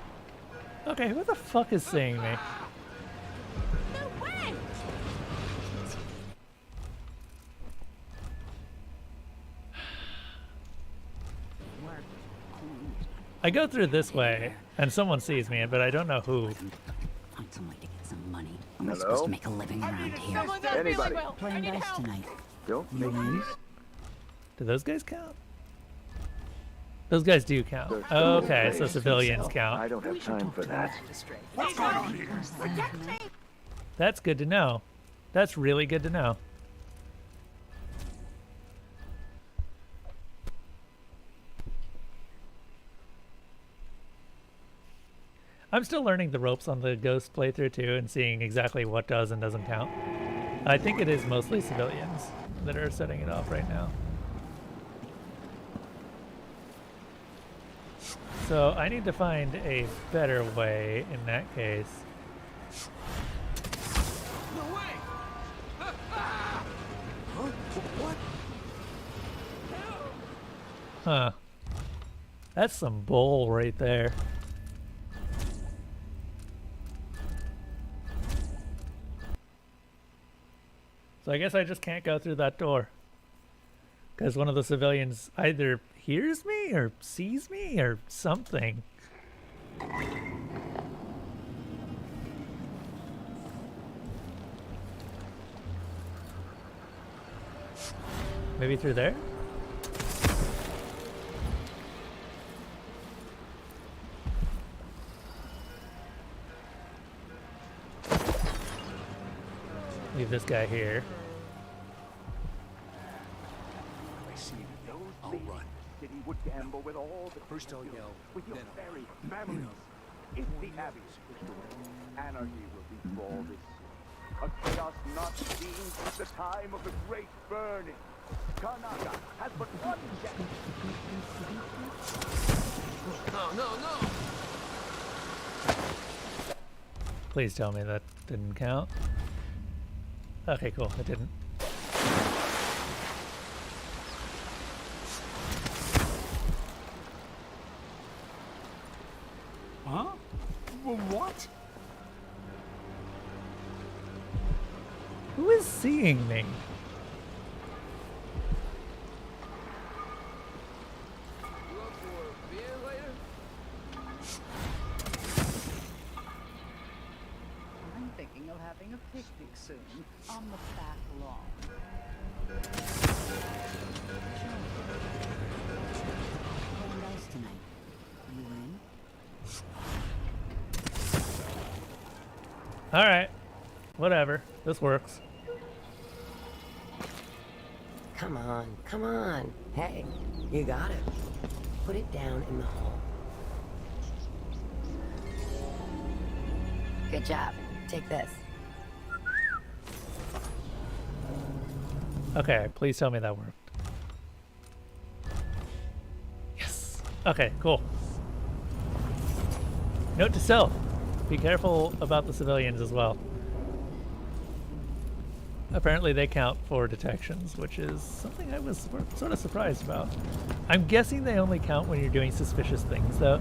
Okay, who the fuck is seeing me? No way! I go through this way, and someone sees me, but I don't know who. Find some way to get some money. Am I Hello? supposed to make a living around here? Someone's not Anybody? feeling well. I Playing need dice help. tonight. Don't make me. Do those guys count? Those guys do count. Okay, so civilians I count. don't have time for that. What's going on here? Protect me. That's good to know. That's really good to know. I'm still learning the ropes on the Ghost playthrough too and seeing exactly what does and doesn't count. I think it is mostly civilians that are setting it off right now. So I need to find a better way in that case. No way! Huh? What? Huh. That's some bull right there. So I guess I just can't go through that door. Because one of the civilians either hears me or sees me or something. Maybe through there? Leave this guy here. I see you. I'll run. That he would gamble with all the First I'll yell, with your then very families. If the Abbey anarchy will befall this. A chaos not seen since the time of the Great Burning. Karnaka has but one chance. No. Please tell me that didn't count. Okay, cool. It didn't. Huh? What? Who is seeing me? I'm thinking of having a picnic soon on the back lawn. Playing dice tonight. You in? Alright. Whatever. This works. Come on. Hey, you got it. Put it down in the hole. Good job. Take this. Okay, please tell me that worked. Yes. Okay, cool. Note to self. Be careful about the civilians as well. Apparently they count for detections, which is something I was sort of surprised about. I'm guessing they only count when you're doing suspicious things, though.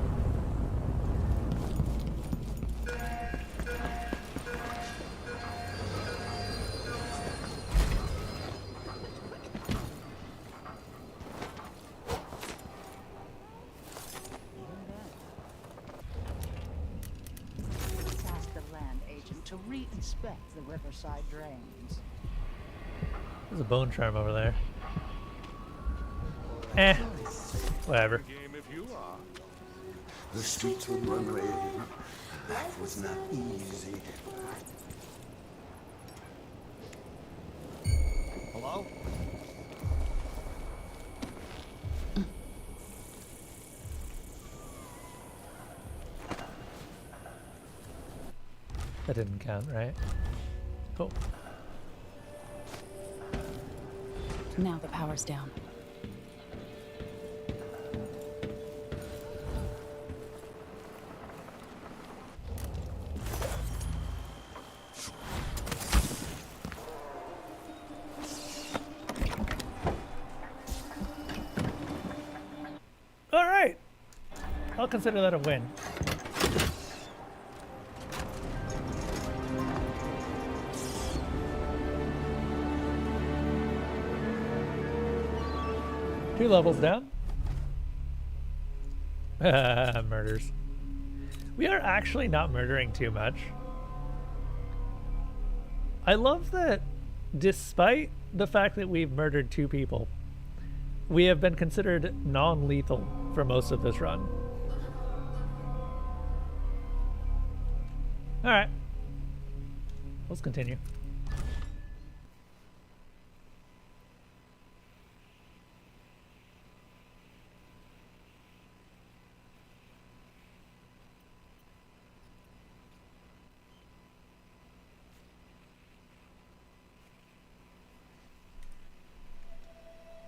Let's ask the land agent to re-inspect the riverside drains. There's a bone charm over there. Eh. Whatever. Game if you are. The streets would run red. Life was not easy. That didn't count, right? Cool. Now the power's down. All right. I'll consider that a win. Two levels down. Murders. We are actually not murdering too much. I love that despite the fact that we've murdered 2 people, we have been considered non-lethal for most of this run. Alright. Let's continue.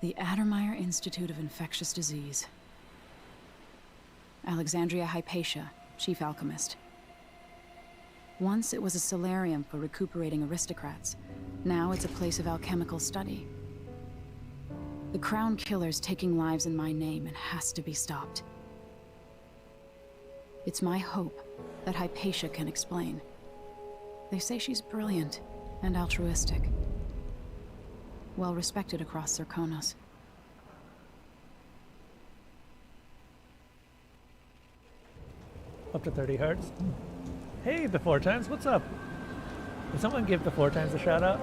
The Addermeyer Institute of Infectious Disease. Alexandria Hypatia, chief alchemist. Once it was a solarium for recuperating aristocrats. Now it's a place of alchemical study. The crown killer's taking lives in my name and has to be stopped. It's my hope that Hypatia can explain. They say she's brilliant and altruistic. Well respected across Serkonos. Up to 30 hearts. Hey, Before Times, what's up? Did someone give Before Times a shout out?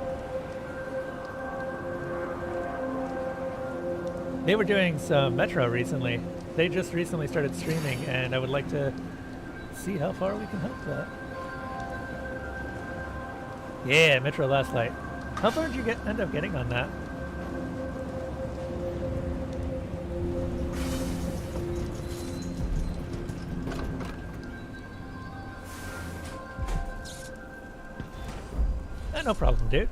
They were doing some Metro recently. They just recently started streaming, and I would like to see how far we can help that. Yeah, Metro Last Light. How far did you end up getting on that? No problem, dude.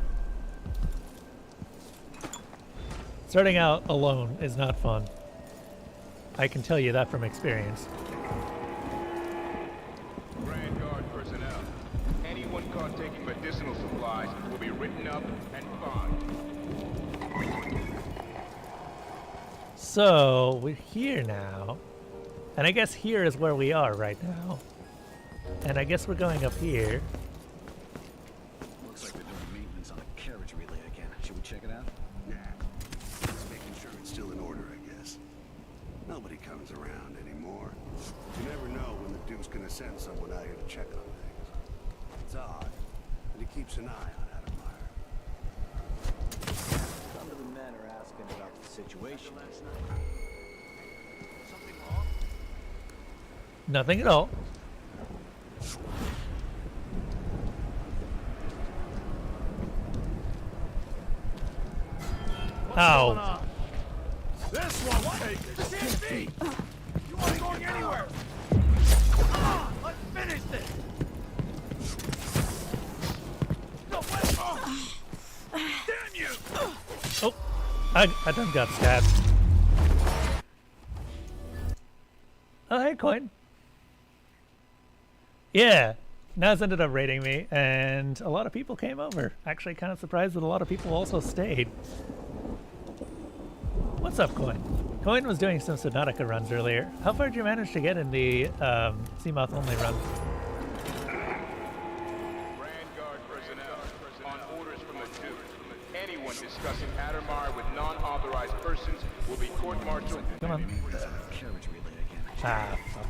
Starting out alone is not fun. I can tell you that from experience. Grand Guard personnel. Anyone caught taking medicinal supplies will be written up and fined. So, we're here now. And I guess here is where we are right now. And I guess we're going up here. Looks like they're doing maintenance on a carriage relay again. Should we check it out? Yeah. Just making sure it's still in order, I guess. Nobody comes around anymore. You never know when the Duke's gonna send someone out here to check on things. It's odd, but he keeps an eye on Addermeyer. Some of the men are asking about the situation. Something wrong? Nothing at all. Ow. This won't take it. Can't be. You aren't going anywhere. Come on, let's finish this. No way. Damn you. Oh, I done got stabbed. Oh, hey, Coin. Yeah, Naz ended up raiding me, and a lot of people came over. Actually, kind of surprised that a lot of people also stayed. What's up, Coin? Coin was doing some Subnautica runs earlier. How far did you manage to get in the Seamoth only run? Grand Guard personnel, on orders from the Duke, anyone discussing Addermeyer with non-authorized persons will be court-martialed. Come on. Carriage relay again. Ah, fuck.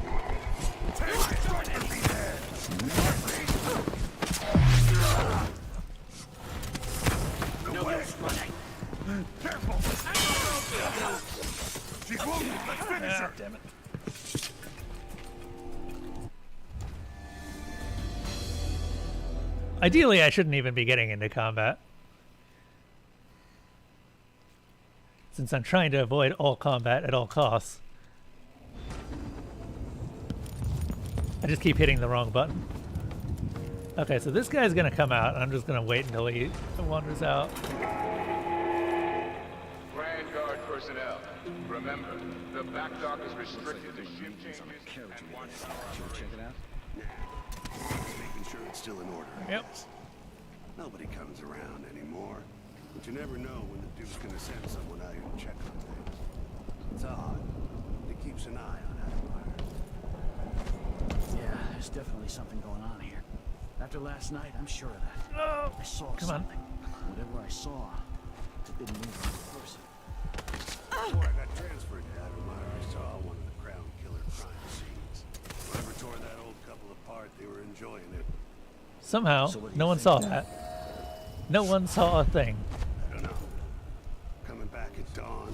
No way. Careful. She's wounded. Let's finish her. Damn it. Ideally, I shouldn't even be getting into combat, since I'm trying to avoid all combat at all costs. I just keep hitting the wrong button. Okay, so this guy's gonna come out, and I'm just gonna wait until he wanders out. Grand Guard personnel, remember, the back dock is restricted to ship changes and watchtower operations. Check it out? Nah. Just making sure it's still in order. Yep. Nobody comes around anymore. But you never know when the Duke's gonna send someone out here to check on things. It's odd. It keeps an eye on Admire. Yeah, there's definitely something going on here. After last night, I'm sure of that. Oh, I saw come on. something. Whatever I saw, it didn't move on the person. Before I got transferred to Admire, I saw one of the Crown Killer crime scenes. Whoever tore that old couple apart, they were enjoying it. Somehow, So what do no you one think saw now? that. No one saw a thing. I don't know. Coming back at dawn.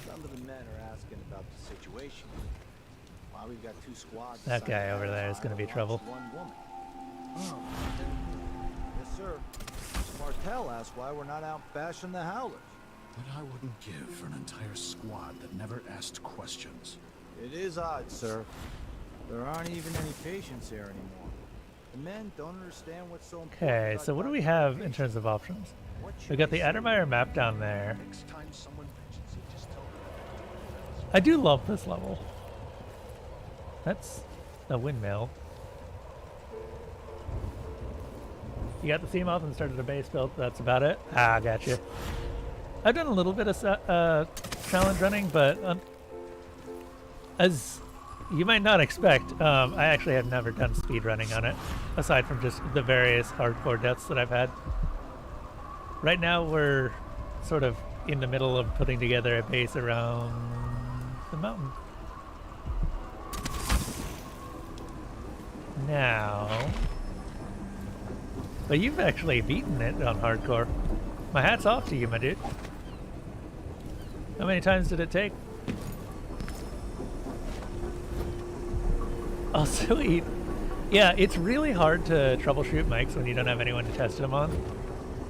Some of the men are asking about the situation. Why we've got 2 squads. That guy over there is going to be trouble. One woman. Oh, yes, sir. Martel asked why we're not out bashing the Howlers. What I wouldn't give for an entire squad that never asked questions. It is odd, sir. There aren't even any patients here anymore. The men don't understand what's so important. Okay, so what do we have in terms of options? We got the Addermeyer map down there. Next time someone mentions it, just tell them. I do love this level. That's a windmill. You got the Seamoth and started a base build. That's about it. Ah, gotcha. I've done a little bit of challenge running, but as you might not expect, I actually have never done speed running on it, aside from just the various hardcore deaths that I've had. Right now, we're sort of in the middle of putting together a base around the mountain. Now, but you've actually beaten it on hardcore. My hat's off to you, my dude. How many times did it take? Oh, sweet. Yeah, it's really hard to troubleshoot mics when you don't have anyone to test them on.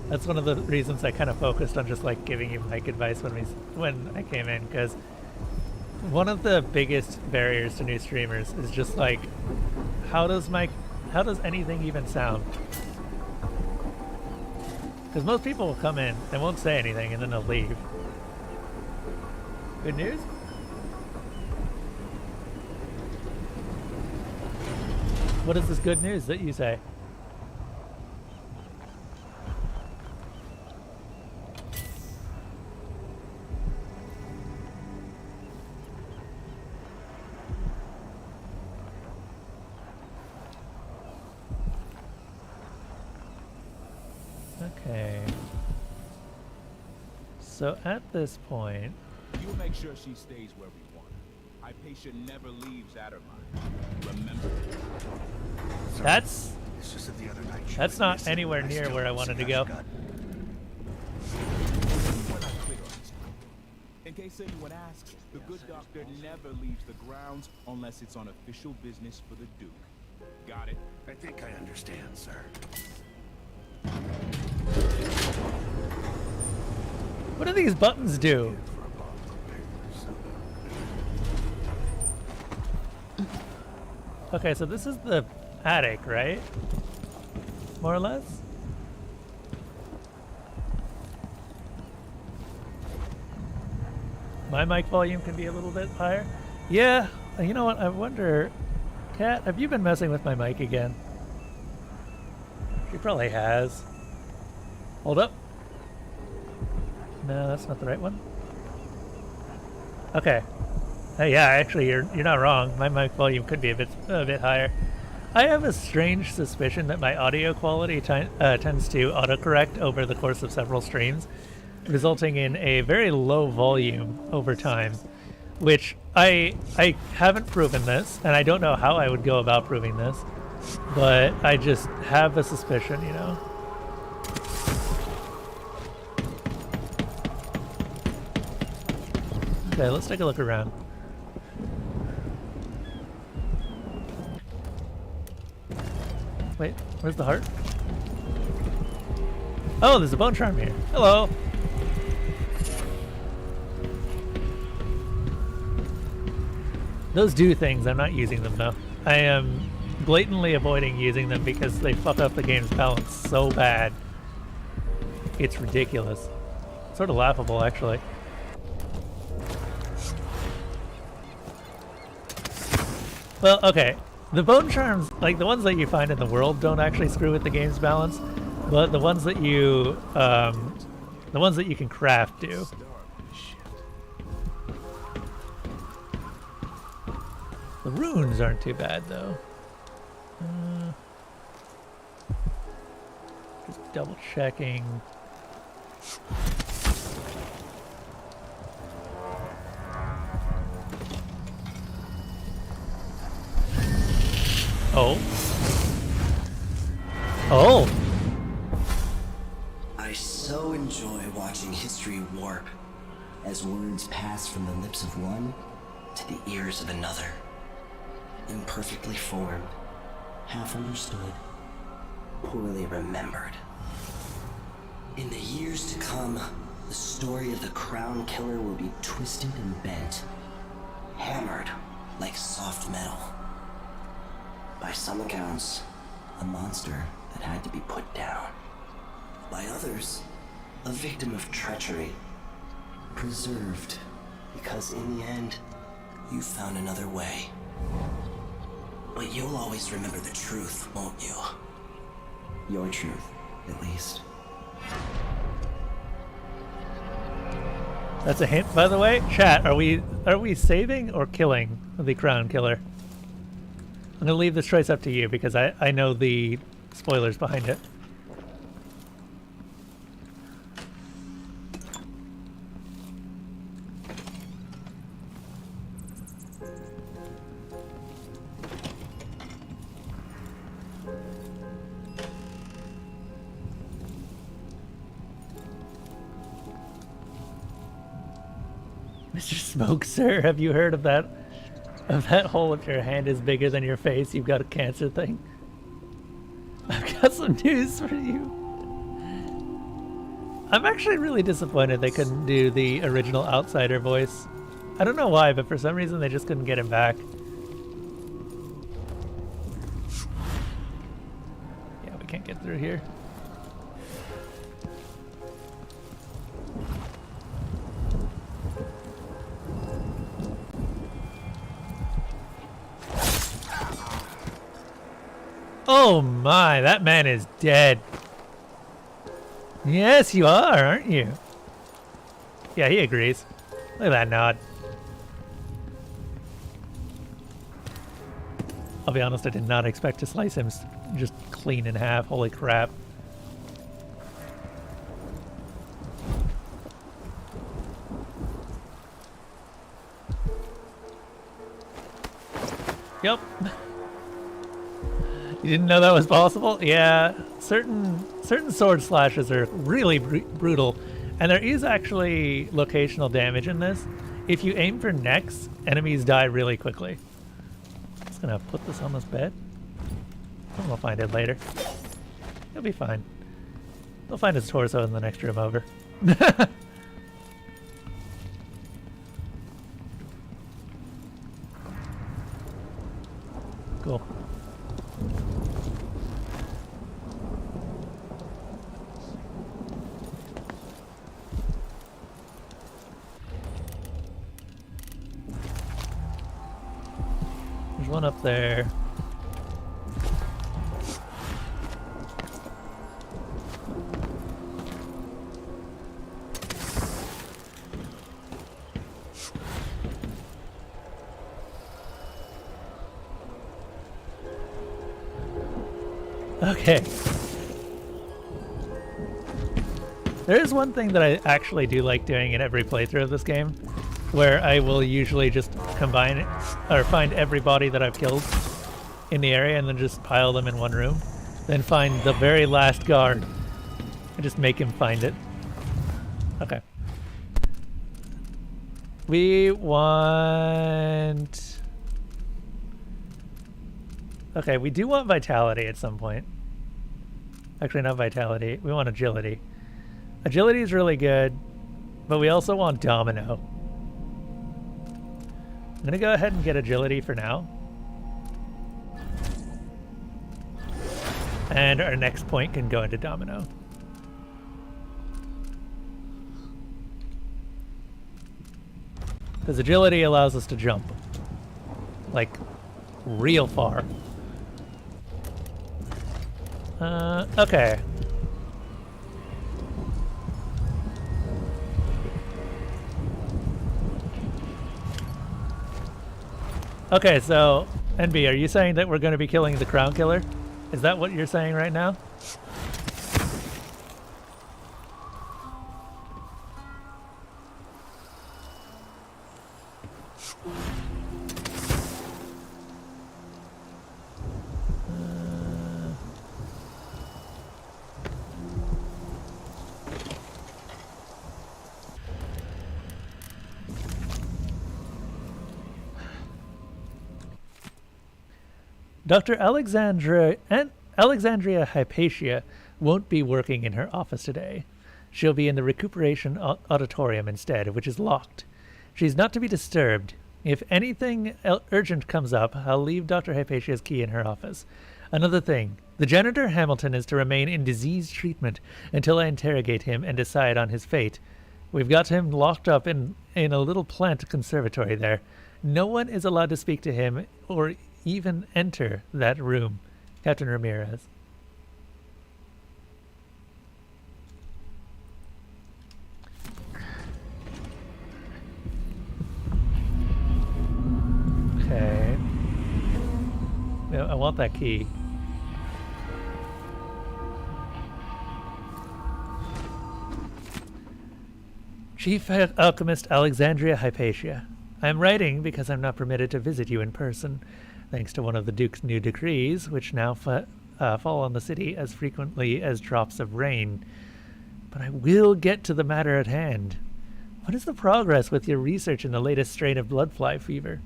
That's one of the reasons I kind of focused on just like giving you mic advice when I came in, because one of the biggest barriers to new streamers is just like, how does anything even sound? Because most people will come in, they won't say anything, and then they'll leave. Good news? What is this good news that you say? Okay. So at this point, You make sure she stays where we want her. Our patient never leaves Addermire. Remember? that's It's just that the other night she that's was not missing, anywhere and I near still where I don't wanted see to how go. she got- We're not clear on this. In case anyone asks, the good doctor never leaves the grounds unless it's on official business for the Duke. Got it? I think I understand, sir. What do these buttons do? Okay, so this is the attic, right? More or less? My mic volume can be a little bit higher. Yeah, you know what? I wonder, Kat, have you been messing with my mic again? She probably has. Hold up. No, that's not the right one. Okay. Yeah, actually, you're not wrong. My mic volume could be a bit higher. I have a strange suspicion that my audio quality tends to autocorrect over the course of several streams, resulting in a very low volume over time, which I haven't proven this, and I don't know how I would go about proving this, but I just have a suspicion, you know? Okay, let's take a look around. Wait, where's the heart? Oh, there's a bone charm here. Hello. Those do things. I'm not using them though. I am blatantly avoiding using them because they fuck up the game's balance so bad. It's ridiculous. Sort of laughable, actually. Well, okay. The bone charms, like the ones that you find in the world, don't actually screw with the game's balance, but the ones that you can craft do. The runes aren't too bad, though. Just double checking. Oh. Oh. I so enjoy watching history warp as words pass from the lips of one to the ears of another. Imperfectly formed, half understood, poorly remembered. In the years to come, the story of the Crown Killer will be twisted and bent, hammered like soft metal. By some accounts, a monster that had to be put down. By others, a victim of treachery, preserved because in the end, you found another way. But you'll always remember the truth, won't you? Your truth, at least. That's a hint, by the way. Chat, are we saving or killing the Crown Killer? I'm gonna leave this choice up to you because I know the spoilers behind it. Mr. Smoke, sir, have you heard of that hole if your hand is bigger than your face, you've got a cancer thing? I've got some news for you. I'm actually really disappointed they couldn't do the original Outsider voice. I don't know why, but for some reason they just couldn't get him back. Yeah, we can't get through here. Oh my, that man is dead. Yes, you are, aren't you? Yeah, he agrees. Look at that nod. I'll be honest, I did not expect to slice him just clean in half. Holy crap. Yep. You didn't know that was possible? Yeah, certain sword slashes are really brutal, and there is actually locational damage in this. If you aim for necks, enemies die really quickly. I'm just gonna put this on this bed. We'll find it later. He'll be fine. We'll find his torso in the next room over. Cool. There's one up there. Okay. There is one thing that I actually do like doing in every playthrough of this game, where I will usually just combine it, or find every body that I've killed in the area and then just pile them in one room. Then find the very last guard and just make him find it. Okay. We want... Okay, we do want vitality at some point. Actually, not vitality. We want agility. Agility is really good, but we also want domino. I'm gonna go ahead and get agility for now. And our next point can go into Domino. Because agility allows us to jump. Like, real far. Okay. Okay, so, NB, are you saying that we're going to be killing the Crown Killer? Is that what you're saying right now? Dr. Alexandria Hypatia won't be working in her office today. She'll be in the recuperation auditorium instead, which is locked. She's not to be disturbed. If anything urgent comes up, I'll leave Dr. Hypatia's key in her office. Another thing, the janitor Hamilton is to remain in disease treatment until I interrogate him and decide on his fate. We've got him locked up in a little plant conservatory there. No one is allowed to speak to him or even enter that room. Captain Ramirez. Okay. No, I want that key. Chief Alchemist Alexandria Hypatia. I am writing because I'm not permitted to visit you in person, thanks to one of the Duke's new decrees, which now fall on the city as frequently as drops of rain. But I will get to the matter at hand. What is the progress with your research in the latest strain of bloodfly fever?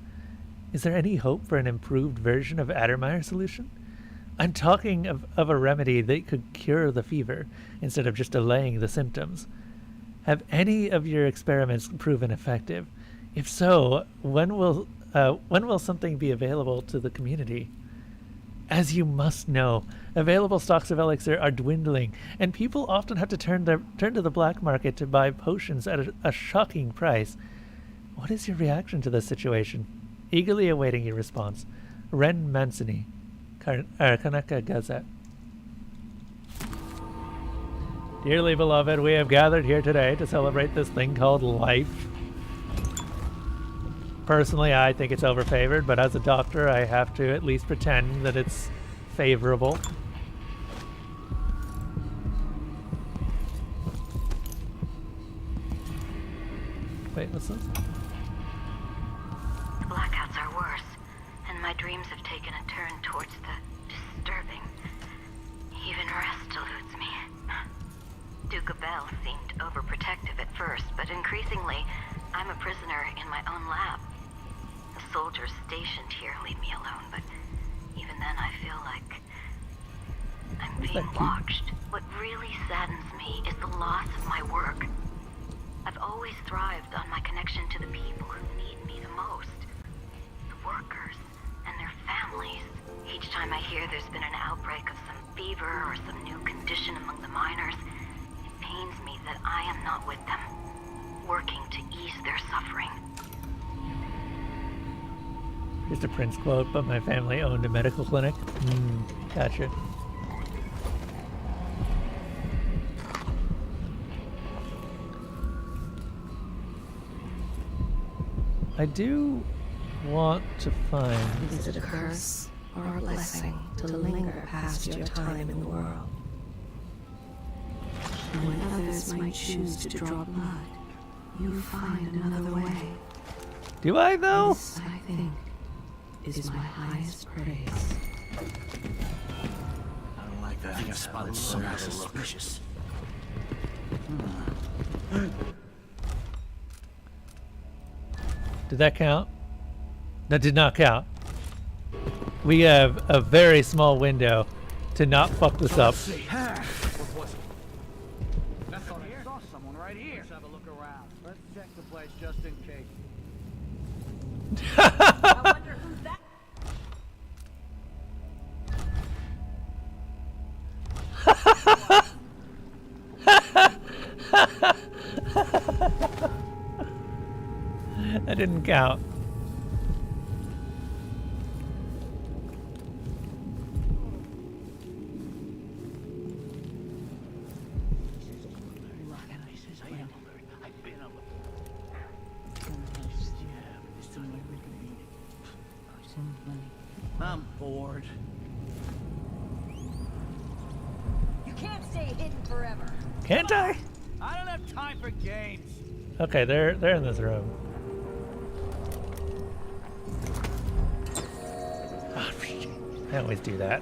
Is there any hope for an improved version of Addermeyer solution? I'm talking of a remedy that could cure the fever, instead of just delaying the symptoms. Have any of your experiments proven effective? If so, when will something be available to the community? As you must know, available stocks of elixir are dwindling, and people often have to turn to the black market to buy potions at a shocking price. What is your reaction to this situation? Eagerly awaiting your response. Ren Mancini, Kanaka Gazette. Dearly beloved, we have gathered here today to celebrate this thing called life. Personally, I think it's overfavored, but as a doctor, I have to at least pretend that it's favorable. Wait, what's this? The blackouts are worse, and my dreams have taken a turn towards the disturbing. Even rest eludes me. Duke Abel seemed overprotective at first, but increasingly, I'm a prisoner in my own lab. The soldiers stationed here leave me alone, but even then I feel like I'm being watched. What really saddens me is the loss of my work. I've always thrived on my connection to the people who need me the most. The workers and their families. Each time I hear there's been an outbreak of some fever or some new condition among the miners, it pains me that I am not with them, working to ease their suffering. Just a Prince quote, but my family owned a medical clinic. Gotcha. I do want to find... Is it a curse or a blessing to linger past your time in the world? And when others might choose to draw blood, you find another way. Do I, though? This, I think, is my highest praise. I don't like that. I think I spotted something suspicious. Did that count? That did not count. We have a very small window to not fuck this up. What was it? That's on here. Saw someone right here. Let's have a look around. Let's check the place just in case. That didn't count. I'm bored. You can't stay hidden forever. Can't I? I don't have time for games. Okay, they're in this room. Oh, shit. I always do that.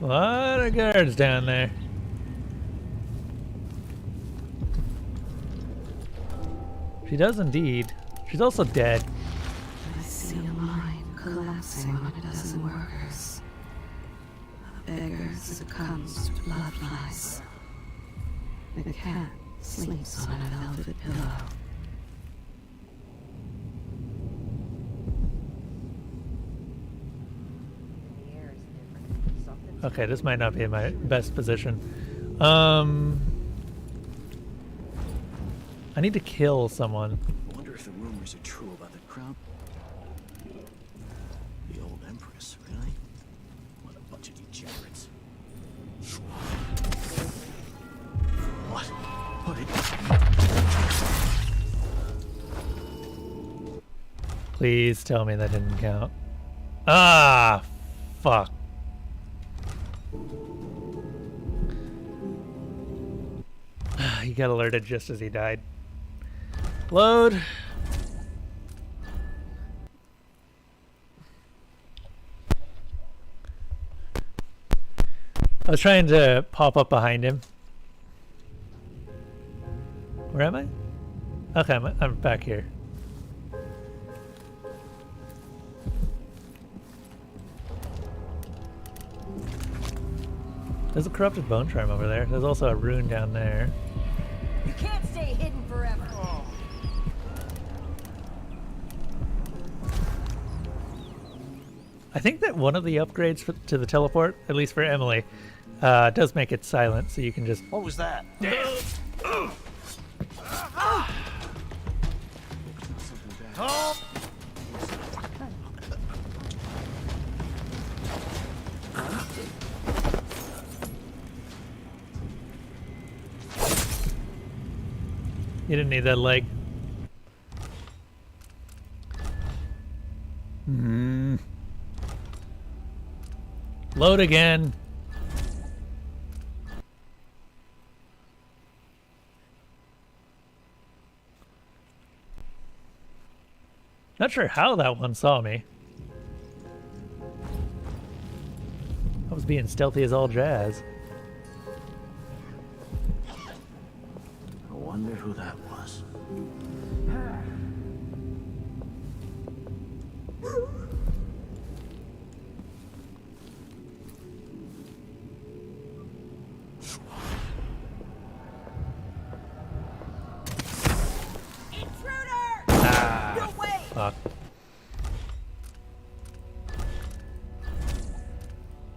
A lot of guards down there. She does indeed. She's also dead. I see a line collapsing on a dozen workers. A beggar succumbs to blood flies. The cat sleeps on a velvet pillow. Okay, this might not be in my best position. I need to kill someone. I wonder if the rumors are true about the crown. The old empress, really? What a bunch of degenerates. What? What did... Please tell me that didn't count. Ah, fuck. He got alerted just as he died. Load. I was trying to pop up behind him. Where am I? Okay, I'm back here. There's a corrupted bone charm over there. There's also a rune down there. You can't stay hidden forever. I think that one of the upgrades to the teleport, at least for Emily, does make it silent, so you can just... What was that? Damn! Oh! You didn't need that leg. Load again. Not sure how that one saw me. I was being stealthy as all jazz. I wonder who that was. Fuck.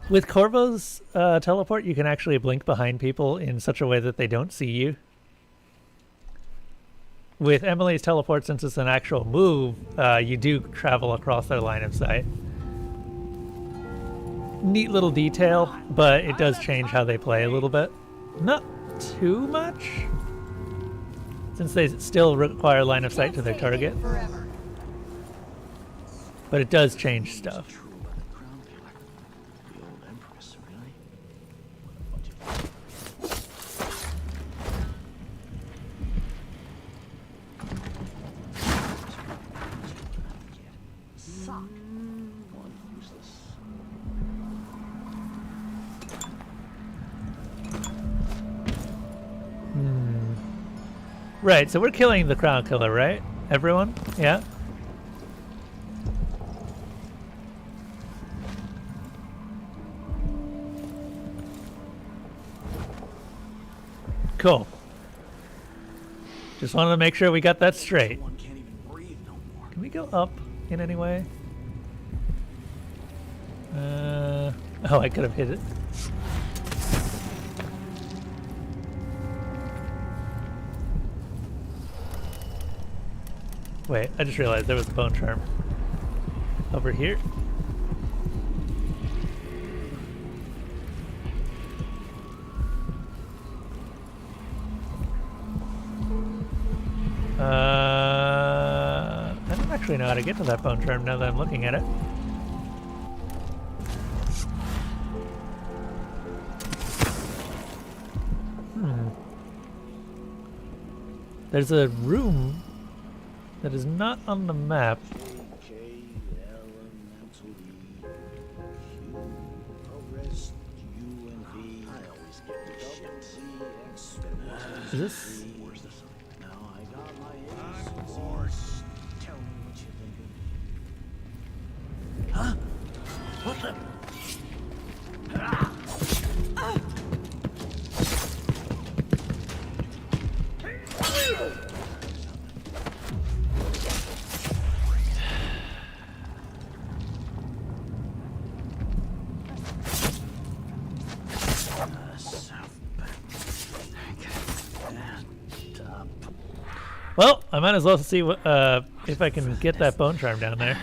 With Corvo's teleport, you can actually blink behind people in such a way that they don't see you. With Emily's teleport, since it's an actual move, you do travel across their line of sight. Neat little detail, but it does change how they play a little bit. Not too much, since they still require line of sight to their target. But it does change stuff. Right, so we're killing the Crown Killer, right? Everyone? Yeah? Cool. Just wanted to make sure we got that straight. Can we go up in any way? Oh, I could have hit it. Wait, I just realized there was a bone charm over here. I don't actually know how to get to that bone charm now that I'm looking at it. There's a room that is not on the map. Is this? Huh? What the? Well, I might as well see what if I can get that bone charm down there.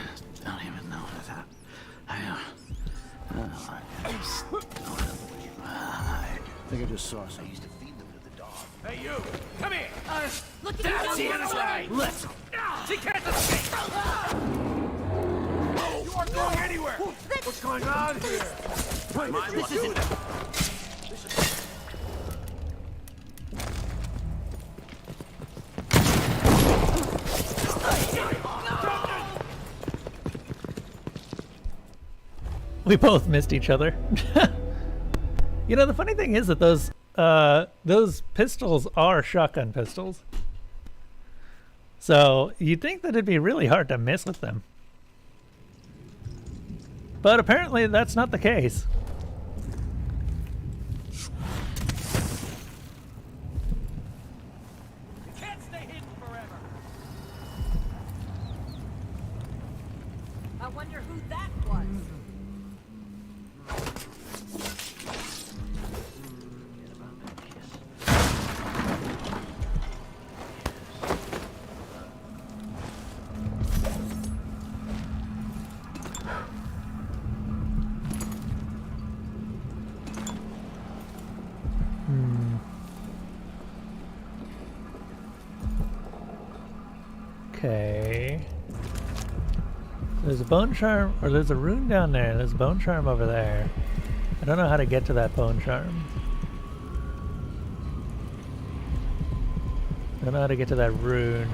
Don't even know that. I think I just saw some. I used to feed them to the dog. Hey, you! Come here! Look at That's you! the other way! Let's go! She can't escape! You aren't going anywhere! What's going on here? This isn't... We both missed each other. You know, the funny thing is that those pistols are shotgun pistols. So you'd think that it'd be really hard to miss with them. But apparently that's not the case. Can't stay hidden forever! I wonder who that was. Okay. There's a bone charm, or there's a rune down there. There's a bone charm over there. I don't know how to get to that bone charm. I don't know how to get to that rune.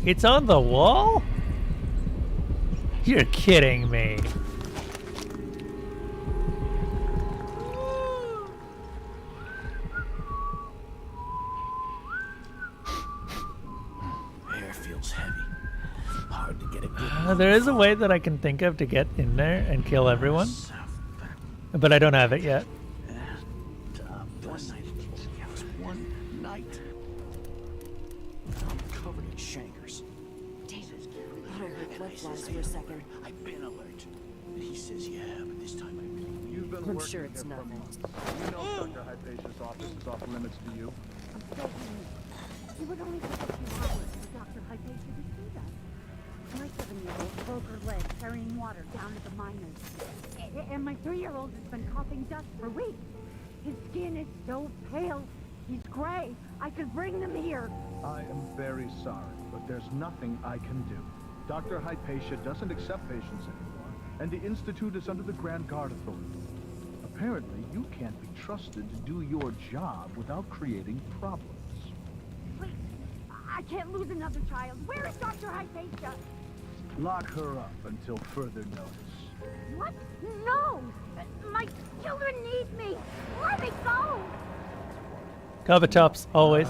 It's on the wall? You're kidding me. Air feels heavy. Hard to get a good There is a way that I can think of to get in there and kill everyone. But I don't have it yet. One night. I'm covered in chancres. David, I thought I heard blood flies for a second. I've been alert. And he says, yeah, but this time I really... You've been I'm working sure it's here for nothing. months. You know Dr. Hypatia's office is off limits to you. It would only take a few hours for Dr. Hypatia to see us. My 7-year-old broke her leg carrying water down to the miners. And my 3-year-old has been coughing dust for weeks. His skin is so pale. He's gray. I could bring them here. I am very sorry, but there's nothing I can do. Dr. Hypatia doesn't accept patients anymore, and the Institute is under the Grand Guard Authority. Apparently, you can't be trusted to do your job without creating problems. Please, I can't lose another child. Where is Dr. Hypatia? Lock her up until further notice. What? No! My children need me! Let me go! Cover tops, always.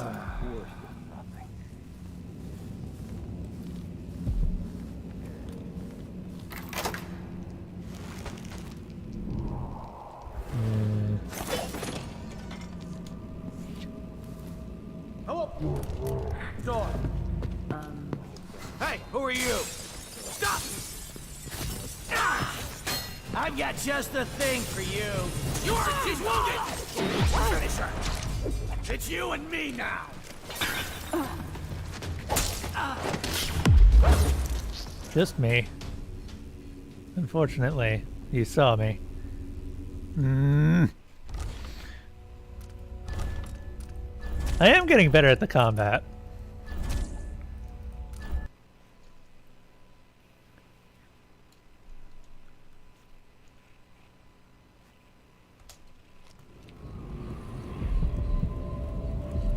Hey, who are you? Stop! Ah! I've got just the thing for you. She's wounded! Finish her. It's you and me now. Just me. Unfortunately, you saw me. I am getting better at the combat.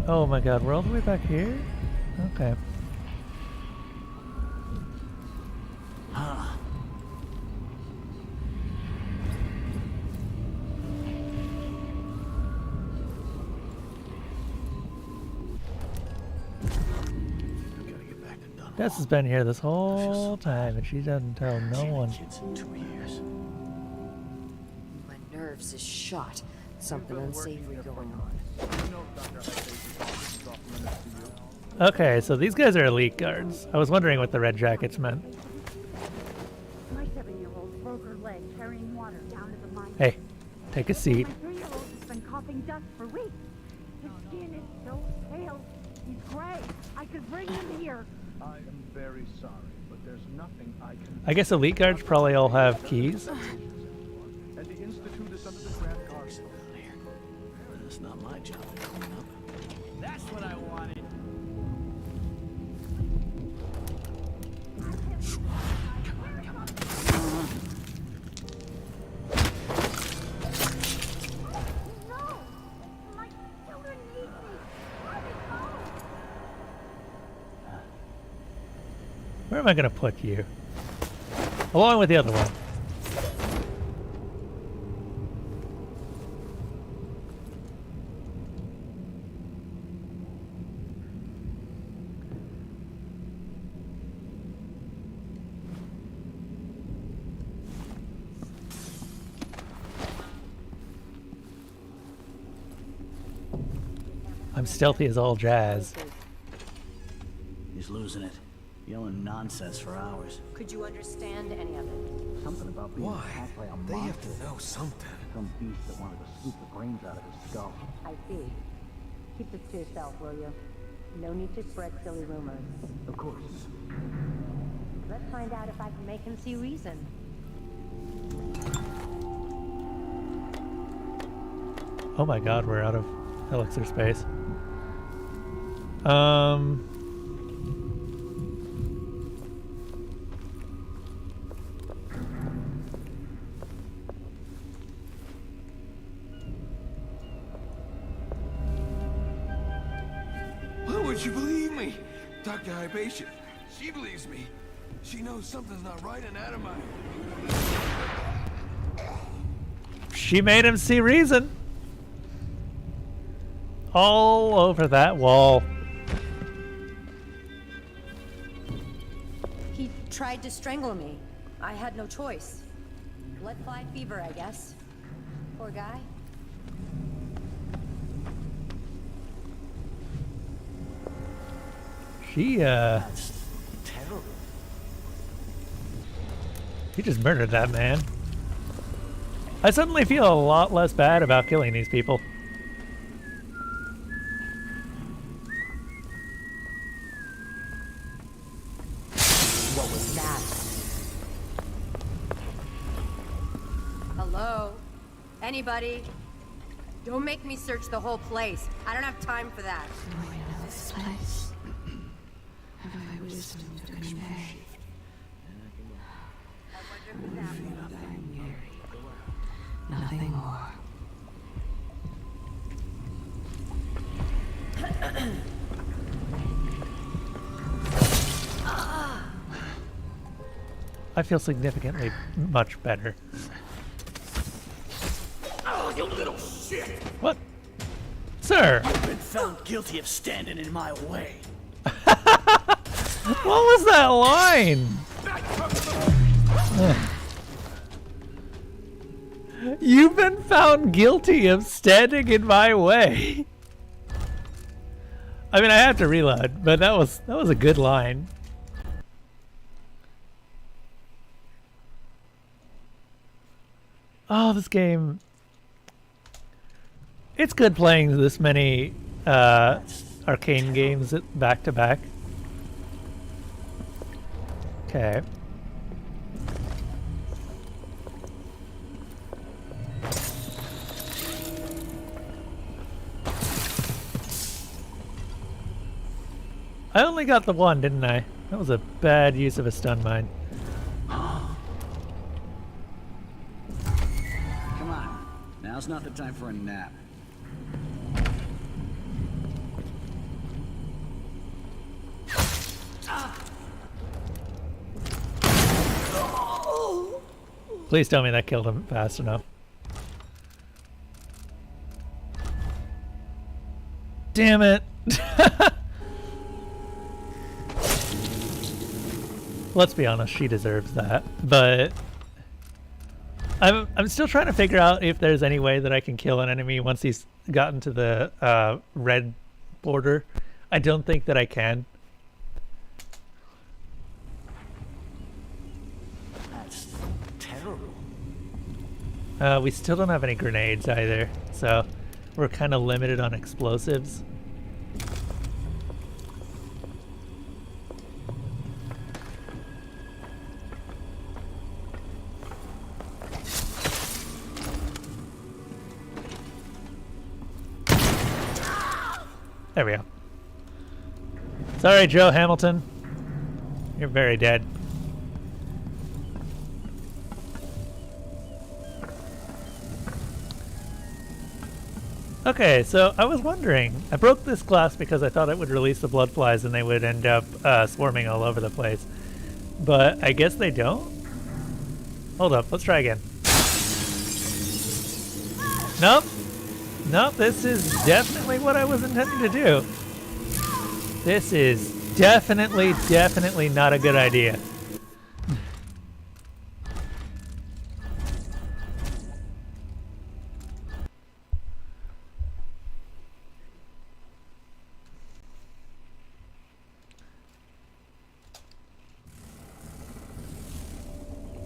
Oh my god, we're all the way back here? Okay. Tess has been here this whole time and she doesn't tell no one. My nerves is shot. Something unsavory going on. Okay, so these guys are elite guards. I was wondering what the red jackets meant. My 7-year-old broke her leg carrying water down to the mine. Hey, take a seat. My 3-year-old has been coughing dust for weeks. His skin is so pale. He's gray. I could bring him here. I am very sorry, but there's nothing I can. I guess elite guards probably all have keys. And the Institute is under the Grand Guard. That's not my job. That's what I wanted. Where am I gonna put you? Along with the other one. I'm stealthy as all jazz. He's losing it. Yelling nonsense for hours. Could you understand any of it? Something about being attacked by a monster. They have to know something. Some beast that wanted to scoop the brains out of his skull. I see. Keep this to yourself, will you? No need to spread silly rumors. Of course. Let's find out if I can make him see reason. Oh my god, we're out of elixir space. Why would you believe me? Dr. Hypatia, she believes me. She knows something's not right in Adamite. She made him see reason. All over that wall. He tried to strangle me. I had no choice. Blood fly fever, I guess. Poor guy. That's terrible. He just murdered that man. I suddenly feel a lot less bad about killing these people. What was that? Hello? Anybody? Don't make me search the whole place. I don't have time for that. This place. Have I wisdom to convey? Nothing more. I feel significantly much better. Oh, you little shit! What? Sir! You've been found guilty of standing in my way. What was that line? You've been found guilty of standing in my way. I mean, I have to reload, but that was a good line. Oh, this game. It's good playing this many arcane games back to back. Okay. I only got the one, didn't I? That was a bad use of a stun mine. Come on. Now's not the time for a nap. Please tell me that killed him fast enough. Damn it! Let's be honest, she deserves that. But I'm still trying to figure out if there's any way that I can kill an enemy once he's gotten to the red border. I don't think that I can. That's terrible. We still don't have any grenades either, so we're kind of limited on explosives. There we go. Sorry, Joe Hamilton. You're very dead. Okay, so I was wondering. I broke this glass because I thought it would release the blood flies and they would end up swarming all over the place. But I guess they don't? Hold up, let's try again. Nope. Nope, this is definitely what I was intending to do. This is definitely not a good idea.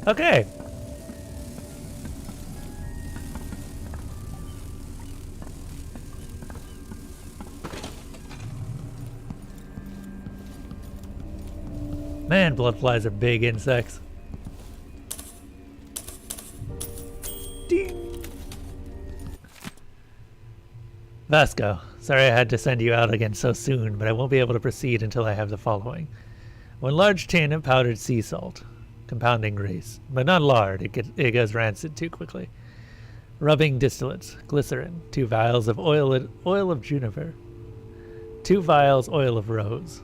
Okay. Man, blood flies are big insects. Ding. Vasco, sorry I had to send you out again so soon, but I won't be able to proceed until I have the following. 1 large tin of powdered sea salt. Compounding grease. But not lard, it goes rancid too quickly. Rubbing distillates. Glycerin. 2 vials of oil of juniper. 2 vials oil of rose.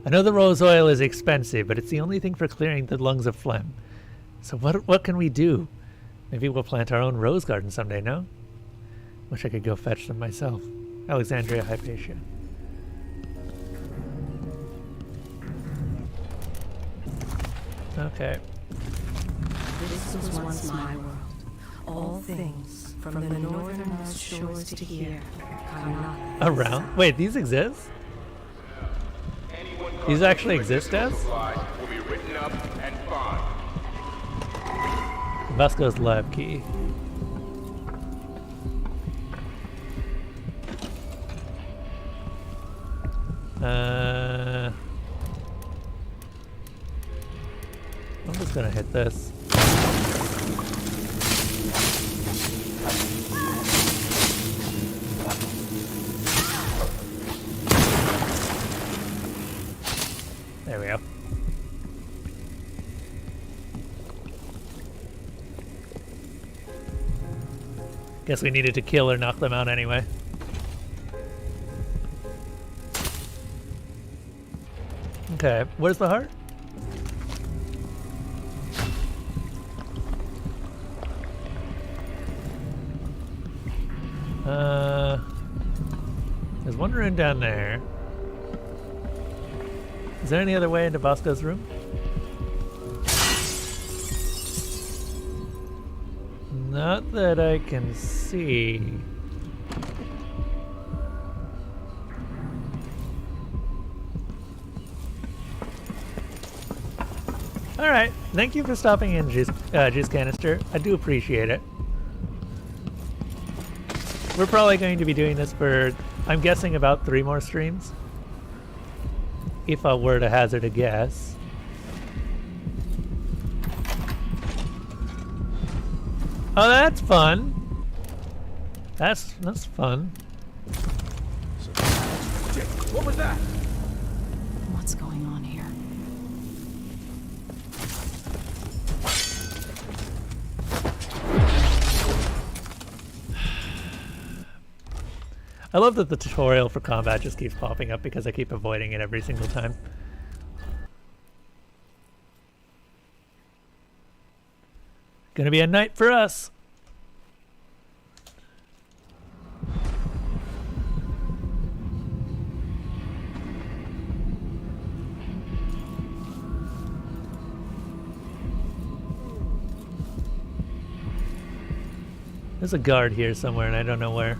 I know the rose oil is expensive, but it's the only thing for clearing the lungs of phlegm. So what can we do? Maybe we'll plant our own rose garden someday, no? Wish I could go fetch them myself. Alexandria Hypatia. Okay. This was once my world. All things, from the northernmost shores to here. Around? Wait, these exist? These actually exist, Des? Vasco's lab key. I'm just gonna hit this. There we go. Guess we needed to kill or knock them out anyway. Okay, where's the heart? There's one room down there. Is there any other way into Vasco's room? Not that I can see. Alright, thank you for stopping in, Juice Canister. I do appreciate it. We're probably going to be doing this for, I'm guessing, about 3 more streams. If I were to hazard a guess. Oh, that's fun. That's fun. What was that? What's going on here? I love that the tutorial for combat just keeps popping up because I keep avoiding it every single time. Gonna be a night for us. There's a guard here somewhere and I don't know where.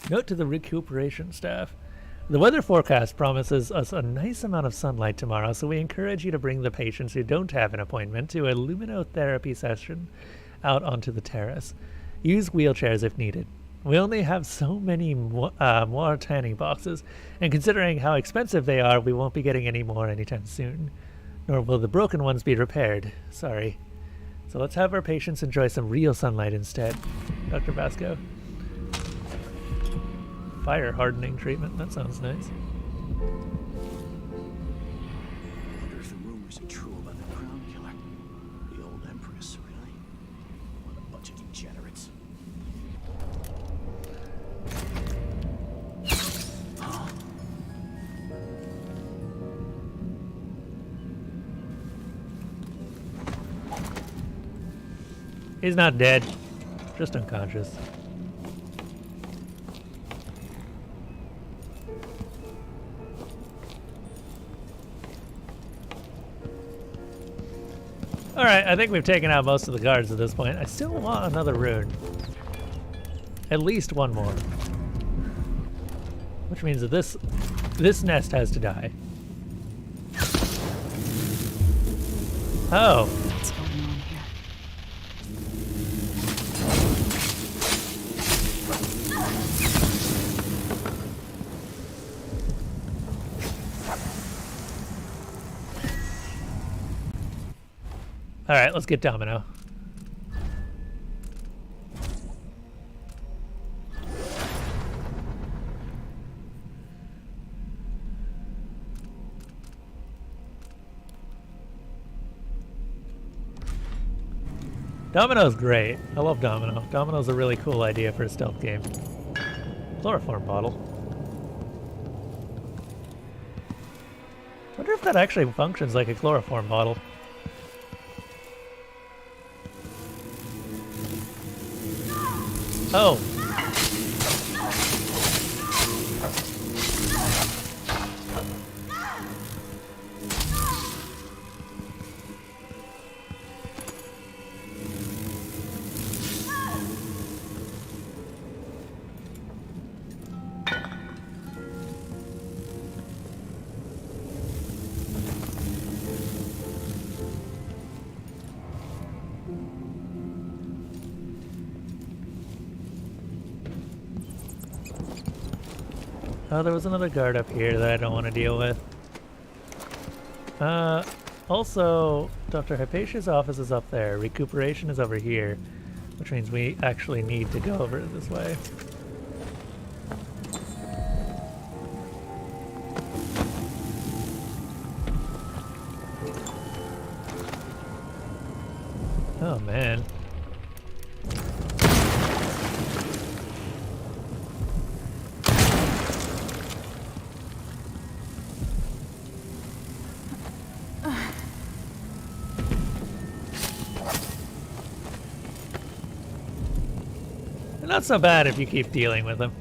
Note to the recuperation staff. The weather forecast promises us a nice amount of sunlight tomorrow, so we encourage you to bring the patients who don't have an appointment to a luminotherapy session out onto the terrace. Use wheelchairs if needed. We only have so many more tanning boxes, and considering how expensive they are, we won't be getting any more anytime soon. Nor will the broken ones be repaired. Sorry. So let's have our patients enjoy some real sunlight instead. Dr. Vasco. Fire hardening treatment, that sounds nice. Wonder if the rumors are true about the crown killer. The old empress, really? What a bunch of degenerates. Huh? He's not dead, just unconscious. Alright, I think we've taken out most of the guards at this point. I still want another rune. At least one more. Which means that this nest has to die. Oh. What's going on here? Alright, let's get Domino. Domino's great. I love Domino. Domino's a really cool idea for a stealth game. Chloroform bottle. Wonder if that actually functions like a chloroform bottle. Oh. Oh, there was another guard up here that I don't want to deal with. Also, Dr. Hypatia's office is up there. Recuperation is over here, which means we actually need to go over this way. Oh, man. Not so bad if you keep dealing with them.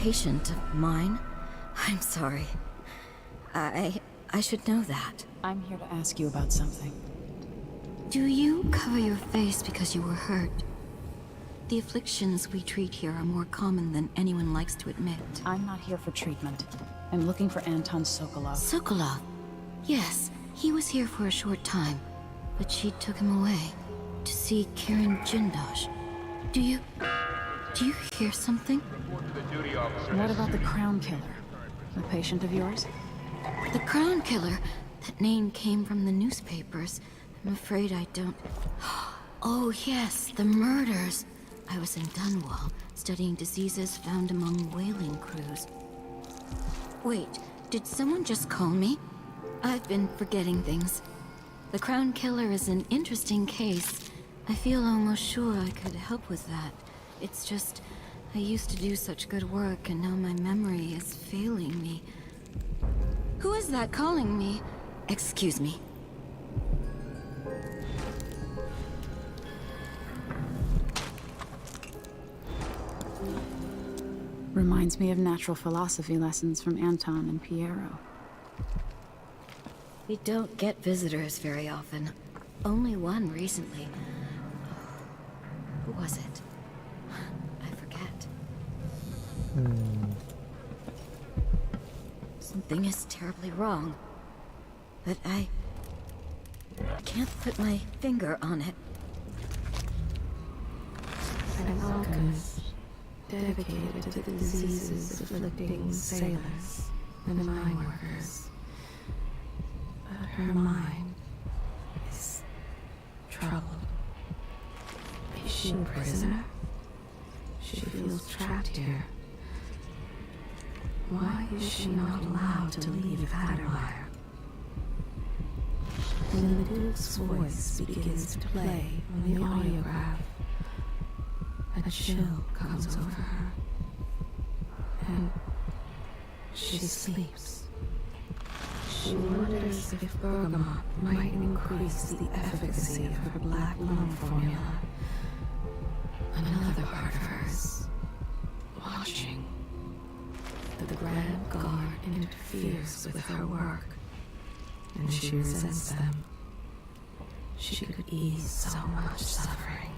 patient of mine? I'm sorry. I should know that. I'm here to ask you about something. Do you cover your face because you were hurt? The afflictions we treat here are more common than anyone likes to admit. I'm not here for treatment. I'm looking for Anton Sokolov. Sokolov? Yes, he was here for a short time, but she took him away to see Karen Jindosh. Do you hear something? What about the Crown Killer? A patient of yours? The Crown Killer? That name came from the newspapers. I'm afraid I don't... Oh yes, the murders. I was in Dunwall, studying diseases found among whaling crews. Wait, did someone just call me? I've been forgetting things. The Crown Killer is an interesting case. I feel almost sure I could help with that. It's just, I used to do such good work and now my memory is failing me. Who is that calling me? Excuse me. Reminds me of natural philosophy lessons from Anton and Piero. We don't get visitors very often. Only one recently. Who was it? I forget. Something is terribly wrong. But I can't put my finger on it. An alchemist dedicated to the diseases afflicting sailors and mine workers. But her mind is troubled. Is she a prisoner? She feels trapped here. Why is she not allowed to leave Addermire? When the Duke's voice begins to play on the audiograph, a chill comes over her, and she sleeps. She wonders if bergamot might increase the efficacy of her black lung formula. Another part of her is watching. The Grand Guard interferes with her work, and she resents them. She could ease so much suffering.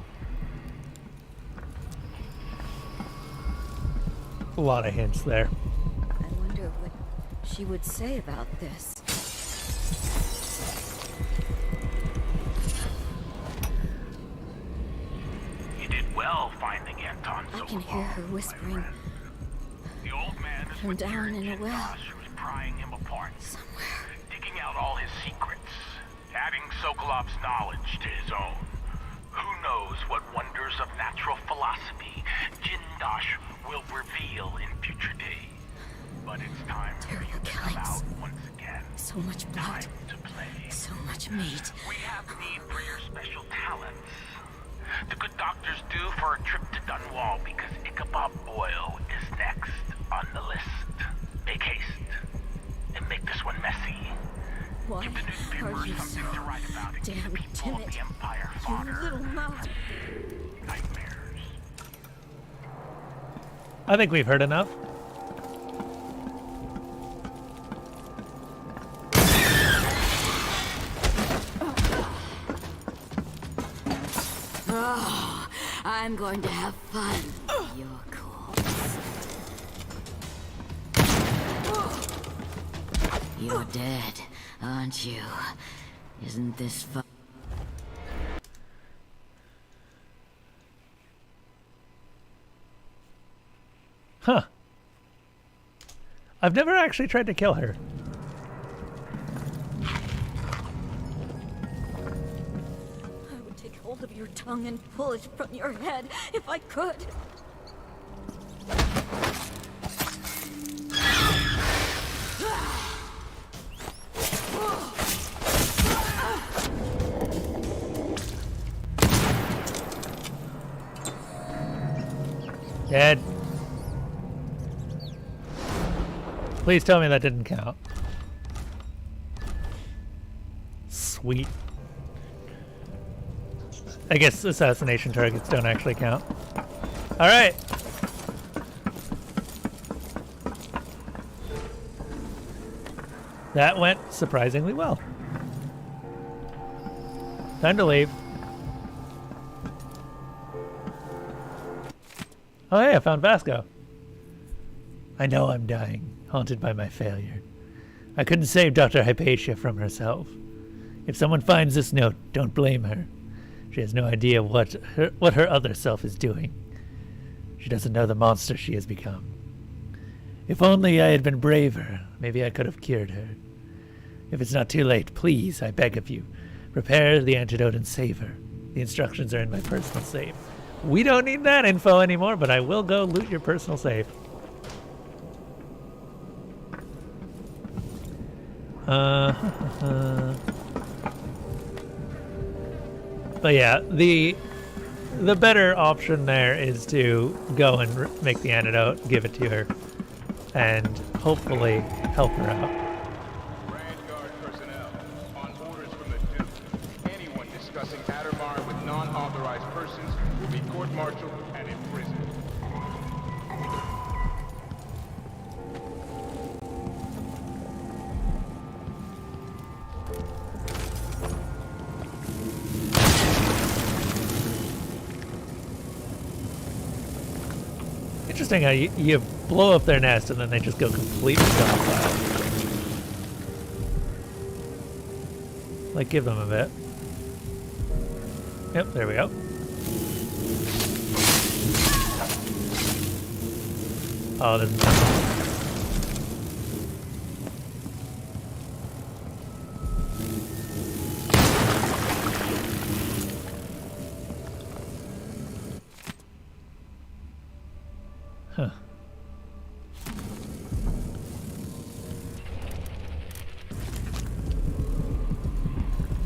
A lot of hints there. I wonder what she would say about this. You did well finding Anton Sokolov. I can hear her whispering. The old man is From down in a well. She was prying him apart. Somewhere. Digging out all his secrets. Adding Sokolov's knowledge to his own. Who knows what wonders of natural philosophy Jindosh will reveal in future days. But it's time for you to come out once again. So much blood. Time to play. So much meat. We have need for your special talents. The good doctors do for a trip to Dunwall because Ichabod Boyle is next on the list. Make haste and make this one messy. Why Give the newspapers are you something so to write about and give the damn people of timid? the Empire You fodder. little mouse. Nightmares. I think we've heard enough. Oh, I'm going to have fun. You're cool. You're dead, aren't you? Isn't this fun? Huh. I've never actually tried to kill her. I would take hold of your tongue and pull it from your head if I could. Dead. Please tell me that didn't count. Sweet. I guess assassination targets don't actually count. Alright. That went surprisingly well. Time to leave. Oh hey, I found Vasco. I know I'm dying, haunted by my failure. I couldn't save Dr. Hypatia from herself. If someone finds this note, don't blame her. She has no idea what her other self is doing. She doesn't know the monster she has become. If only I had been braver, maybe I could have cured her. If it's not too late, please, I beg of you, prepare the antidote and save her. The instructions are in my personal safe. We don't need that info anymore, but I will go loot your personal safe. But yeah, the better option there is to go and make the antidote, give it to her, and hopefully help her out. Guard personnel, on orders from the Duke, anyone discussing Addermire with non-authorized persons will be court-martialed and imprisoned. Interesting how you blow up their nest and then they just go completely docile. Like, give them a bit. Yep, there we go. Oh, there's nothing. Huh.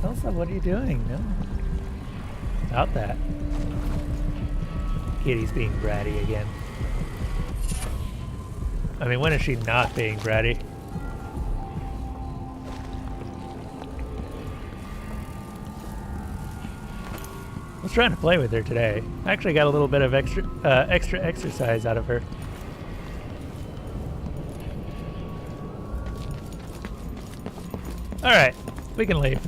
Elsa, what are you doing? No. Stop that. Kitty's being bratty again. I mean, when is she not being bratty? I was trying to play with her today. I actually got a little bit of extra exercise out of her. Alright, we can leave.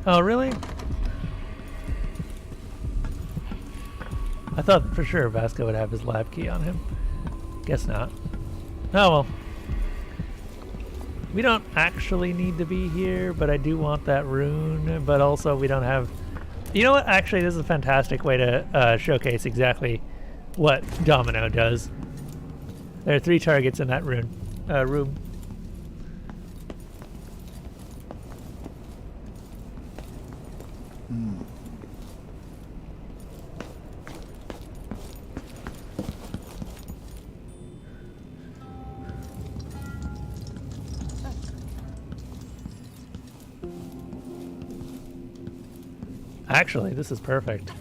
Oh, really? I thought for sure Vasco would have his lab key on him. Guess not. Oh well. We don't actually need to be here, but I do want that rune, but also we don't have... You know what? Actually, this is a fantastic way to showcase exactly what Domino does. There are 3 targets in that room. Actually, this is perfect.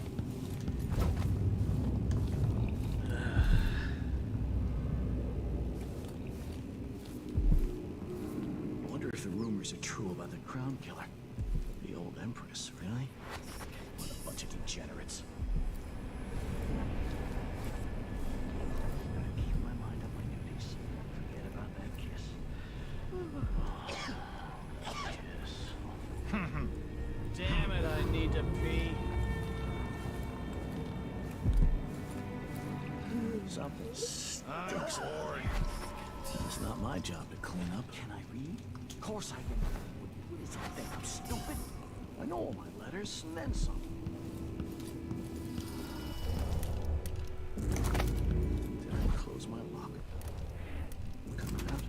I wonder if the rumors are true about the Crown Killer. The old Empress, really? What a bunch of degenerates. Keep my mind on my duties. Forget about that kiss. Kiss. Damn it, I need to pee. Something stinks. It's not my job to clean up. Can I read? Of course I can. What is it, I think I'm stupid? I know all my letters and then some. Did I close my locker? Coming out?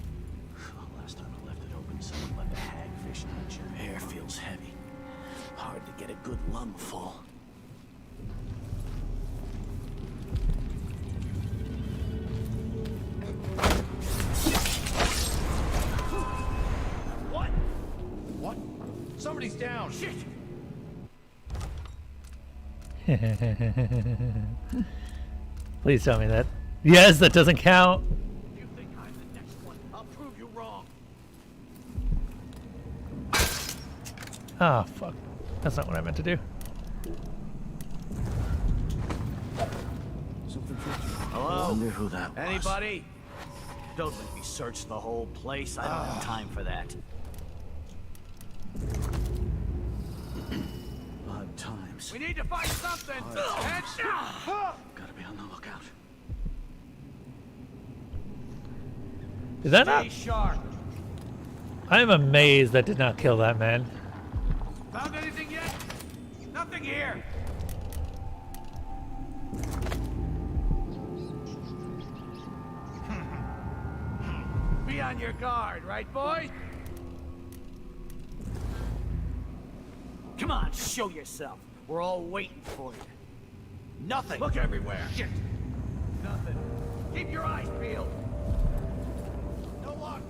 Oh, last time I left it open, someone left a hagfish in my chair. Air feels heavy. Hard to get a good lung full. What? What? Somebody's down. Shit! Please tell me that. Yes, that doesn't count. You think I'm the next one? I'll prove you wrong. Ah, fuck. That's not what I meant to do. Hello? Wonder who that was. Anybody? Don't make me search the whole place. I don't have time for that. Odd times. We need to find something! Gotta be on the lookout. Did that not? Stay sharp. I'm amazed that did not kill that man. Found anything yet? Nothing here. Be on your guard, right, boy? Come on, show yourself. We're all waiting for you. Nothing. Look everywhere. Shit. Nothing. Keep your eyes peeled. No luck.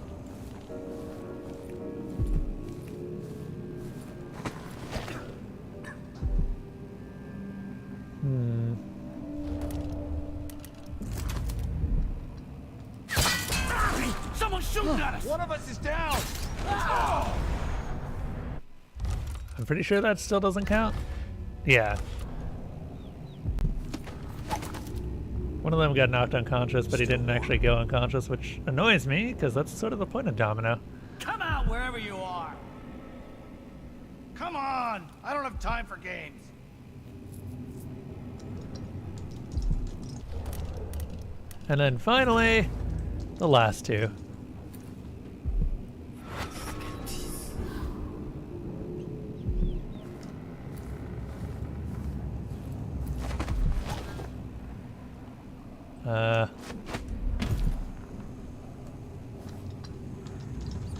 Someone's shooting at us! One of us is down! I'm pretty sure that still doesn't count. Yeah. One of them got knocked unconscious, but he didn't actually go unconscious, which annoys me, because that's sort of the point of Domino. Come out wherever you are! Come on! I don't have time for games. And then finally, the last two.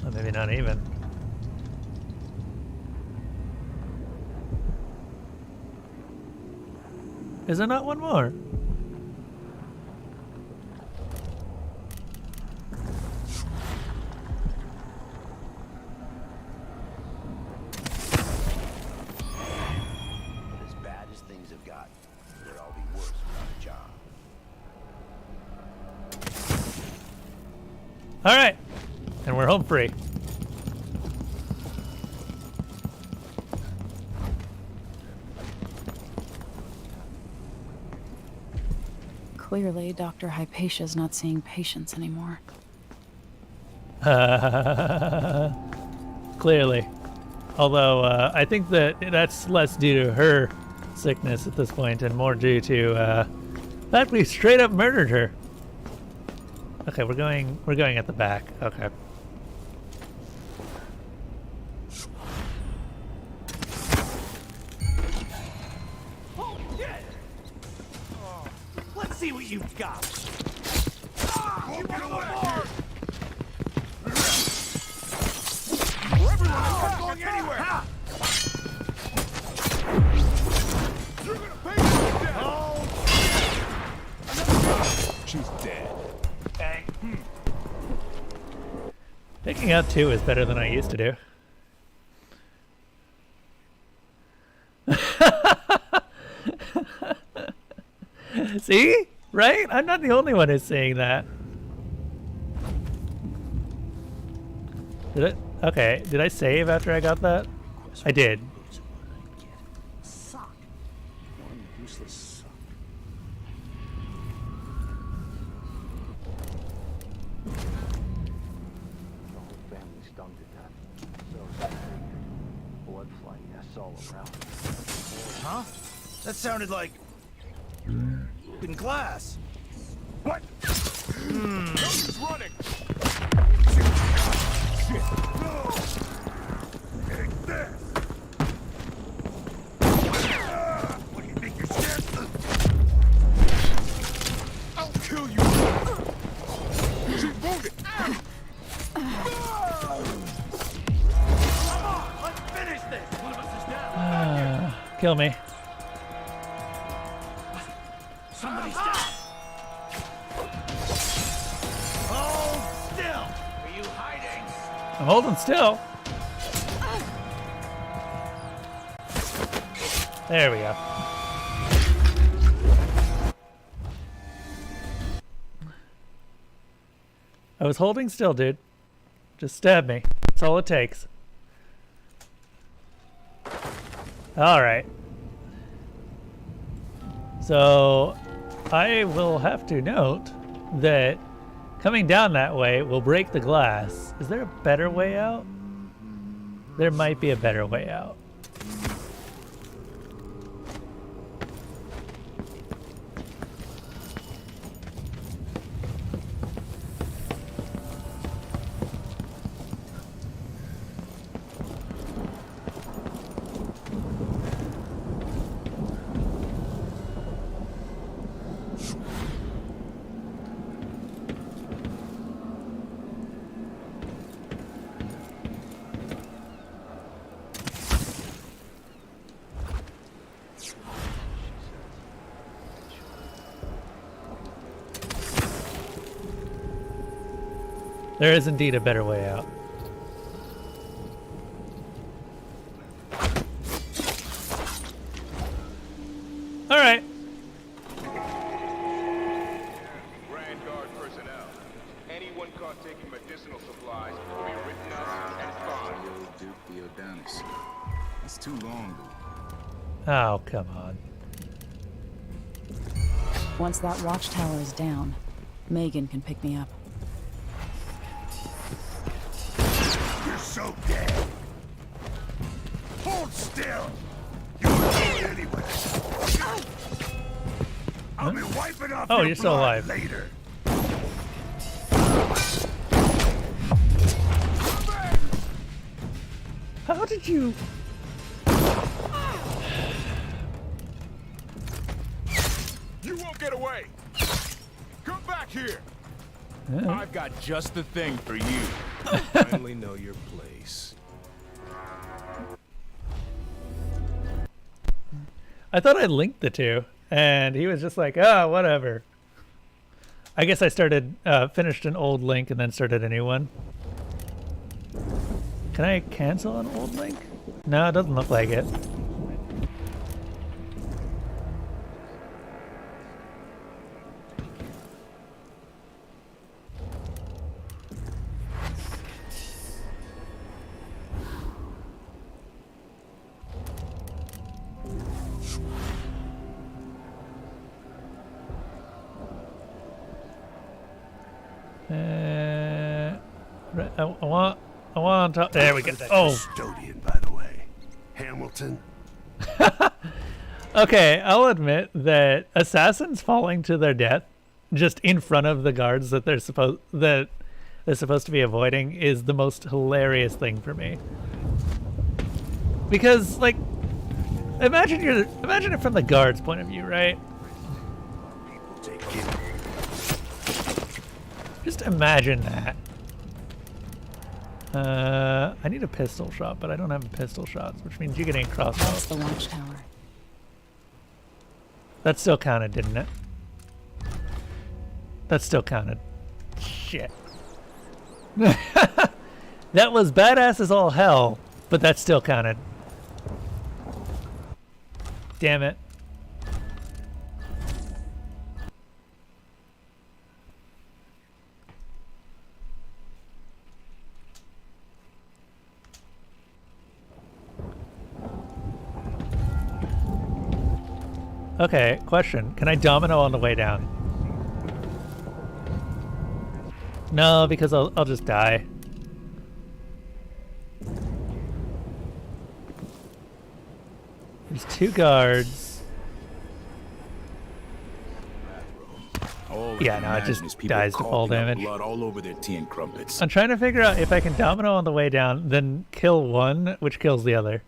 Well, maybe not even. Is there not one more? As bad as things have gotten, they'd all be worse without a job. All right, and we're home free. Clearly, Dr. Hypatia's not seeing patients anymore. Clearly. Although, I think that that's less due to her sickness at this point and more due to the fact we straight up murdered her. Okay, we're going at the back. Okay. Oh, shit! Let's see what you've got. Keep on the mark! Everyone is not going anywhere! You're gonna pay for that! Oh, she's dead. Hey. Picking out two is better than I used to do. See? Right? I'm not the only one who's saying that. Did it? Okay. Did I save after I got that? I did. Suck. One useless suck. The whole family stung to death. So sad. Blood flying nests all around. Huh? That sounded like... in class. What? He's running. Shit. No. Take this. What do you think you're scared? I'll kill you. Shoot, wounded. Come on, let's finish this. One of us is down. Kill me. Somebody's down. Hold still. Are you hiding? I'm holding still. There we go. I was holding still, dude. Just stab me. That's all it takes. All right. So, I will have to note that coming down that way will break the glass. Is there a better way out? There might be a better way out. There is indeed a better way out. All right. Grand Guard personnel. Anyone caught taking medicinal supplies will be written up and fined. Duke Theodanis. That's too long. Oh, come on. Once that watchtower is down, Megan can pick me up. You're so dead. Hold still. You're dead anyway. I'll be wiping off Oh, your you're still blood alive. later. How did you? You won't get away. Come back here. I've got just the thing for you. Finally know your place. I thought I linked the two, and he was just like, "Ah, whatever." I guess I finished an old link and then started a new one. Can I cancel an old link? No, it doesn't look like it. I want to. There we go. Oh. Custodian, by the way. Hamilton. Okay, I'll admit that assassins falling to their death just in front of the guards that they're supposed to be avoiding is the most hilarious thing for me. Because, like, imagine it from the guards' point of view, right? Just imagine that. I need a pistol shot, but I don't have pistol shots, which means you can aim crossbow. That's the watchtower. That still counted, didn't it? That still counted. Shit. That was badass as all hell, but that still counted. Damn it. Okay, question. Can I domino on the way down? No, because I'll just die. There's two guards. Yeah, no, it just dies to fall damage. Blood all over their tea and crumpets. I'm trying to figure out if I can domino on the way down, then kill one, which kills the other.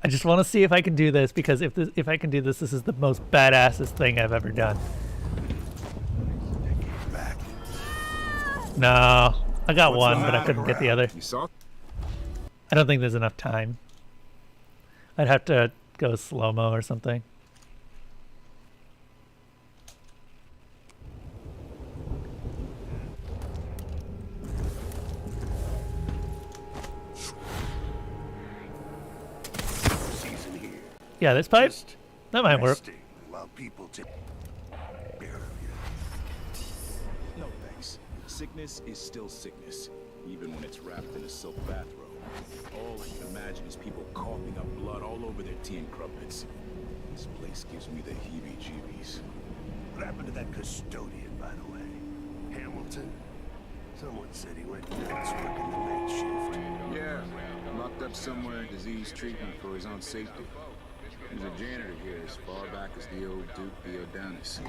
I just want to see if I can do this, because if I can do this, this is the most badassest thing I've ever done. No, I got one, but I couldn't get the other. I don't think there's enough time. I'd have to go slow-mo or something. Yeah, this pipe? That might work. While people take care of you. No thanks. Sickness is still sickness, even when it's wrapped in a silk bathrobe. All I can imagine is people coughing up blood all over their tea and crumpets. This place gives me the heebie-jeebies. What happened to that custodian, by the way? Hamilton? Someone said he went nuts working the night shift. Yeah, locked up somewhere in disease treatment for his own safety. He was a janitor here as far back as the old Duke Theodanis.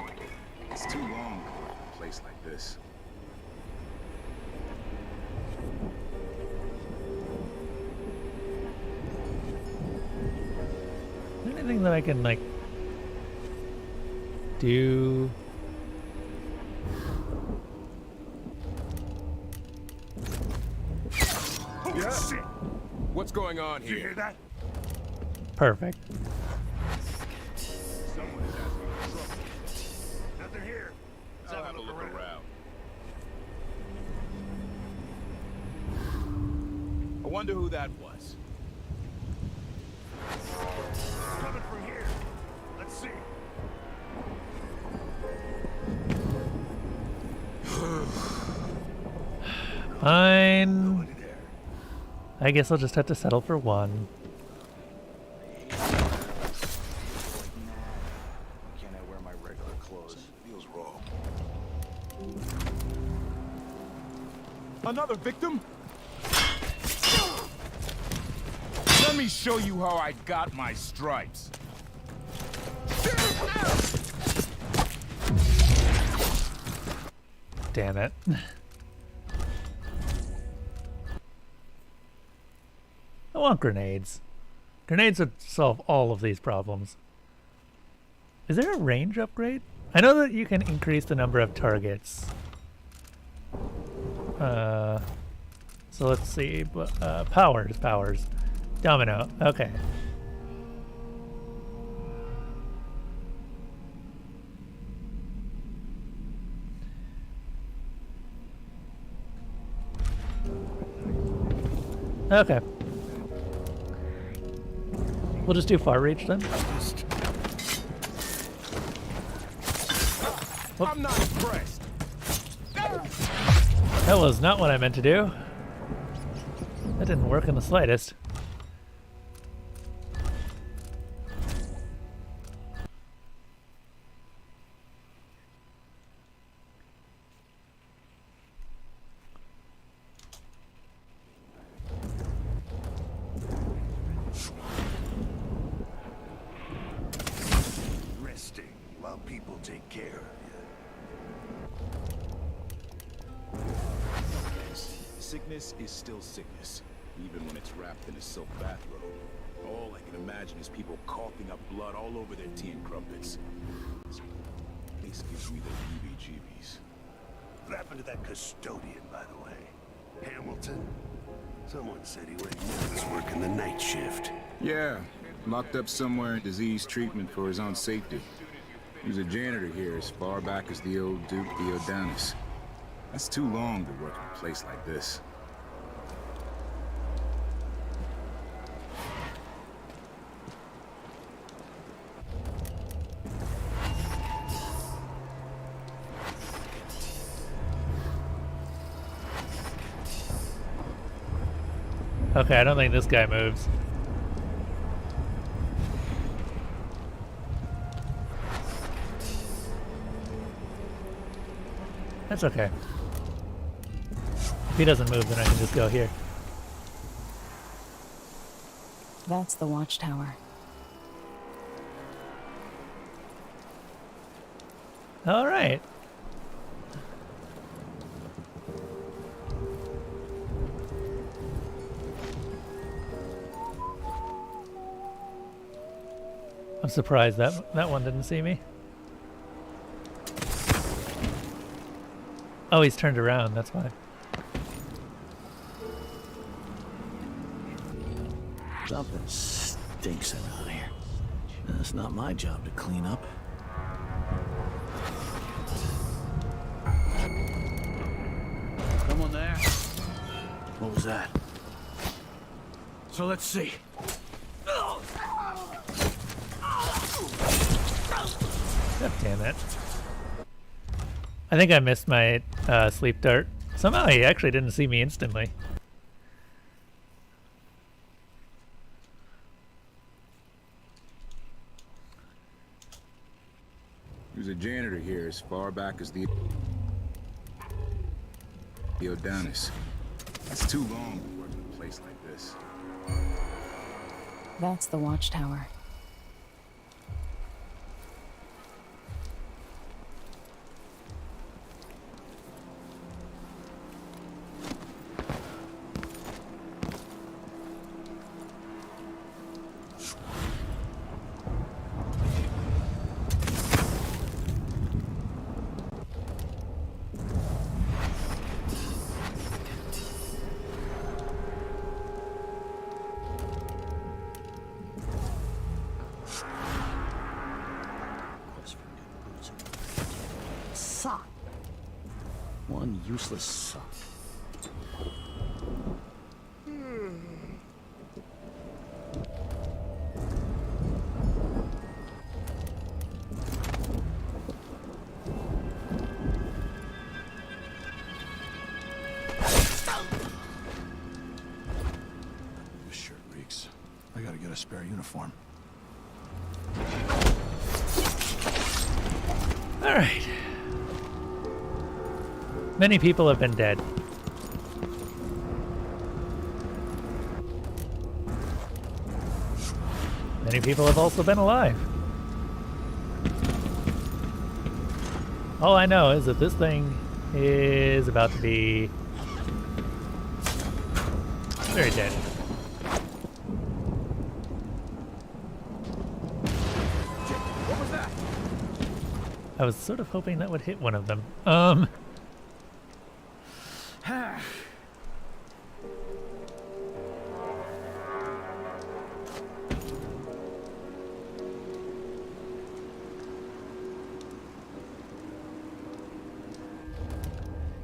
It's too long to work in a place like this. Anything that I can, like, do? Holy shit! What's going on here? You hear that? Perfect. Someone is asking for trouble. Nothing here. Let's I'll have a look around. I wonder who that was. Coming from here. Let's see. Fine. I guess I'll just have to settle for one. Can't I wear my regular clothes? Feels wrong. Another victim? Let me show you how I got my stripes. Damn it. I want grenades. Grenades would solve all of these problems. Is there a range upgrade? I know that you can increase the number of targets. So let's see. Powers. Domino. Okay. Okay. We'll just do far reach then. I'm not impressed. That was not what I meant to do. That didn't work in the slightest. Resting while people take care of you. Sickness is still sickness, even when it's wrapped in a silk bathrobe. All I can imagine is people coughing up blood all over their tea and crumpets. This gives me the heebie-jeebies. What happened to that custodian, by the way? Hamilton? Someone said he went nuts working the night shift. Yeah, locked up somewhere in disease treatment for his own safety. He was a janitor here as far back as the old Duke Theodanis. That's too long to work in a place like this. Okay, I don't think this guy moves. That's okay. If he doesn't move, then I can just go here. That's the watchtower. All right. I'm surprised that one didn't see me. Oh, he's turned around, that's why. Something stinks around here. It's not my job to clean up. Someone there? What was that? So let's see. God damn it. I think I missed my sleep dart. Somehow he actually didn't see me instantly. janitor here as far back as the Odanis. That's too long to work in a place like this. That's the watchtower. Sock. One useless sock. This shirt reeks. I gotta get a spare uniform. All right. Many people have been dead. Many people have also been alive. All I know is that this thing is about to be very dead. What was that? I was sort of hoping that would hit one of them.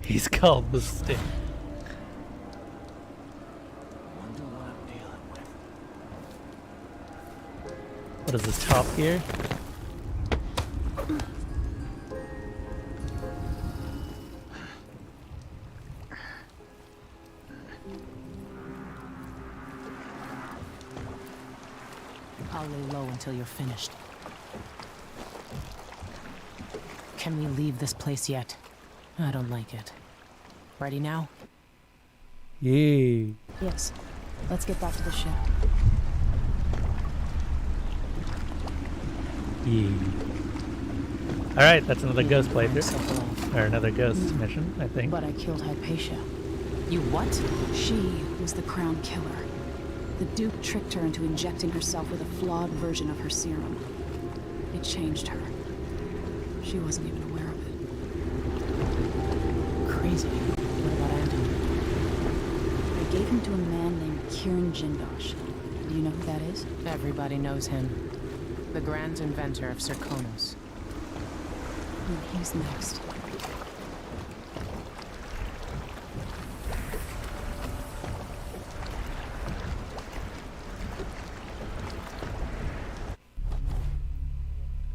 He's called the Stick. What is this, Top Gear? I'll lay low until you're finished. Can we leave this place yet? I don't like it. Ready now? Yay. Yes. Let's get back to the ship. Yay. Alright, that's another ghost playthrough. Or another ghost mission, I think. But I killed Hypatia. You what? She was the crown killer. The Duke tricked her into injecting herself with a flawed version of her serum. It changed her. She wasn't even aware of it. Crazy. What about Anton? I gave him to a man named Kieran Jindosh. Do you know who that is? Everybody knows him. The grand inventor of Serkonos. And he's next.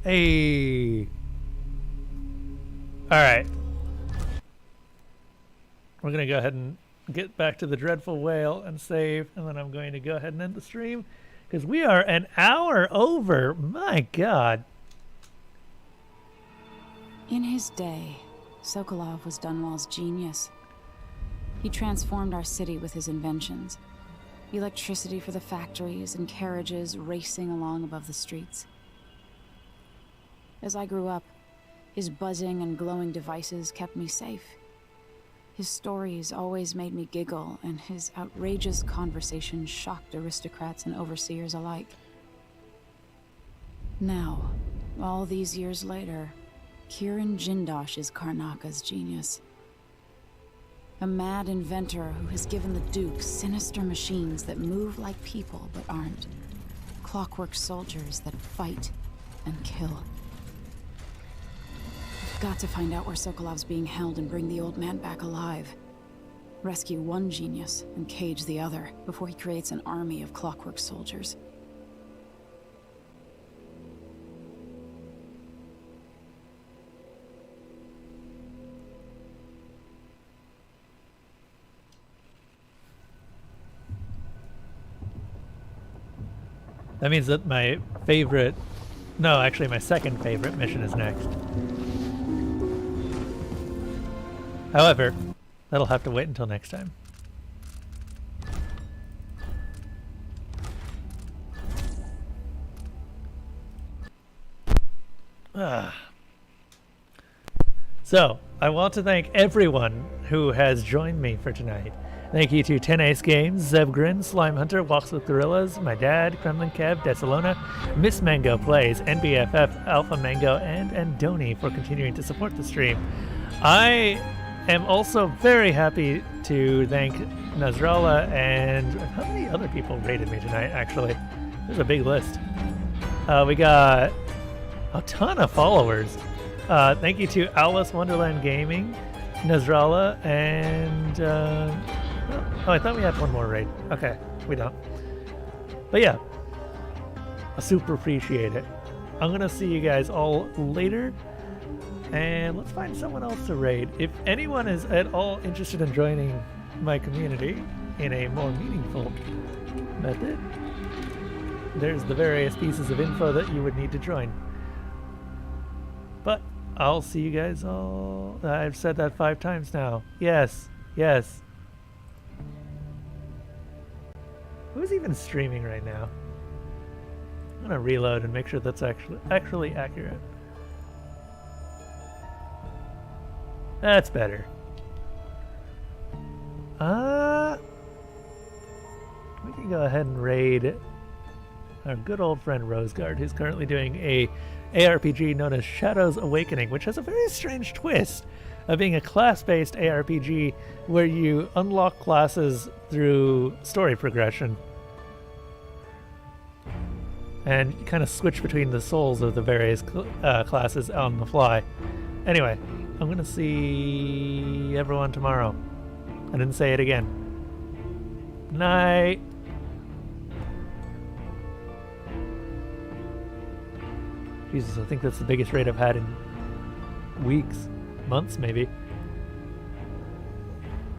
Hey. Alright. We're going to go ahead and get back to the Dreadful Whale and save, and then I'm going to go ahead and end the stream because we are an hour over. My God. In his day, Sokolov was Dunwall's genius. He transformed our city with his inventions. Electricity for the factories and carriages racing along above the streets. As I grew up, his buzzing and glowing devices kept me safe. His stories always made me giggle, and his outrageous conversations shocked aristocrats and overseers alike. Now, all these years later, Kieran Jindosh is Karnaka's genius. A mad inventor who has given the Duke sinister machines that move like people but aren't. Clockwork soldiers that fight and kill. Got to find out where Sokolov's being held and bring the old man back alive. Rescue one genius and cage the other before he creates an army of Clockwork soldiers. That means that my favorite No, actually my second favorite mission is next. However, that'll have to wait until next time. So, I want to thank everyone who has joined me for tonight. Thank you to 10 Ace Games, Zebgrin, Slime Hunter, Walks with Gorillas, my dad, Kremlin Kev, Desalona, Miss Mango Plays, NBFF, Alpha Mango, and Andoni for continuing to support the stream. I am also very happy to thank Nasrallah and how many other people rated me tonight, actually? There's a big list. We got a ton of followers. Thank you to Alice Wonderland Gaming, Nasrallah, and oh, I thought we had one more raid. Okay, we don't. But yeah, I super appreciate it. I'm gonna see you guys all later, and let's find someone else to raid. If anyone is at all interested in joining my community in a more meaningful method, there's the various pieces of info that you would need to join. But I'll see you guys all. I've said that 5 times now. Yes, yes. Who's even streaming right now? I'm gonna reload and make sure that's actually accurate. That's better. We can go ahead and raid our good old friend Roseguard, who's currently doing a ARPG known as Shadows Awakening, which has a very strange twist of being a class-based ARPG where you unlock classes through story progression and kind of switch between the souls of the various classes on the fly. Anyway, I'm gonna see everyone tomorrow. I didn't say it again. Night. Jesus, I think that's the biggest raid I've had in weeks, months maybe.